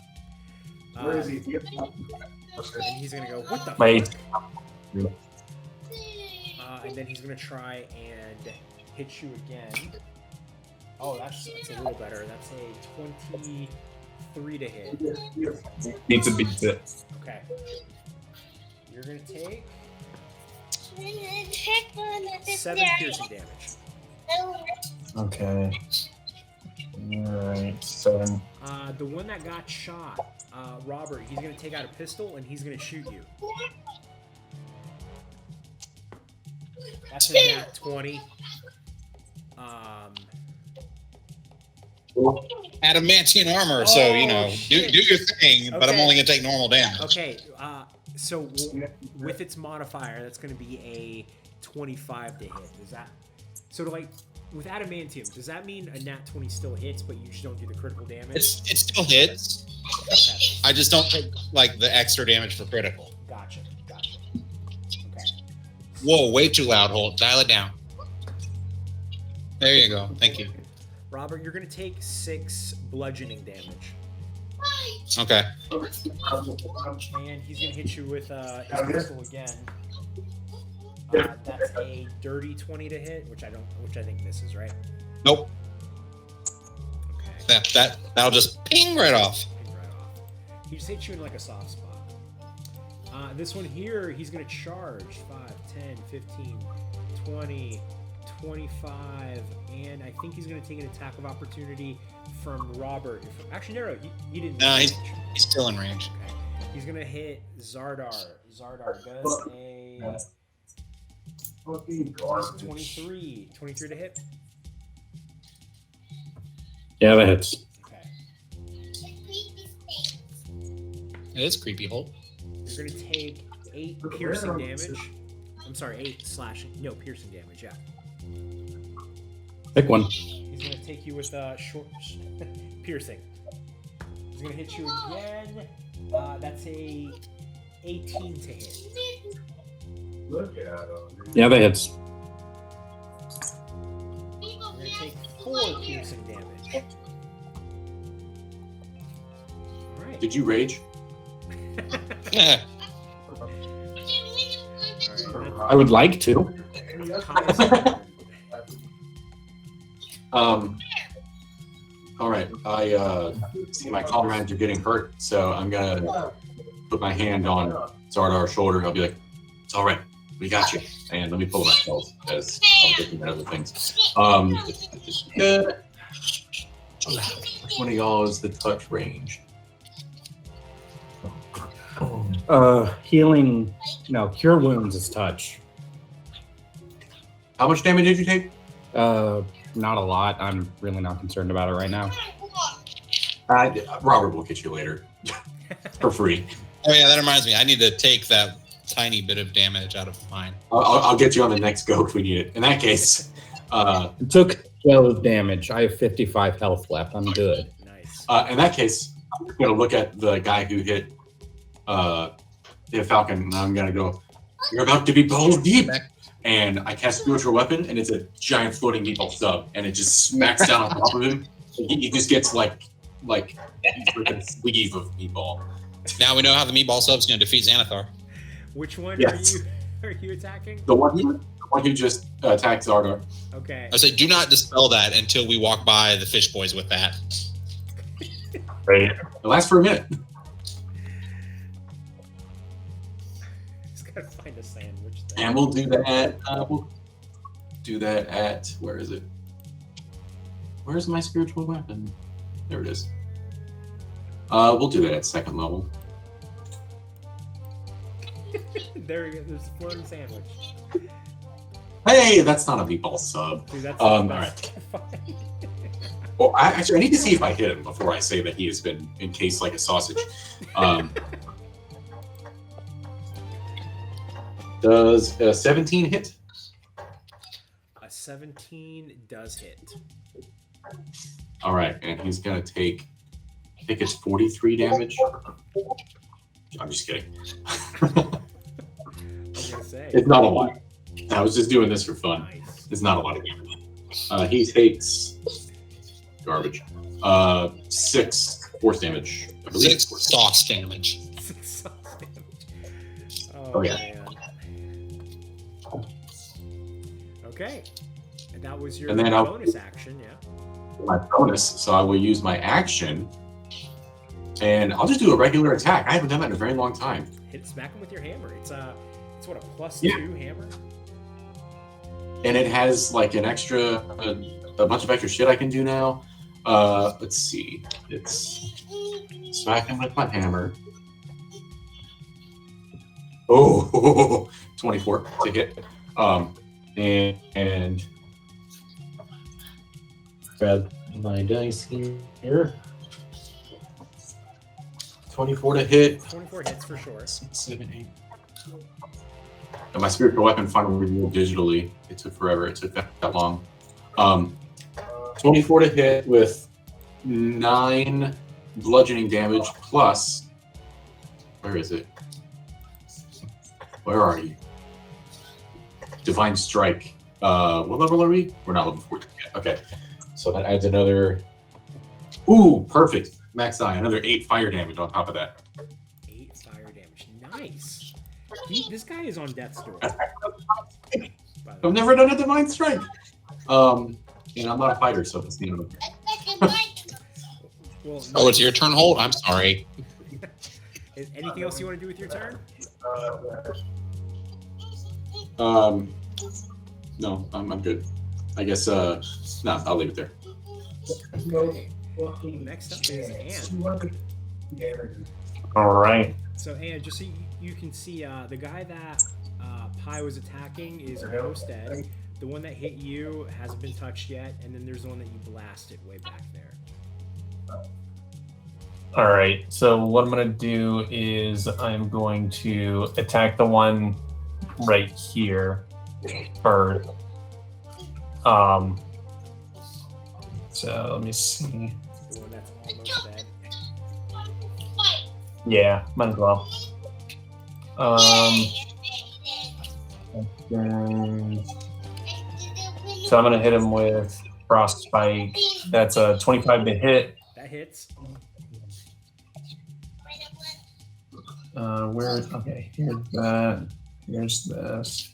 Where is he? And he's gonna go, what the My fuck? And then he's gonna try and hit you again. Oh, that's a little better. That's a 23 to hit. Needs to beat it. Okay. You're gonna take 7 piercing damage. Okay. Alright, 7. The one that got shot, Robert, he's gonna take out a pistol and he's gonna shoot you. That's a nat 20. Adamantium armor, so, you know, do your thing, but I'm Okay. only going to take normal damage. Okay, so with its modifier, that's going to be a 25 to hit. Is that so? To like with adamantium, does that mean a nat 20 still hits, but you just don't do the critical damage? It still hits. Okay, I just don't take, like, the extra damage for critical. gotcha. Okay, Whoa, way too loud. Hold. Dial it down. There you go. Thank you. Robert, you're going to take 6 bludgeoning damage, Okay. and he's going to hit you with his pistol again. That's a dirty 20 to hit, which I think misses, right? Nope. Okay. That'll just ping right off. Right off. He just hits you in like a soft spot. This one here, he's going to charge 5, 10, 15, 20, 25, and I think he's going to take an attack of opportunity from Robert. Actually, no, he didn't. No, hit. he's still in range. Okay. He's going to hit Xardaar. Xardaar does a 23 to hit. Yeah, that hits. Okay. It is creepy, Holt. You're going to take 8 piercing damage. I'm sorry, 8 slashing. No, piercing damage, yeah. Pick one. He's going to take you with short piercing. He's going to hit you again. That's a 18 to hit. Look at him. Yeah, that hits. You're gonna take 4 piercing damage. All right. Did you rage? Yeah. I would like to. All right. I see my comrades are getting hurt, so I'm gonna put my hand on Xardar's shoulder. I'll be like, "It's all right. We got you." And let me pull myself as I'm looking at other things. Which one of y'all is the touch range? Healing. No, cure wounds is touch. How much damage did you take? Not a lot. I'm really not concerned about it right now. Robert will get you later for free. Oh yeah, that reminds me. I need to take that tiny bit of damage out of mine. I'll get you on the next go if we need it. In that case, It took 12 damage. I have 55 health left. I'm good. Nice. in that case, I'm gonna look at the guy who hit Falcon, and I'm gonna go, "You're about to be balls deep." And I cast spiritual weapon, and it's a giant floating meatball sub, and it just smacks down on top of him. He just gets like a sleeve of meatball. Now we know how the meatball sub's going to defeat Xanathar. Which one Yes. are you attacking? The one who just attacked Xardaar. Okay. I say, do not dispel that until we walk by the fish boys with that. Right. It lasts for a minute. Just gotta find a sandwich. And we'll do that. We'll do that at, where is it? Where's my spiritual weapon? There it is. We'll do that at second level. There you go. There's a floating sandwich. Hey, that's not a meatball sub. Dude, that's All that's fine. Well, I need to see if I hit him before I say that he has been encased like a sausage. Does a 17 hit? A 17 does hit. All right, and he's gonna take, I think it's 43 damage. I'm just kidding. I was gonna say. It's not a lot. I was just doing this for fun. Nice. It's not a lot of damage. He takes garbage. 6 force damage. I believe 6 sauce damage. 6 sauce damage. Oh, yeah. Man. Okay. And that was your And then I'll- bonus action, yeah. my bonus, so I will use my action, and I'll just do a regular attack. I haven't done that in a very long time. Smack him with your hammer. It's what, a +2 Yeah. hammer? And it has like an extra, a bunch of extra shit I can do now. Let's see. It's smack him with my hammer. Oh, 24 to hit. And grab my dice here. 24 to hit. 24 hits for sure. 7, 8. And my spiritual weapon finally removed digitally. It took forever. It took that long. 24 to hit with 9 bludgeoning damage plus. Where is it? Where are you? Divine Strike. What level are we? We're not level 14 yet. Okay. So that adds another. Ooh, perfect. Max eye. Another 8 fire damage on top of that. 8 fire damage. Nice. This guy is on death's door. I've never done a Divine Strike. And I'm not a fighter, so it's the Well, Oh, it's your turn, Hold? I'm sorry. Is anything else you want to do with your turn? No, I'm good. I guess, no, I'll leave it there. Next up is Anne. All right. So Anne, just so you can see, the guy that Pi was attacking is almost dead. The one that hit you hasn't been touched yet, and then there's the one that you blasted way back there. All right. So what I'm going to do is I'm going to attack the one right here first. So let me see. The one that's almost dead. Yeah, might as well. and- So I'm going to hit him with Frost Spike. That's a 25 to hit. That hits. Okay, here's that. Here's this.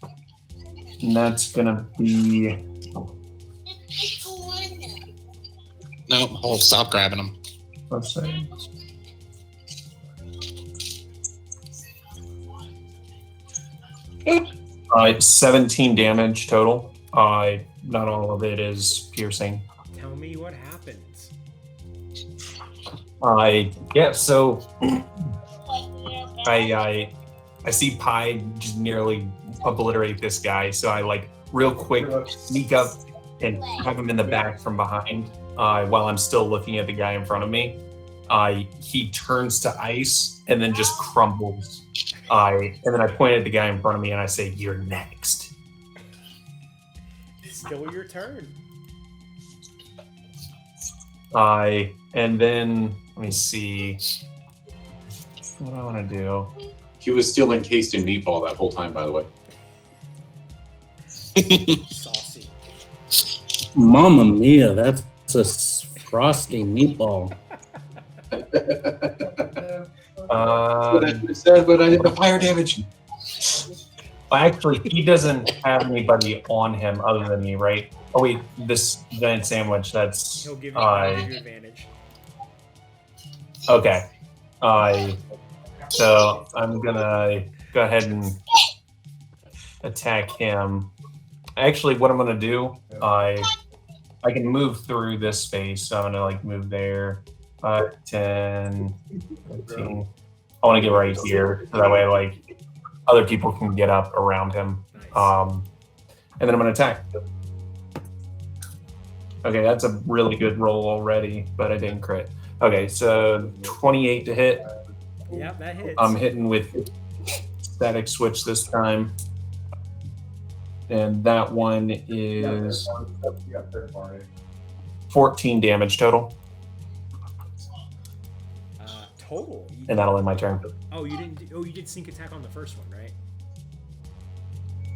And that's going to be... No, hold, stop grabbing them. Let's see. All right, 17 damage total. Not all of it is piercing. Tell me what happens. Yeah, so I see Pi just nearly obliterate this guy, so I like real quick sneak up and have him in the back from behind while I'm still looking at the guy in front of me. He turns to ice and then just crumbles. And then I point at the guy in front of me and I say, "You're next." Still your turn. And then let me see what I want to do. He was still encased in meatball that whole time, by the way. Saucy. Mamma mia, that's a frosty meatball. But I did the fire damage. Actually, he doesn't have anybody on him other than me, right? Oh wait, this giant sandwich. That's He'll give you advantage. okay. So I'm gonna go ahead and attack him. Actually, what I'm gonna do, I can move through this space. So I'm gonna like move there. 10, 15. I want to get right here, so that way like other people can get up around him. Nice. And then I'm gonna attack. Okay, that's a really good roll already, but I didn't crit. Okay, so 28 to hit. Yeah, that hits. I'm hitting with static switch this time. And that one is 14 damage total. Total. And that'll end my turn. Oh, you didn't. You did sneak attack on the first one, right?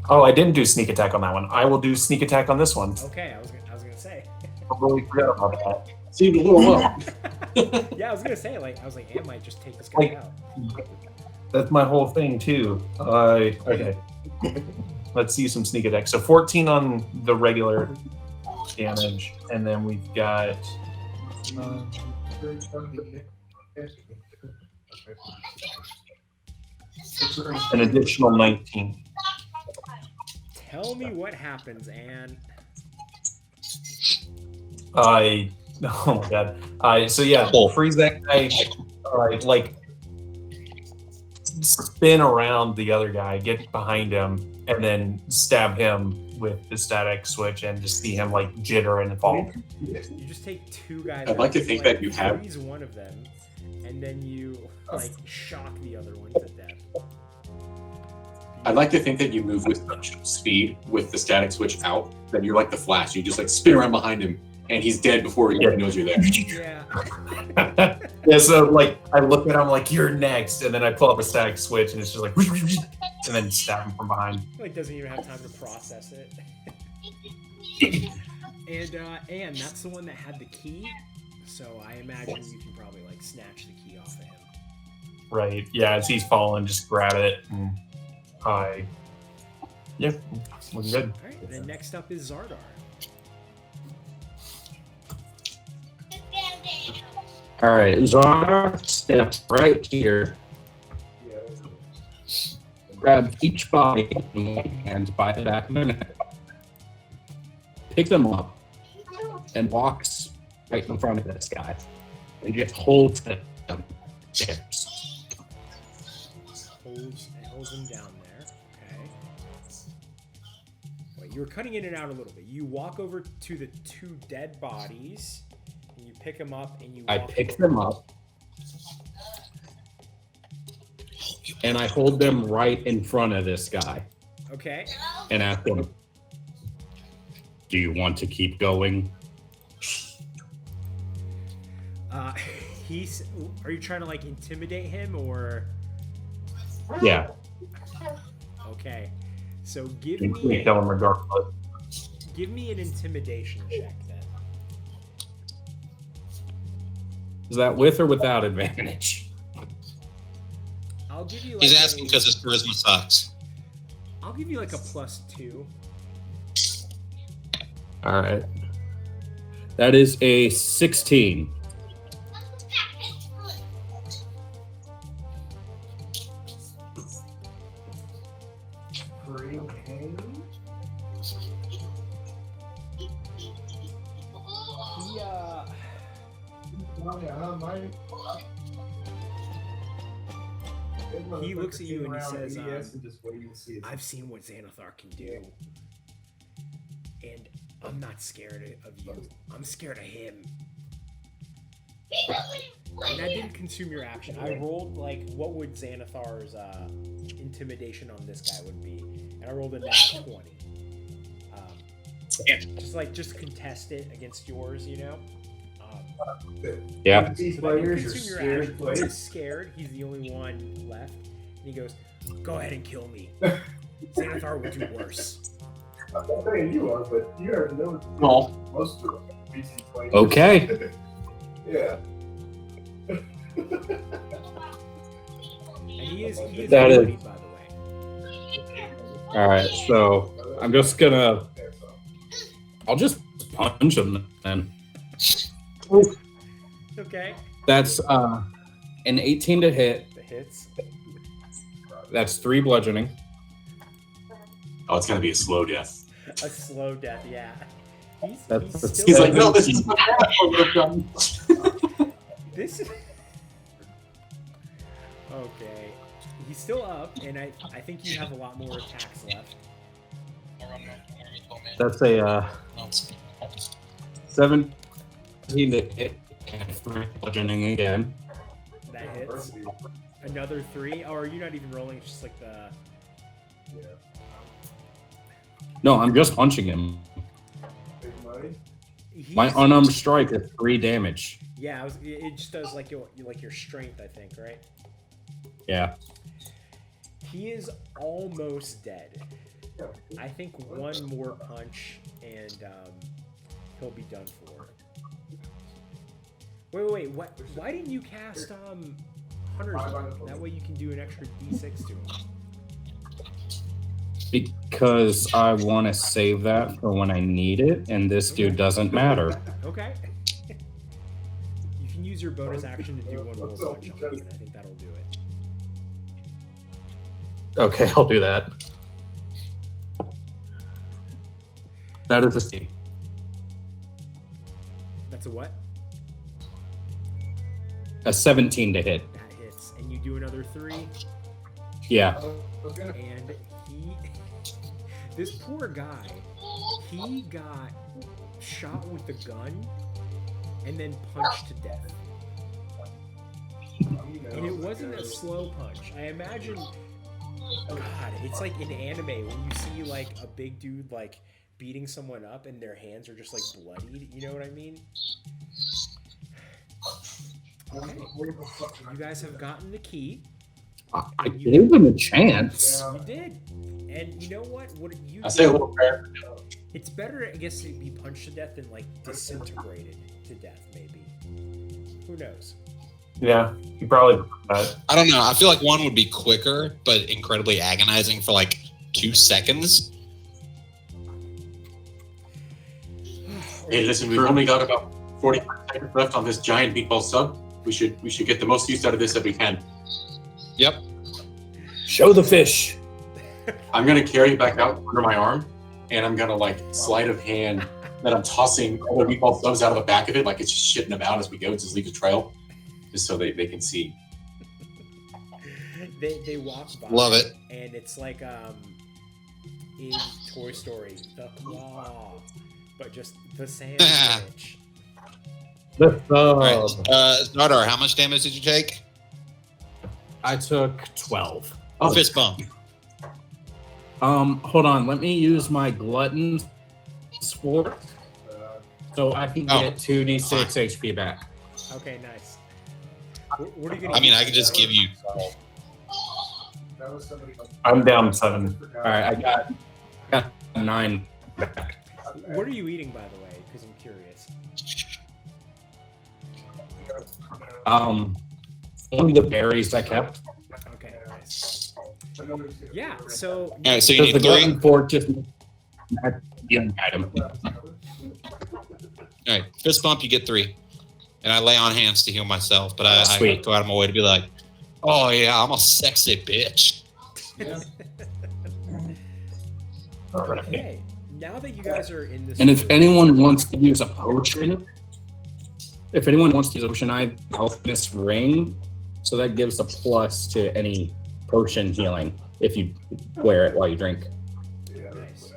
Oh, I didn't do sneak attack on that one. I will do sneak attack on this one. Okay, I was gonna say. I really forgot about that. Seemed a little low. Yeah, I was gonna say I was like, Ant might just take this guy out. That's my whole thing too. Okay. Let's see some sneak attack. So 14 on the regular damage, and then we've got an additional 19. Tell me what happens, Anne. Oh my god. So yeah, freeze that guy. Like spin around the other guy, get behind him, and then stab him with the static switch, and just see him like jitter and fall. You just take two guys. I'd like to think that you have. Freeze one of them, and then you like shock the other one to death. I'd like to think that you move with such speed with the static switch out that you're like the Flash. You just like spin around behind him, and he's dead before he even knows you're there. Yeah. Yeah, so like I look at him like, "You're next," and then I pull up a static switch, and it's just like, and then stab him from behind. Like doesn't even have time to process it. And Anne, that's the one that had the key. So I imagine you can probably like snatch the key off of him. Right. Yeah, as he's falling, just grab it. And yeah, looking good. All right. Then next up is Xardaar. All right, Xardaar steps right here. Grab each body in one hand by the back of their neck. Pick them up and walks right in front of this guy. And just holds them. Chairs. Holds him down there. Okay. Wait, you were cutting in and out a little bit. You walk over to the two dead bodies, and you pick them up, and you. I pick them up, and I hold them right in front of this guy. Okay. And ask him, "Do you want to keep going?" Are you trying to like intimidate him or? Yeah. Okay. So give You me kill him regardless. an intimidation check then. Is that with or without advantage? I'll give you like He's asking because his charisma sucks. I'll give you like a +2. All right. That is a 16. He looks at you and he says, I've seen what Xanathar can do. And I'm not scared of you. I'm scared of him. And that didn't consume your action. I rolled, like, what would Xanathar's intimidation on this guy would be. And I rolled a nat 20. Just contest it against yours, you know? Yeah. So that didn't consume your action. He's scared. He's the only one left. And he goes, go ahead and kill me. Xanathar will do worse. I'm not saying you are, but you already know most of the BC players. Okay. Yeah. And he is That is- bloodied, by the way. All right. So I'm just gonna. I'll just punch him then. Okay. That's an 18 to hit. The hits. That's 3 bludgeoning. Oh, it's gonna be a slow death. A slow death, yeah. That's- He's He's still like, no, this is not what we've done. This is... Okay. He's still up, and I think you have a lot more attacks left. That's a 17 to hit and 3 bludgeoning again. That hits. Another 3? Oh, are you not even rolling? It's just like the... No, I'm just punching him. My He's- unarmed strike is 3 damage. Yeah, it just does like your strength, I think, right? Yeah. He is almost dead. I think one more punch and he'll be done for. Wait. What? Why didn't you cast Hunter's Mark? That way you can do an extra D6 to him. Because I want to save that for when I need it, and this dude doesn't matter. Okay. You can use your bonus action to do one more punch on him, and I think that'll do it. Okay, I'll do that. That is a C. That's a what? A 17 to hit. That hits, and you do another 3, Yeah. and this poor guy, he got shot with the gun and then punched to death. And it wasn't a slow punch. I imagine, God, it's like in anime when you see like a big dude like beating someone up and their hands are just like bloodied. You know what I mean? Okay. You guys have gotten the key. I gave him a chance. You did. And you know what? What you I say a little prayer. It's better, I guess, to be punched to death than like disintegrated to death, maybe. Who knows? Yeah, you probably. I don't know. I feel like one would be quicker, but incredibly agonizing for like 2 seconds. Hey, listen, we've only got about 45 seconds left on this giant meatball sub. We should get the most use out of this that we can. Yep. Show the fish. I'm gonna carry it back out under my arm, and I'm gonna like sleight of hand that I'm tossing other meatball subs out of the back of it, like it's just shitting about as we go. Just leave a trail, just so they can see. They walk by. Love it. And it's like in Toy Story, the claw, but just the sandwich. All right. Xardaar, how much damage did you take? I took 12. Oh, fist bump. Hold on. Let me use my glutton sport so I can get 2d6 HP back. Okay, nice. What are you gonna I mean, use? I could just give you. I'm down 7. All right, I got 9 back. What are you eating, by the way? Because I'm curious. Only the berries I kept. Okay, nice. Yeah, so All right, so you Does the need glutton 3. fork just the item? All right, fist bump, you get 3. And I lay on hands to heal myself, but I Sweet. go out of my way to be like, oh yeah, I'm a sexy bitch. okay. Now that you guys are in this, And if room- anyone wants to use a potion, I have healthiness ring, so that gives a plus to any potion healing if you wear it while you drink. nice.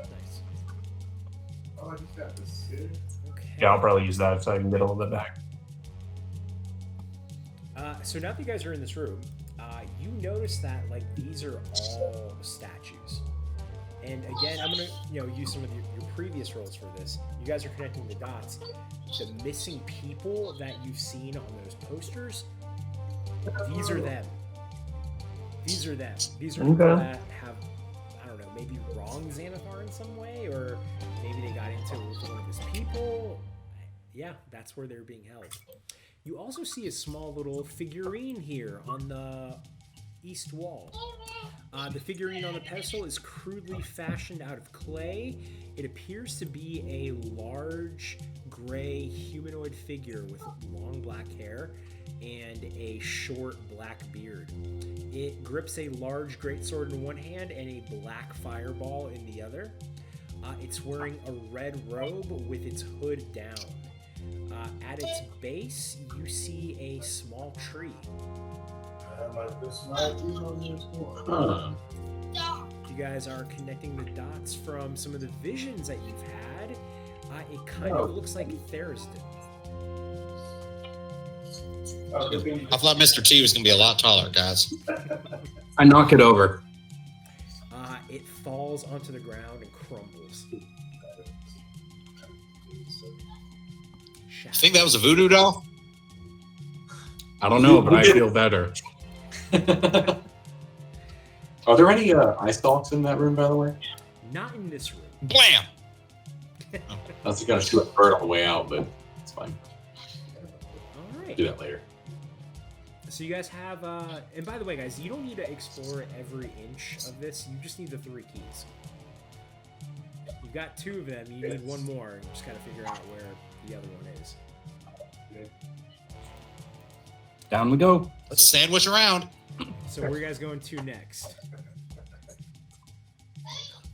Okay. Yeah, I'll probably use that so I can get a little bit back. So now that you guys are in this room, you notice that like these are all statues. And again, I'm gonna use some of your previous rolls for this. You guys are connecting the dots. The missing people that you've seen on those posters, these are them. These are them. These are people that have, I don't know, maybe wronged Xanathar in some way, or maybe they got into it with one of his people. Yeah, that's where they're being held. You also see a small little figurine here on the east wall. The figurine on the pedestal is crudely fashioned out of clay. It appears to be a large gray humanoid figure with long black hair and a short black beard. It grips a large greatsword in one hand and a black fireball in the other. It's wearing a red robe with its hood down. At its base, you see a small tree. You guys are connecting the dots from some of the visions that you've had. It kind of looks like Therisden. I thought Mr. T was going to be a lot taller, guys. I knock it over. It falls onto the ground and crumbles. You think that was a voodoo doll? I don't know, but I feel better. Are there any ice stalks in that room, by the way? Not in this room. Blam! I was gonna shoot a bird on the way out, but it's fine. All right. Do that later. So you guys have, and by the way, guys, you don't need to explore every inch of this. You just need the 3 keys. You've got 2 of them. You need 1 more, and you just gotta figure out where the other one is. Down we go. Let's sandwich around. So where are you guys going to next?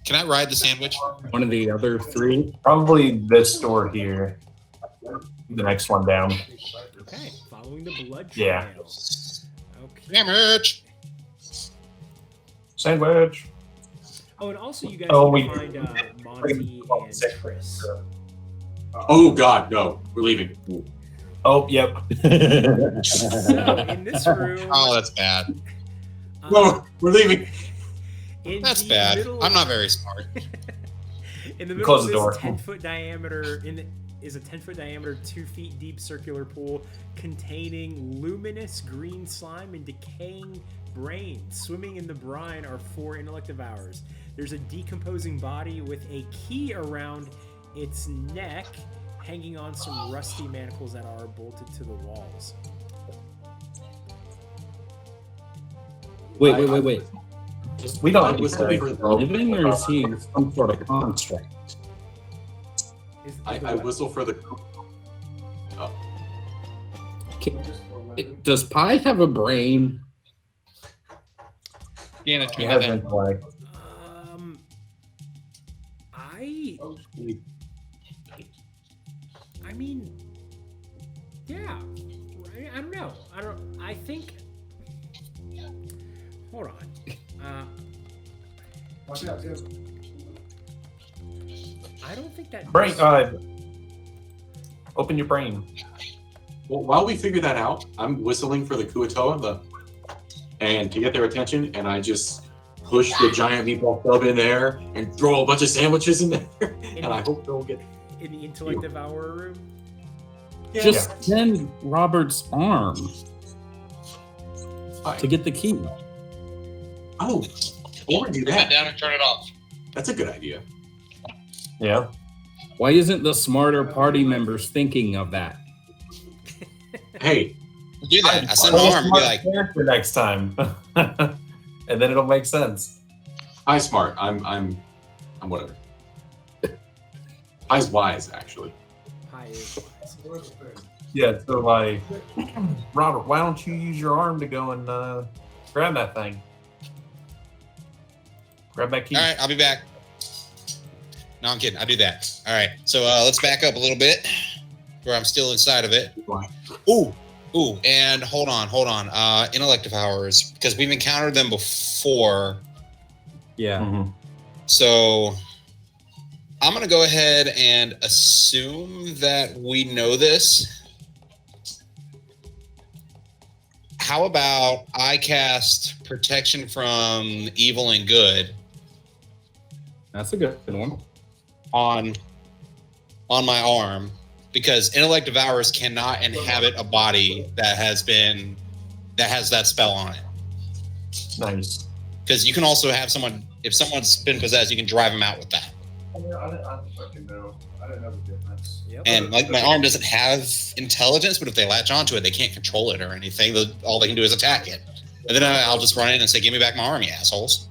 Can I ride the sandwich? One of the other 3. Probably this door here. The next one down. Okay, following the blood trail. Yeah. Okay. Sandwich! Sandwich. Oh, and also you guys Oh, need to we- find Monty and Chris. Oh God, no! We're leaving. Oh, yep. So in this room, Oh, that's bad. No, we're leaving. in That's the bad. middle I'm of- not very smart. In the middle Close of the this door. 10-foot diameter, is a 10-foot diameter, 2 feet deep circular pool containing luminous green slime and decaying brains. Swimming in the brine are 4 intellect devours. There's a decomposing body with a key around its neck, hanging on some rusty manacles that are bolted to the walls. Wait. We don't I was need looking to. for Living or is he some sort of construct? Is I the what? whistle for the. Does Pi have a brain? Yeah, He has intellect. I mean, yeah. I don't know. I think. Hold on. I don't think that. Brain. Open your brain. Well, while we figure that out, I'm whistling for the Kuatoa, and to get their attention, and I just push the giant meatball club in there and throw a bunch of sandwiches in there, and I hope they'll get. In the intellect devour room. Yeah. Just send Robert's arm to get the key. Oh, or do Turn it that. down and turn it off. That's a good idea. Yeah. Why isn't the smarter party members thinking of that? Hey, Do that. I send my arm and be like, character next time, and then it'll make sense. I's smart. I'm whatever. I's wise, actually. Pie is wise. Yeah. So like, Robert, why don't you use your arm to go and grab that thing? Grab that key. all right, I'll be back. No, I'm kidding. I do that. All right. So let's back up a little bit where I'm still inside of it. Ooh, and hold on. Intellect powers, because we've encountered them before. Yeah. Mhm. So I'm going to go ahead and assume that we know this. How about I cast protection from evil and good That's a good one. on my arm, because intellect devourers cannot inhabit a body that has that spell on it. Nice. Because you can also have someone, if someone's been possessed, you can drive them out with that. I don't fucking know. I don't know the difference. Yep. And like my arm doesn't have intelligence, but if they latch onto it, they can't control it or anything. All they can do is attack it. And then I'll just run in and say, "Give me back my arm, you assholes."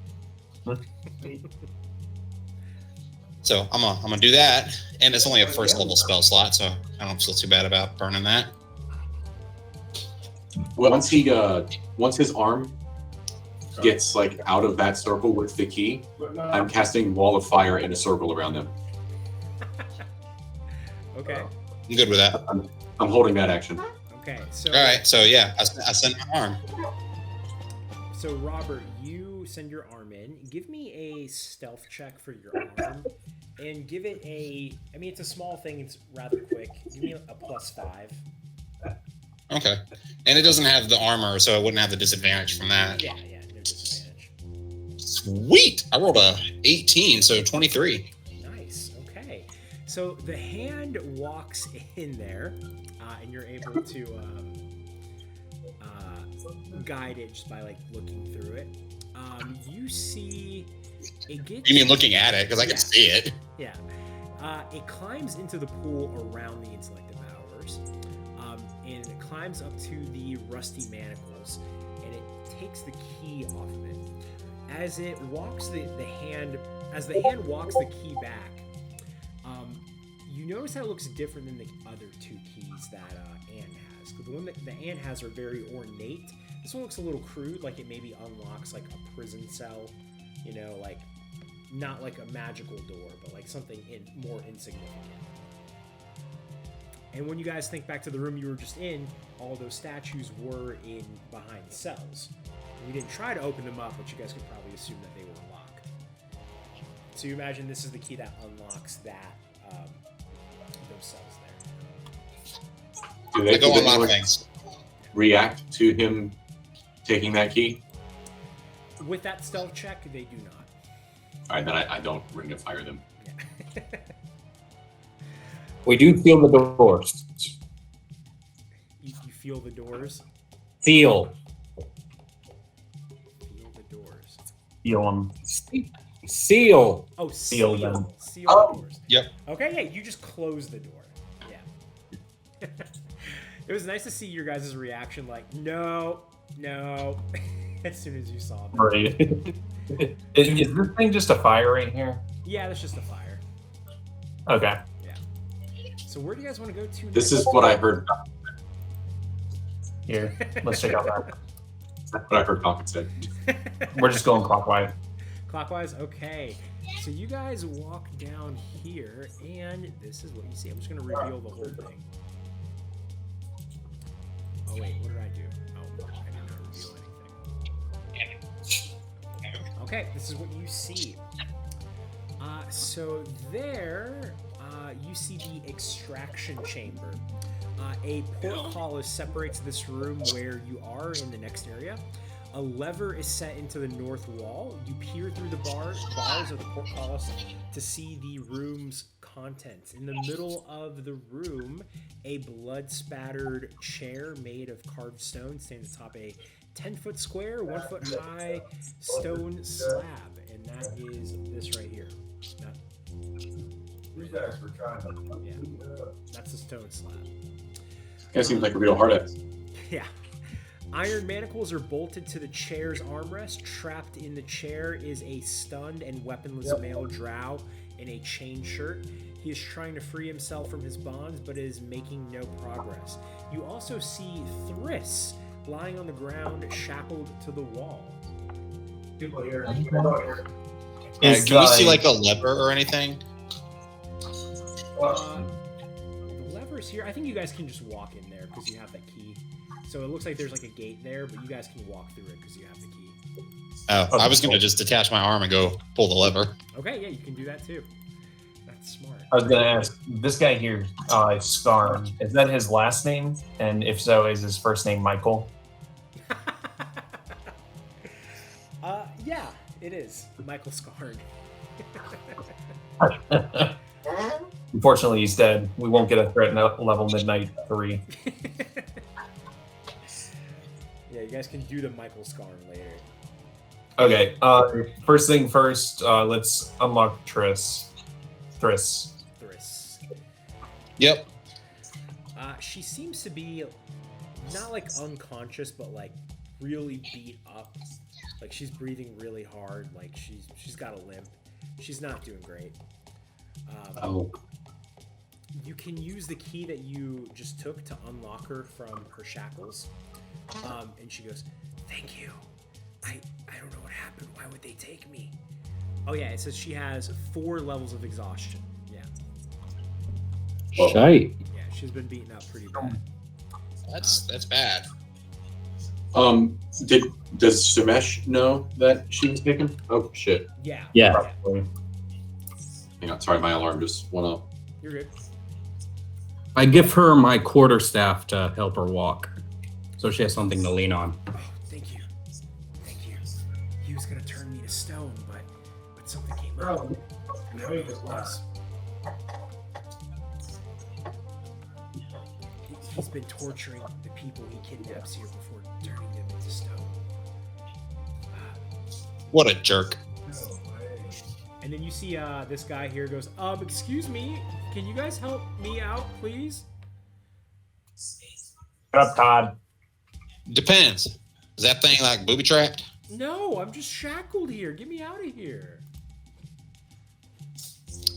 So I'm gonna do that, and it's only a first level spell slot, so I don't feel too bad about burning that. Once his arm gets like out of that circle with the key, I'm casting Wall of Fire in a circle around them. Okay. I'm good with that. I'm holding that action. Okay. So. All right, so yeah, I send my arm. So Robert, you send your arm in. Give me a stealth check for your arm, and give it a. I mean, it's a small thing. It's rather quick. Give me a +5. Okay, and it doesn't have the armor, so I wouldn't have the disadvantage from that. Yeah, no disadvantage. Sweet! I rolled a 18, so 23. Nice. Okay. So the hand walks in there, and you're able to guide it just by like looking through it. You see it gets. You mean looking at it? Because I can see it. Yeah. It climbs into the pool around the intellect devourers, and it climbs up to the rusty manacles, and it takes the key off of it. As it walks the hand walks the key back, you notice that it looks different than the other two keys that Anne has. The one that the Anne has are very ornate. This one looks a little crude, like it maybe unlocks like a prison cell, like not like a magical door, but like something more insignificant. And when you guys think back to the room you were just in, all those statues were in behind cells. You didn't try to open them up, but you guys could probably assume that they were locked. So you imagine this is the key that unlocks those cells there. Do I go do unlock anyone things. react to him taking that key? With that stealth check, they do not. All right, then I don't ring to fire them. Yeah. We do feel the doors. You feel the doors? Feel. Feel the doors. Feel them. Seal. Oh, Seal them. Seal the doors. Yep. Okay, yeah, you just close the door. Yeah. It was nice to see your guys' reaction, like, no, as soon as you saw them. Right. Is this thing just a fire right here? Yeah, that's just a fire. Okay. So where do you guys want to go to next? This is what I heard. Here, let's check out that. That's what I heard Falcon said. We're just going clockwise. Clockwise? Okay. So you guys walk down here, and this is what you see. I'm just going to reveal the whole thing. Oh, wait. What did I do? Oh, I did not reveal anything. Okay. This is what you see. So there, you see the extraction chamber. A portcullis separates this room where you are in the next area. A lever is set into the north wall. You peer through the bars of the portcullis to see the room's contents. In the middle of the room, a blood-spattered chair made of carved stone stands atop a 10-foot square, 1 foot high stone slab, and that is this right here. These guys were trying to. Yeah, that's the stone slab. Guy seems like a real hard ass. Yeah. Iron manacles are bolted to the chair's armrest. Trapped in the chair is a stunned and weaponless male drow in a chain shirt. He is trying to free himself from his bonds, but is making no progress. You also see Thriss lying on the ground, shackled to the wall. People here. Can we see like a lever or anything? The lever's here. I think you guys can just walk in there because you have that key. So it looks like there's like a gate there, but you guys can walk through it because you have the key. Oh, I was going to just detach my arm and go pull the lever. Okay, yeah, you can do that too. That's smart. I was going to ask, this guy here, Skarn, is that his last name? And if so, is his first name Michael? Yeah, it is. Michael Skarn. Unfortunately, he's dead. We won't get a threat at level midnight 3. Yeah, you guys can do the Michael Skarn later. Okay, first thing first, let's unlock Thriss. Yep. She seems to be not like unconscious, but like really beat up. Like she's breathing really hard. Like she's got a limp. She's not doing great. You can use the key that you just took to unlock her from her shackles. And she goes, "Thank you. I don't know what happened. Why would they take me?" Oh yeah, it says she has 4 levels of exhaustion. Yeah. Shite. Yeah, she's been beaten up pretty bad. That's bad. Does Sumesh know that she was taken? Oh shit. Yeah. Yeah. Hang on, sorry, my alarm just went off. You're good. I give her my quarterstaff to help her walk, so she has something to lean on. Oh, thank you. Thank you. He was gonna turn me to stone, but something came up. I don't know what it was. He's been torturing the people he kidnaps here before turning them into stone. What a jerk. And then you see this guy here goes, excuse me, can you guys help me out, please? Shut up, Todd. Depends. Is that thing like booby trapped? No, I'm just shackled here. Get me out of here.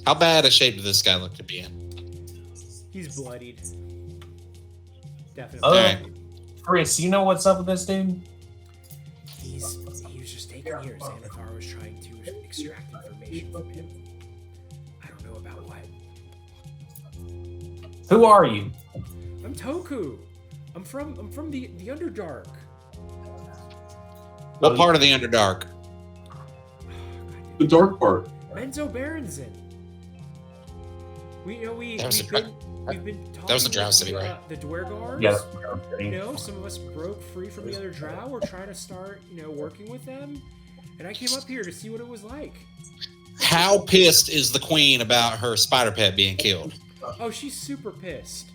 How bad a shape does this guy look to be in? He's bloodied. Definitely. Alright. Chris, you know what's up with this dude? He was just taken here. Xardaar was trying to extract information from him. I don't know about what. Who are you? I'm Toku. I'm from the Underdark. What part of the Underdark? The dark part. Menzo Berenson. We've been talking That was the Drow with City, right? The Dwergars. Yeah. Some of us broke free from the other Drow. We're trying to start, working with them. And I came up here to see what it was like. How pissed is the queen about her spider pet being killed? Oh, she's super pissed.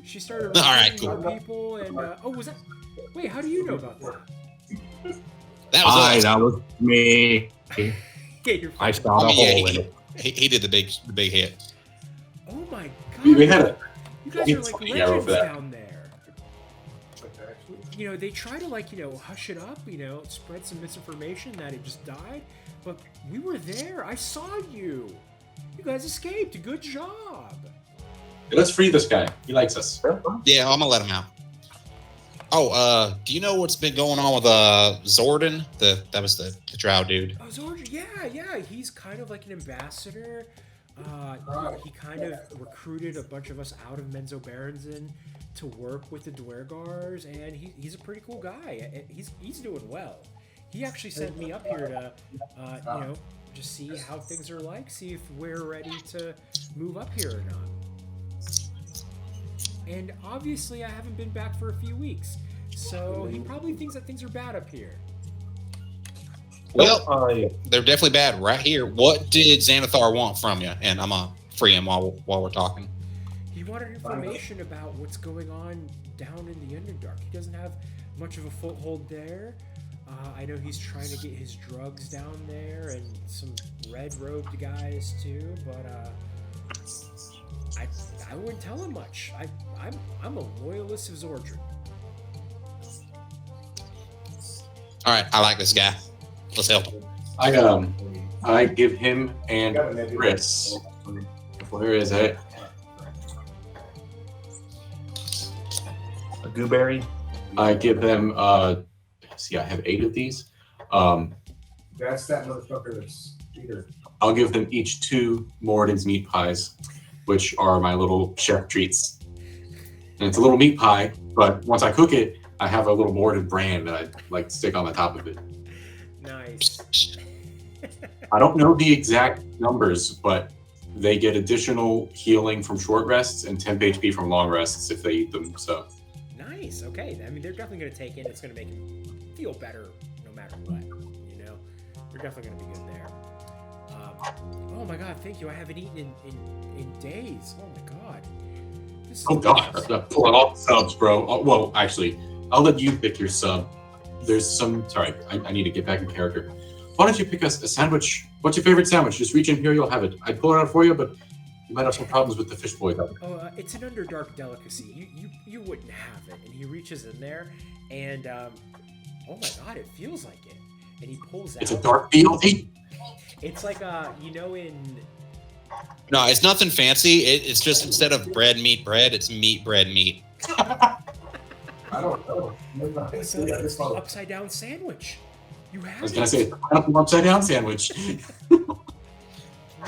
She started All right, recruiting cool. more people, and was that? Wait, how do you know about that? That was us. That was me. Yeah, you're I fine. shot a Yeah, hole in it. he did the big hit. Oh my god! We had a You guys are it's like funny, arrow legends for that. down there. They try to hush it up, spread some misinformation that it just died, but we were there. I saw you. You guys escaped. Good job. Let's free this guy. He likes us. Yeah, I'm gonna let him out. Oh, do you know what's been going on with Xardaar? That was the Drow dude. Oh, Xardaar, yeah. He's kind of like an ambassador. He kind of recruited a bunch of us out of Menzo Berenson to work with the Dwergars, and he's a pretty cool guy. He's doing well. He actually sent me up here to, just see how things are like, see if we're ready to move up here or not. And obviously, I haven't been back for a few weeks, so he probably thinks that things are bad up here. Well, they're definitely bad right here. What did Xardaar want from you? And I'm gonna free him while we're talking. He wanted information about what's going on down in the Underdark. He doesn't have much of a foothold there. I know he's trying to get his drugs down there and some red-robed guys too, but I wouldn't tell him much. I'm a loyalist of Zordran. All right, I like this guy. Let's help him. I give him and Chris. Where is it? A gooberry. I give them. See, I have 8 of these. That's that motherfucker that's Peter. I'll give them each 2 Moradin's meat pies, which are my little chef treats. And it's a little meat pie, but once I cook it, I have a little Moradin brand that I like to stick on the top of it. Nice. I don't know the exact numbers, but they get additional healing from short rests and temp HP from long rests if they eat them. So Nice. Okay. I mean, they're definitely going to take it. It's going to make him feel better no matter what. You know, they're definitely going to be good there. Oh my God! Thank you. I haven't eaten in days. Oh my God. This is I'm pulling off subs, bro. Oh, well, actually, I'll let you pick your sub. There's some. Sorry, I need to get back in character. Why don't you pick us a sandwich? What's your favorite sandwich? Just reach in here, you'll have it. I'd pull it out for you, but you might have some problems with the fish boy though. Oh, it's an Underdark delicacy. You wouldn't have it. And he reaches in there, and oh my God, it feels like it. And he pulls out. It's a dark BLT. It's like in. No, it's nothing fancy. It's just instead of bread, it's meat, bread, meat. I don't know. It's an upside down sandwich. You have I was gonna say upside down sandwich. Wow.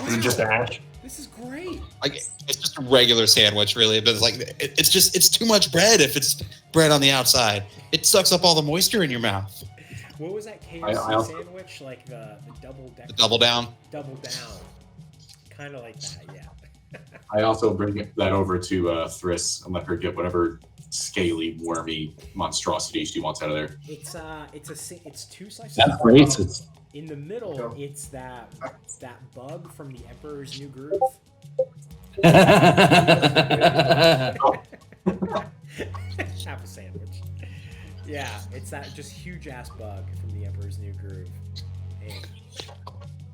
Is it just ash? This is great. Like it's just a regular sandwich, really. But it's like it's too much bread if it's bread on the outside. It sucks up all the moisture in your mouth. What was that KFC sandwich? Like the double decker? The double down. Double down. Kind of like that, yeah. I also bring that over to Thriss and let her get whatever scaly, wormy monstrosity she wants out of there. It's 2 slices. That's of racist. In the middle, it's that bug from the Emperor's New Groove. Half a sandwich. Yeah, it's that just huge ass bug from the Emperor's New Groove. And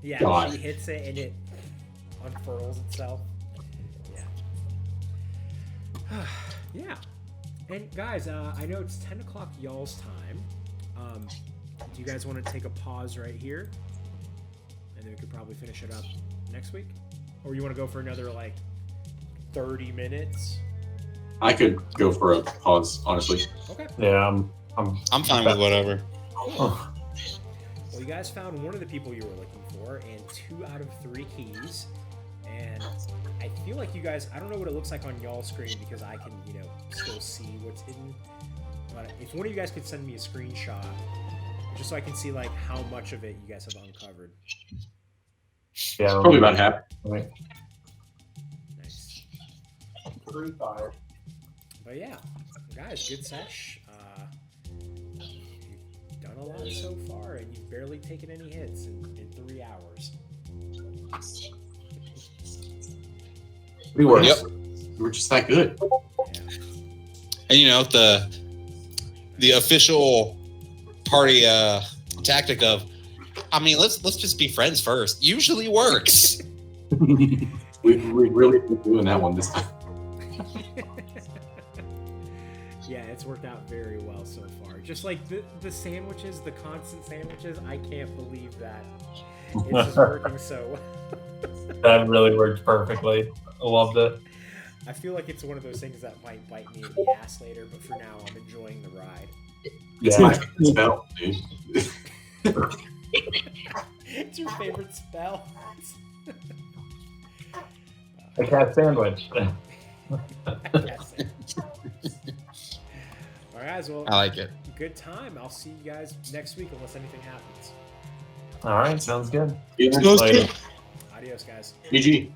yeah, God. She hits it and it unfurls itself. Yeah. Yeah. And guys, I know it's 10 o'clock y'all's time. Do you guys want to take a pause right here? And then we could probably finish it up next week? Or you want to go for another, 30 minutes? I could go for a pause, honestly. Okay. Yeah, I'm fine with whatever. Well, you guys found one of the people you were looking for, and 2 out of 3 keys. And I feel like you guys, I don't know what it looks like on y'all's screen because I can, still see what's hidden. But if one of you guys could send me a screenshot, just so I can see how much of it you guys have uncovered. yeah, Probably about half. Nice. 3-5. But yeah, guys, good sesh. You've done a lot so far, and you've barely taken any hits in 3 hours. We were. Yep. We're just that good. Yeah. And the official party tactic of, let's just be friends first. Usually works. We really been doing that one this time. Yeah, it's worked out very well so far. Just like the sandwiches, the constant sandwiches, I can't believe that it's just working so well. that really worked perfectly. I loved it. I feel like it's one of those things that might bite me in the ass later, but for now, I'm enjoying the ride. It's Yeah. my favorite spell, dude. It's your favorite spell? A cat sandwich. Yes. All right, guys. Well, I like it. good time. I'll see you guys next week unless anything happens. All right, sounds good. Yeah. Later. Adios, guys. GG.